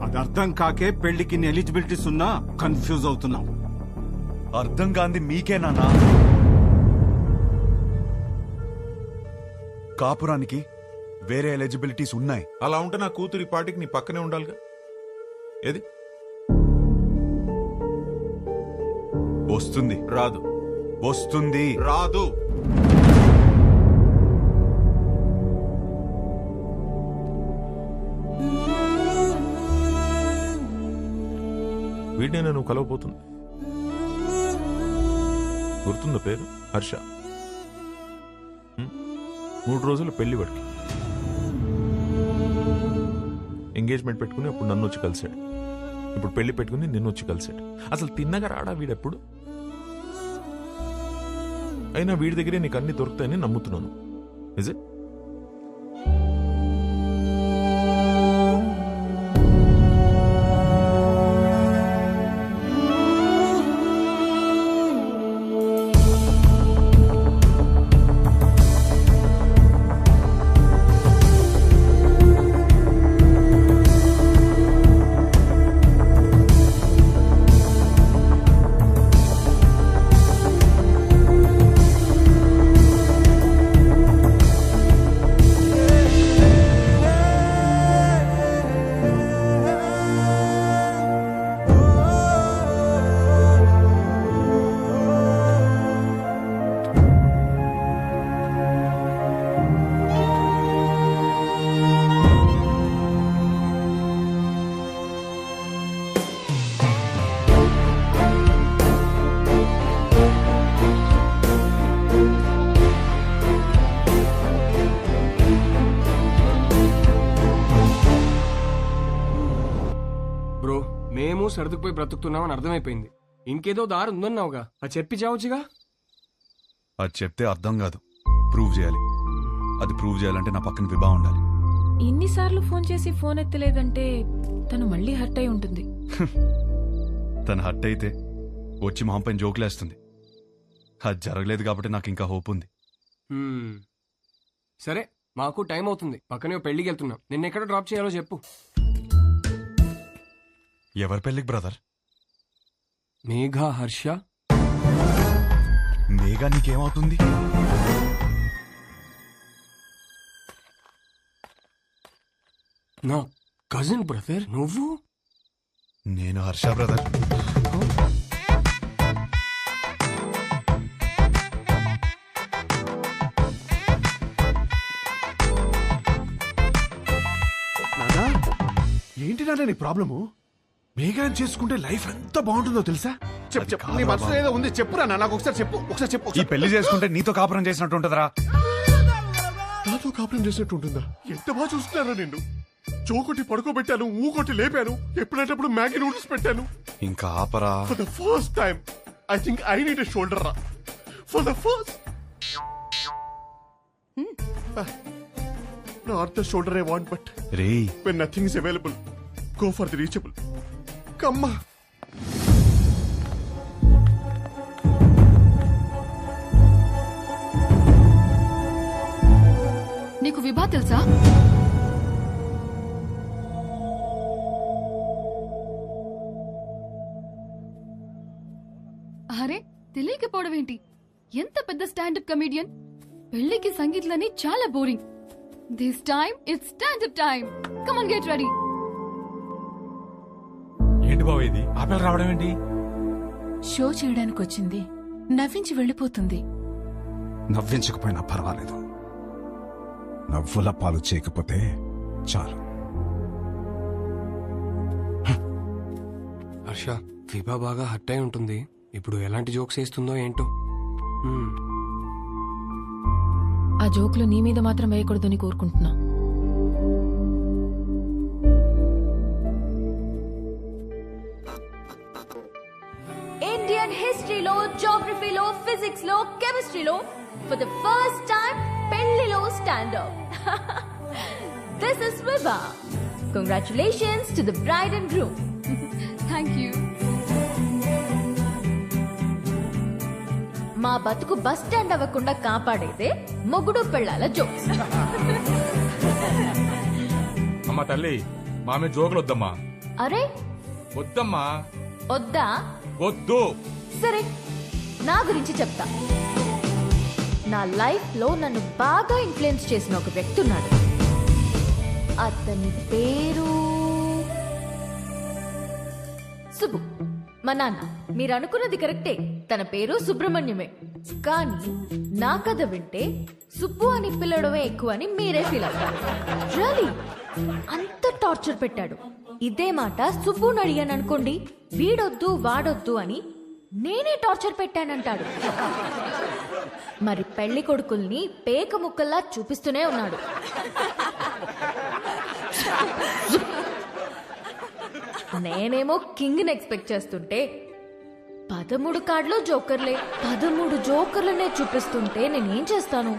అది అర్థం కాకే పెళ్లికి ఎలిజిబిలిటీస్ ఉన్నా కన్ఫ్యూజ్ అవుతున్నాం. అర్థం కాంది మీకే నాన్నా. కాపురానికి వేరే ఎలిజిబిలిటీస్ ఉన్నాయి. అలా ఉంటే నా కూతురి పాటికి నీ పక్కనే ఉండాలిగా. ఏది వస్తుంది? రాదు. వస్తుంది? రాదు. వీడినే నువ్వు కలవబోతుంది. గుర్తుందా పేరు? హర్ష. 3 రోజులు పెళ్లి వాడికి. ఎంగేజ్మెంట్ పెట్టుకుని అప్పుడు నన్ను వచ్చి కలిశాడు. ఇప్పుడు పెళ్లి పెట్టుకుని నిన్ను వచ్చి కలిశాడు. అసలు తిన్నగా రాడా వీడెప్పుడు? అయినా వీడి దగ్గరే నీకు అన్ని దొరుకుతాయని నమ్ముతున్నాను. Is it? బ్రో, మేము సర్దుకుపోయి బ్రతుకుతున్నామని అర్థమైపోయింది. ఇంకేదో దారి ఉందన్నావుగా, అది చెప్పి చావచ్చుగా. అది చెప్తే అర్థం కాదు, ప్రూవ్ చేయాలి. అది ప్రూవ్ చేయాలంటే నా పక్కన విభా ఉండాలి. ఇన్నిసార్లు ఫోన్ చేసి ఫోన్ ఎత్తలేదంటే తను మళ్ళీ హర్ట్ అయి ఉంటుంది. తను హర్ట్ అయితే వచ్చి మొహం పైన జోకులేస్తుంది. అది జరగలేదు కాబట్టి నాకు ఇంకా హోప్ ఉంది. సరే, మాకు టైం అవుతుంది. పక్కనే పెళ్లికి వెళ్తున్నాం. నిన్న ఎక్కడ డ్రాప్ చేయాలో చెప్పు. ఎవరి పెళ్లికి బ్రదర్? మేఘా, హర్ష. మేఘా నీకేమవుతుంది? నా కజిన్ బ్రదర్. నువ్వు? నేను హర్ష బ్రదర్. నానా, ఏంటి నాన్న నీ ప్రాబ్లము? మేఘాన్ని చేసుకుంటే లైఫ్ ఎంత బాగుంటుందో తెలుసా? చెప్పు చెప్పు, నీ మనసులో ఏదో ఉంది, చెప్పురా నాకు ఒకసారి చెప్పు. ఒకసారి చెప్పు. ఈ పెళ్లి చేసుకుంటే నీతో కాపురం చేసినట్టు ఉంటుందిరా. నాతో కాపురం చేసినట్టు ఉంటుందా? ఎంత బాగా చూస్తున్నారా నిన్ను. చోకొట్టి పడుకోబెట్టాను, ఊకొట్టి లేపాను, ఎప్పుడేటప్పుడు మ్యాగీ నూడిల్స్ పెట్టాను. ఇంకా ఆపరా. For the first time I think I need a shoulder రా. For the first not the shoulder I want, but when nothing is available, go for the reachable. Come on. నీకు విభా తెలుసా? అరే, తెలియకపోవడం ఏంటి? ఎంత పెద్ద స్టాండప్ కమెడియన్. పెళ్లికి సంగీత్లని చాలా boring. This time it's stand up time. Come on, get ready. ఏంటి బావ ఇది? ఆపేలు రావడం ఏంటి? షో చేయడానికి వచ్చింది, నవ్వించి వెళ్ళిపోతుంది. నవ్వించకపోయినా పర్వాలేదు, నవ్వుల పాలు చేయకపోతే చాలు. హర్ష, విభా బాగా హర్ట్ అయి ఉంటుంది. ఇప్పుడు ఎలాంటి జోక్స్ వేస్తుందో ఏంటో. ఆ జోకులు నీ మీద మాత్రం వేయకూడదని కోరుకుంటున్నా. ఇండియన్ హిస్టరీలో, జాగ్రఫీలో, ఫిజిక్స్ లో, కెమిస్ట్రీలో ఫర్ ద ఫస్ట్ టైం పెళ్లిలో standup. This is Vibha. Congratulations to the bride and groom. Thank you. మా బతుకు బస్ స్టాండ్ అవ్వకుండా కాపాడేదే మొగుడు పెళ్ళాల జోక్స్. అమ్మా తల్లి మామే జోకులు వద్దమ్మా. అరే వద్దమ్మా. వద్దా? వద్దు. సరే, నా గురించి చెప్తా. నా లైఫ్ లో నన్ను బాగా ఇన్ఫ్లుయెన్స్ చేసిన ఒక వ్యక్తి ఉన్నాడు. అతని పేరు సుబ్బు. మా నాన్న. మీరు అనుకున్నది కరెక్టే, తన పేరు సుబ్రహ్మణ్యమే. కానీ నా కథ వింటే సుబ్బు అని పిలవడమే ఎక్కువ అని మీరే ఫీల్ అవుతారు. రియలీ అంత టార్చర్ పెట్టాడు. ఇదే మాట సుబ్బుని అడిగాను అనుకోండి, వీడొద్దు వాడొద్దు అని నేనే టార్చర్ పెట్టానంటాడు. మరి పెళ్లి కొడుకుల్ని పేక ముక్కల్లా చూపిస్తూనే ఉన్నాడు. నేనేమో కింగ్ ఎక్స్పెక్ట్ చేస్తుంటే 13 కార్డులో జోకర్లే. 13 జోకర్లనే చూపిస్తుంటే నేనేం చేస్తాను?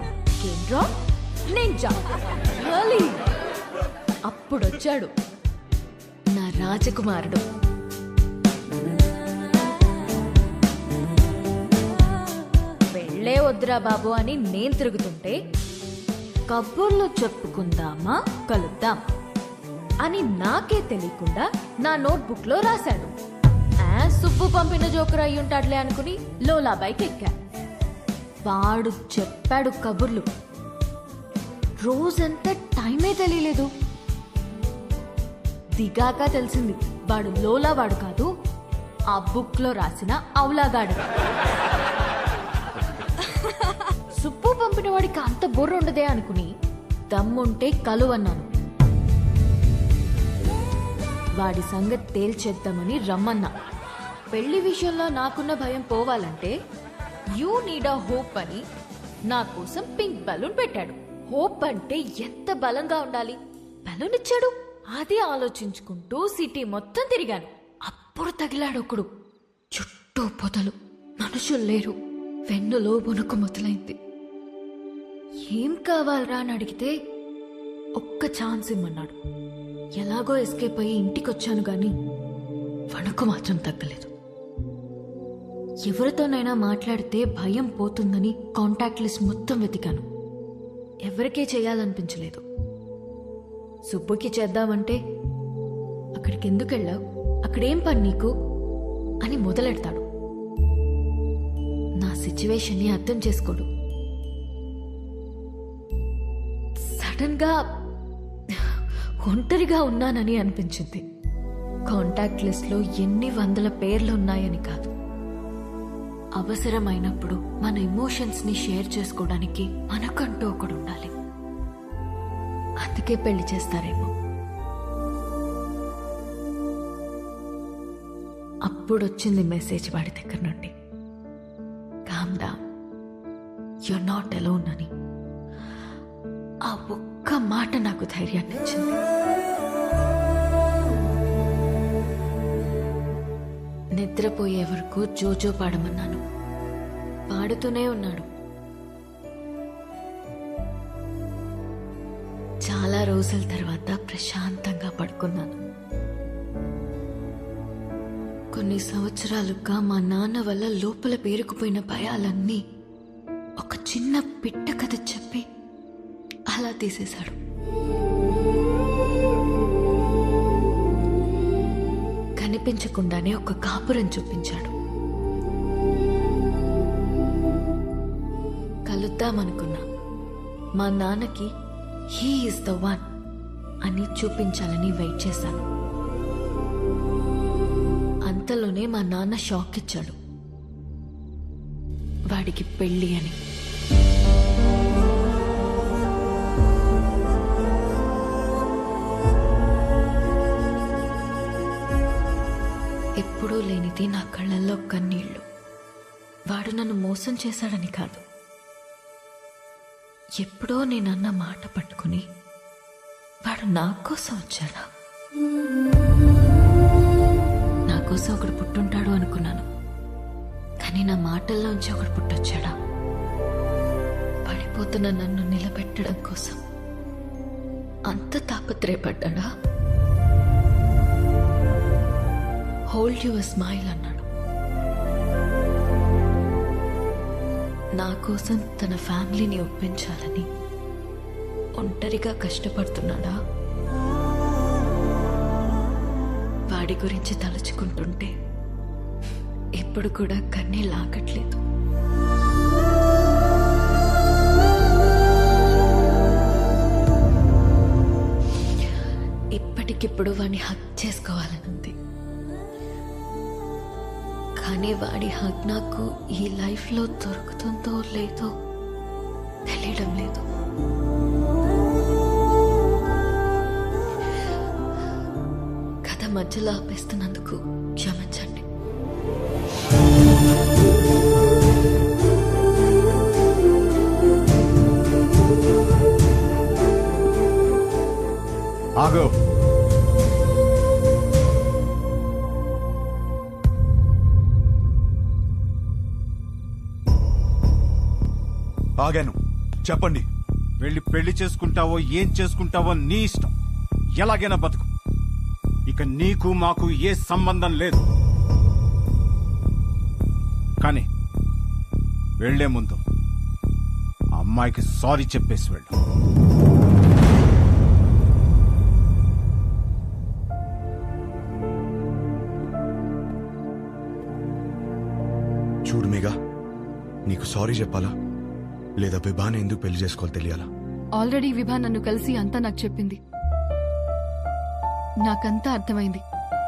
అప్పుడొచ్చాడు నా రాజకుమారుడు. పెళ్ళే వద్దురా బాబు అని నేను తిరుగుతుంటే కబుర్లు చెప్పుకుందామా, కలుద్దాం అని నాకే తెలియకుండా నా నోట్బుక్ లో రాశాడు. సుబ్బు పంపిన జోకర్ అయ్యుంటాడులే అనుకుని లోలా బైక్ ఎక్కా. వాడు చెప్పాడు కబుర్లు. రోజంతా టైమే తెలియలేదు. దిగాక తెలిసింది వాడు లోలా వాడు కాదు, ఆ బుక్ లో రాసిన అవులాగాడు. సుబ్బు పంపిన వాడికి అంత బుర్ర ఉండదే అనుకుని దమ్ముంటే కలువన్నాను. వాడి సంగతి తేల్చేద్దామని రమ్మన్నా. పెళ్లి విషయంలో నాకున్న భయం పోవాలంటే యూ నీడ్ అ హోప్ అని నా కోసం పింక్ బలూన్ పెట్టాడు. హోప్ అంటే ఎంత బలంగా ఉండాలి. బలూన్ ఇచ్చాడు. అది ఆలోచించుకుంటూ సిటీ మొత్తం తిరిగాను. అప్పుడు తగిలాడు ఒకడు. చుట్టూ పొదలు, మనుషులు లేరు. వెన్నులో వణుకు మొదలైంది. ఏం కావాలరా అని అడిగితే ఒక్క ఛాన్స్ ఇమ్మన్నాడు. ఎలాగో ఎస్కేప్ అయ్యి ఇంటికొచ్చాను గాని వణుకు మాత్రం తగ్గలేదు. ఎవరితోనైనా మాట్లాడితే భయం పోతుందని కాంటాక్ట్ లిస్ట్ మొత్తం వెతికాను. ఎవరికే చేయాలనిపించలేదు. సుబ్బుకి చేద్దామంటే అక్కడికి ఎందుకు వెళ్ళావు, అక్కడేం పని నీకు అని మొదలెడతాడు. నా సిచ్యువేషన్ని అర్థం చేసుకోడు. సడన్ గా ఒంటరిగా ఉన్నానని అనిపించింది. కాంటాక్ట్ లిస్ట్ లో ఎన్ని వందల పేర్లు ఉన్నాయని కాదు, అవసరమైనప్పుడు మన ఎమోషన్స్ ని షేర్ చేసుకోవడానికి మనకంటూ ఒకడు ఉండాలి. అందుకే పెళ్లి చేస్తారేమో. అప్పుడొచ్చింది మెసేజ్ వాడి దగ్గర నుండి, calm down, you're not alone అని. ఆ ఒక్క మాట నాకు ధైర్యాన్ని ఇచ్చింది. నిద్రపోయే వరకు జోజో పాడమన్నాను. పాడుతూనే ఉన్నాడు. చాలా రోజుల తర్వాత ప్రశాంతంగా పడుకున్నాను. కొన్ని సంవత్సరాలుగా మా నాన్న వల్ల లోపల పేరుకుపోయిన భయాలన్నీ ఒక చిన్న పిట్ట కథ చెప్పి అలా తీసేశాడు. కనిపించకుండానే ఒక కాపురం చూపించాడు. కలుద్దామనుకున్నా. మా నాన్నకి హీ ఈజ్ ద వన్ అని చూపించాలని వెయిట్ చేశాను. అంతలోనే మా నాన్న షాక్ ఇచ్చాడు. వాడికి పెళ్ళి అని. ఎప్పుడూ లేనిది నా కళ్ళల్లో కన్నీళ్లు. వాడు నన్ను మోసం చేశాడని కాదు, ఎప్పుడో నేనన్న మాట పట్టుకుని వాడు నా కోసం వచ్చాడా? నా కోసం ఒకడు పుట్టుంటాడు అనుకున్నాను, కానీ నా మాటల్లోంచి ఒకడు పుట్టొచ్చాడా? పడిపోతున్న నన్ను నిలబెట్టడం కోసం అంత తాపత్రయపడ్డా? హోల్డ్ యువర్ స్మైల్ అన్నాడు. నా కోసం తన ఫ్యామిలీని ఒప్పించాలని ఒంటరిగా కష్టపడుతున్నాడా? వాడి గురించి తలుచుకుంటుంటే ఇప్పుడు కూడా కన్నీళ్ళు ఆగట్లేదు. ఇప్పటికిప్పుడు వాడిని హక్ చేసుకోవాలనుంది, కానీ వాడి హక్ నాకు ఈ లైఫ్లో దొరుకుతుందో లేదో తెలియడం లేదు. కథ మధ్యలో ఆపేస్తున్నందుకు క్షమించండి. ఆగో. ఆగాను, చెప్పండి. వెళ్ళి పెళ్లి చేసుకుంటావో ఏం చేసుకుంటావో నీ ఇష్టం, ఎలాగైనా బతుకు. ఇక నీకు మాకు ఏ సంబంధం లేదు. కానీ వెళ్లే ముందు ఆ అమ్మాయికి సారీ చెప్పేసి వెళ్ళు. చూడు మేఘా, నీకు సారీ చెప్పాలా లేదా విభాని ఎందుకు పెళ్లి చేసుకోవాలి తెలియాలా? ఆల్రెడీ విభా నన్ను కలిసి అంతా నాకు చెప్పింది. నాకంతా అర్థమైంది,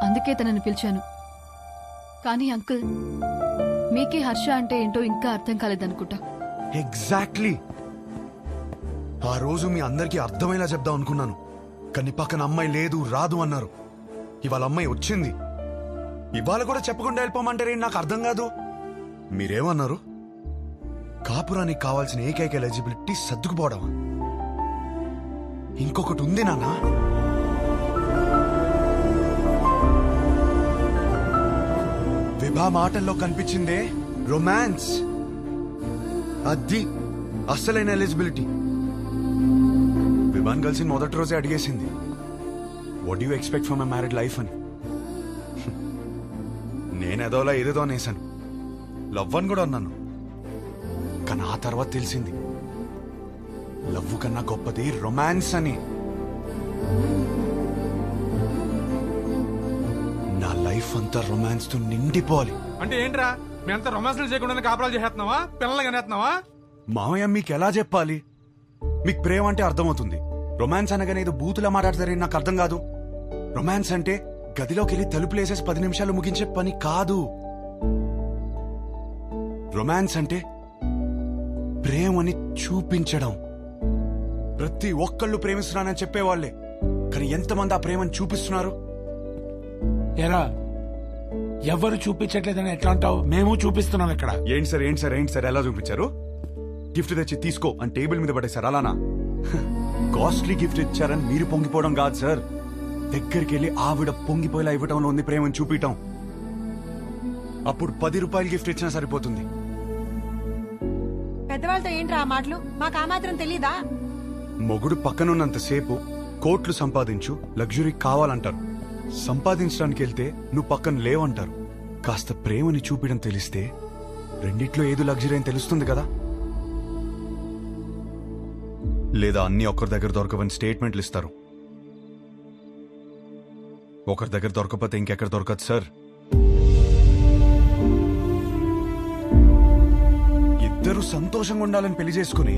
అందుకే తనని పిలిచాను. కానీ అంకుల్, మీకే హర్ష అంటే ఏంటో ఇంకా అర్థం కాలేదనుకుంటా. ఎగ్జాక్ట్లీ. ఆ రోజు మీ అందరికీ అర్థమయ్యేలా చెప్దాం అనుకున్నాను, కానీ పక్కన అమ్మాయి లేదు రాదు అన్నారు. ఇవాళ అమ్మాయి వచ్చింది, ఇవాళ కూడా చెప్పకుండా వెళ్ళిపోమంటారేంటి నాకు అర్థం కాదు. మీరేమన్నారు? కాపురానికి కావాల్సిన ఏకైక ఎలిజిబిలిటీ సర్దుకుపోవడమా? ఇంకొకటి ఉంది నాన్న. విభా మాటల్లో కనిపించిందే రొమాన్స్. అది అస్సలైన ఎలిజిబిలిటీ. విభాన్ కలిసి మొదటి రోజే అడిగేసింది, what you expect from a married life అని. నేనేదోలా ఏదేదో అనేసాను, లవ్ అని కూడా అన్నాను. కానీ ఆ తర్వాత తెలిసింది లవ్ కన్నా గొప్పది రొమాన్స్ అని. నా లైఫ్ అంతా రొమాన్స్ తో నిండిపోవాలి. అంటే ఏంట్రా, మీ అంతా రొమాన్స్ చేయకుండా కాపురాలు చేస్తున్నావా, పిల్లలు కనేస్తున్నావా? మామయ్య మీకు ఎలా చెప్పాలి? మీకు ప్రేమ అంటే అర్థమవుతుంది, రొమాన్స్ అనగానే ఏదో బూతులా మాట్లాడతారని నాకు అర్థం కాదు. రొమాన్స్ అంటే గదిలోకి వెళ్ళి తలుపులేసేసి 10 నిమిషాలు ముగించే పని కాదు. రొమాన్స్ అంటే ప్రేమని చూపించడం. ప్రతి ఒక్కళ్ళు ప్రేమిస్తున్నానని చెప్పేవాళ్లే, కానీ ఎంతమంది ఆ ప్రేమను చూపిస్తున్నారు? ఎరా, ఎవరు చూపించట్లేదని ఎట్లా అంటావు? మేము చూపిస్తున్నాం ఇక్కడ. ఏంటి సార్ ఏంటి సార్ ఏంటి సార్ ఎలా చూపించారు? గిఫ్ట్ తెచ్చి తీసుకో అని టేబుల్ మీద పడేశారు, అలానా? కాస్ట్లీ గిఫ్ట్ ఇచ్చారని మీరు పొంగిపోవడం కాదు సార్, దగ్గరికి వెళ్ళి ఆవిడ పొంగిపోయేలా ఇవ్వటంలో ఉంది ప్రేమను చూపించటం. అప్పుడు 10 రూపాయలు గిఫ్ట్ ఇచ్చినా సరిపోతుంది. పెద్దవాళ్ళతో ఏంట్రా ఆ మాటలు? మాకు ఆ మాత్రం తెలీదా? మొగుడు పక్కనున్నంతసేపు కోట్లు సంపాదించు, లగ్జరీ కావాలంటారు. సంపాదించడానికి వెళ్తే నువ్వు పక్కన లేవంటారు. కాస్త ప్రేమని చూపించడం తెలిస్తే రెండిట్లో ఏదో లగ్జరీ అని తెలుస్తుంది కదా. లేదా అన్ని ఒకరి దగ్గర దొరకవని స్టేట్మెంట్లు ఇస్తారు. ఒకరి దగ్గర దొరకకపోతే ఇంకెక్కడ దొరకదు సార్. ఇద్దరు సంతోషంగా ఉండాలని పెళ్లి చేసుకుని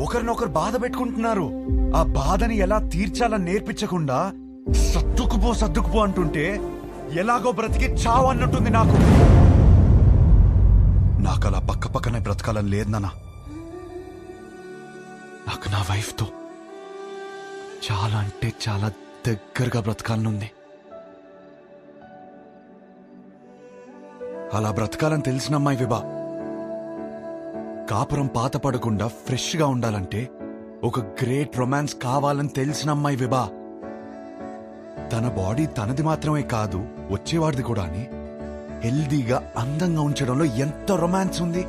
ఒకరినొకరు బాధ పెట్టుకుంటున్నారు. ఆ బాధని ఎలా తీర్చాలని నేర్పించకుండా సర్దుకుపో అంటుంటే ఎలాగో బ్రతికి చావు అన్నట్టుంది నాకు. నాకు అలా పక్క పక్కనే బ్రతకాలని లేదు నాన్న. నాకు నా వైఫ్తో చాలా అంటే చాలా దగ్గరగా బ్రతకాలనుంది. అలా బ్రతకాలని తెలిసిన అమ్మాయి విభా. కాపురం పాత పడకుండా ఫ్రెష్ గా ఉండాలంటే ఒక గ్రేట్ రొమాన్స్ కావాలని తెలిసిన అమ్మాయి విభా. తన బాడీ తనది మాత్రమే కాదు, వచ్చేవాడిది కూడా అని హెల్దీగా అందంగా ఉంచడంలో ఎంత రొమాన్స్ ఉంది.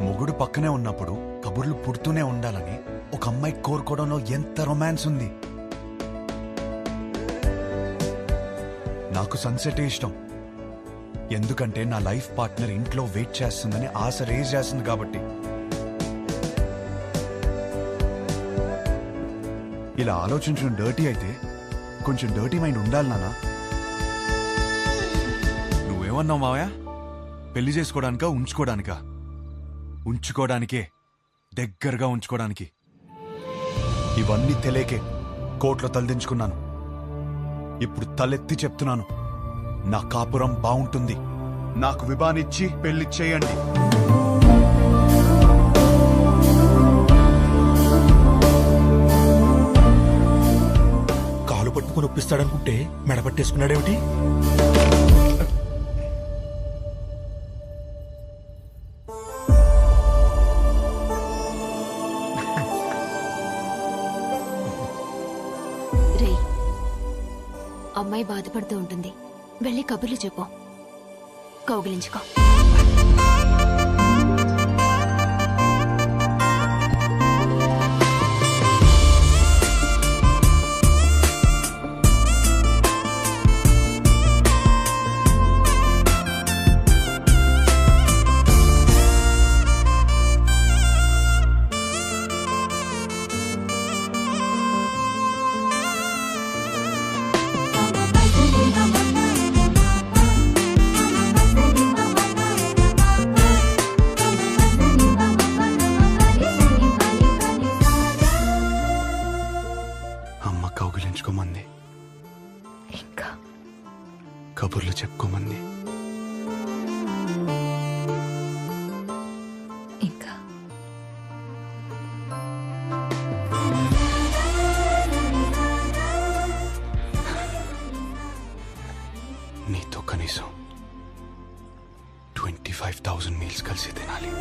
మొగుడు పక్కనే ఉన్నప్పుడు కబుర్లు పుడుతూనే ఉండాలని ఒక అమ్మాయి కోరుకోవడంలో ఎంత రొమాన్స్ ఉంది. నాకు సన్సెట్ ఇష్టం, ఎందుకంటే నా లైఫ్ పార్ట్నర్ ఇంట్లో వెయిట్ చేస్తుందని ఆశ రేజ్ చేస్తుంది కాబట్టి. ఇలా ఆలోచించడం డర్టీ అయితే కొంచెం డర్టీ మైండ్ ఉండాలి నాన్న. నువ్వేమన్నావు మావయ్య? పెళ్లి చేసుకోవడానికా ఉంచుకోవడానికా? ఉంచుకోవడానికే, దగ్గరగా ఉంచుకోవడానికి. ఇవన్నీ తెలియకే కోర్టులో తలదించుకున్నాను. ఇప్పుడు తలెత్తి చెప్తున్నాను, నా కాపురం బాగుంటుంది. నాకు విభానిచ్చి పెళ్లి చేయండి. కాలు పట్టుకుని ఒప్పిస్తాడనుకుంటే మెడపట్టేసుకున్నాడేమిటి? రే, అమ్మాయి బాధపడుతూ ఉంటుంది, వెళ్ళి కబుర్లు చెప్పు, కౌగిలించుకో. కౌగిలించుకోమంది, ఇంకా కబుర్లు చెప్పుకోమంది, ఇంకా నీతో కనీసం 25,000 మీల్స్ కలిసి తినాలి.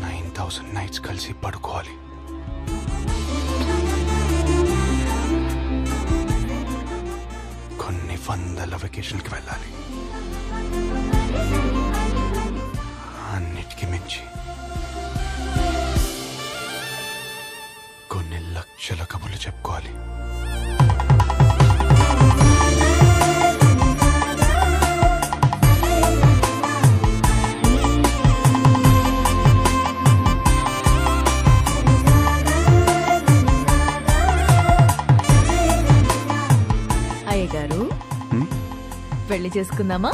9,000 నైట్స్ కలిసి పడుకోవాలి. కొన్ని వందల వెకేషన్కి వెళ్ళాలి. అన్నిటికీ మించి కొన్ని లక్షల కబుర్లు చెప్పుకోవాలి. అయ్య గారు, పెళ్లి చేసుకుందామా?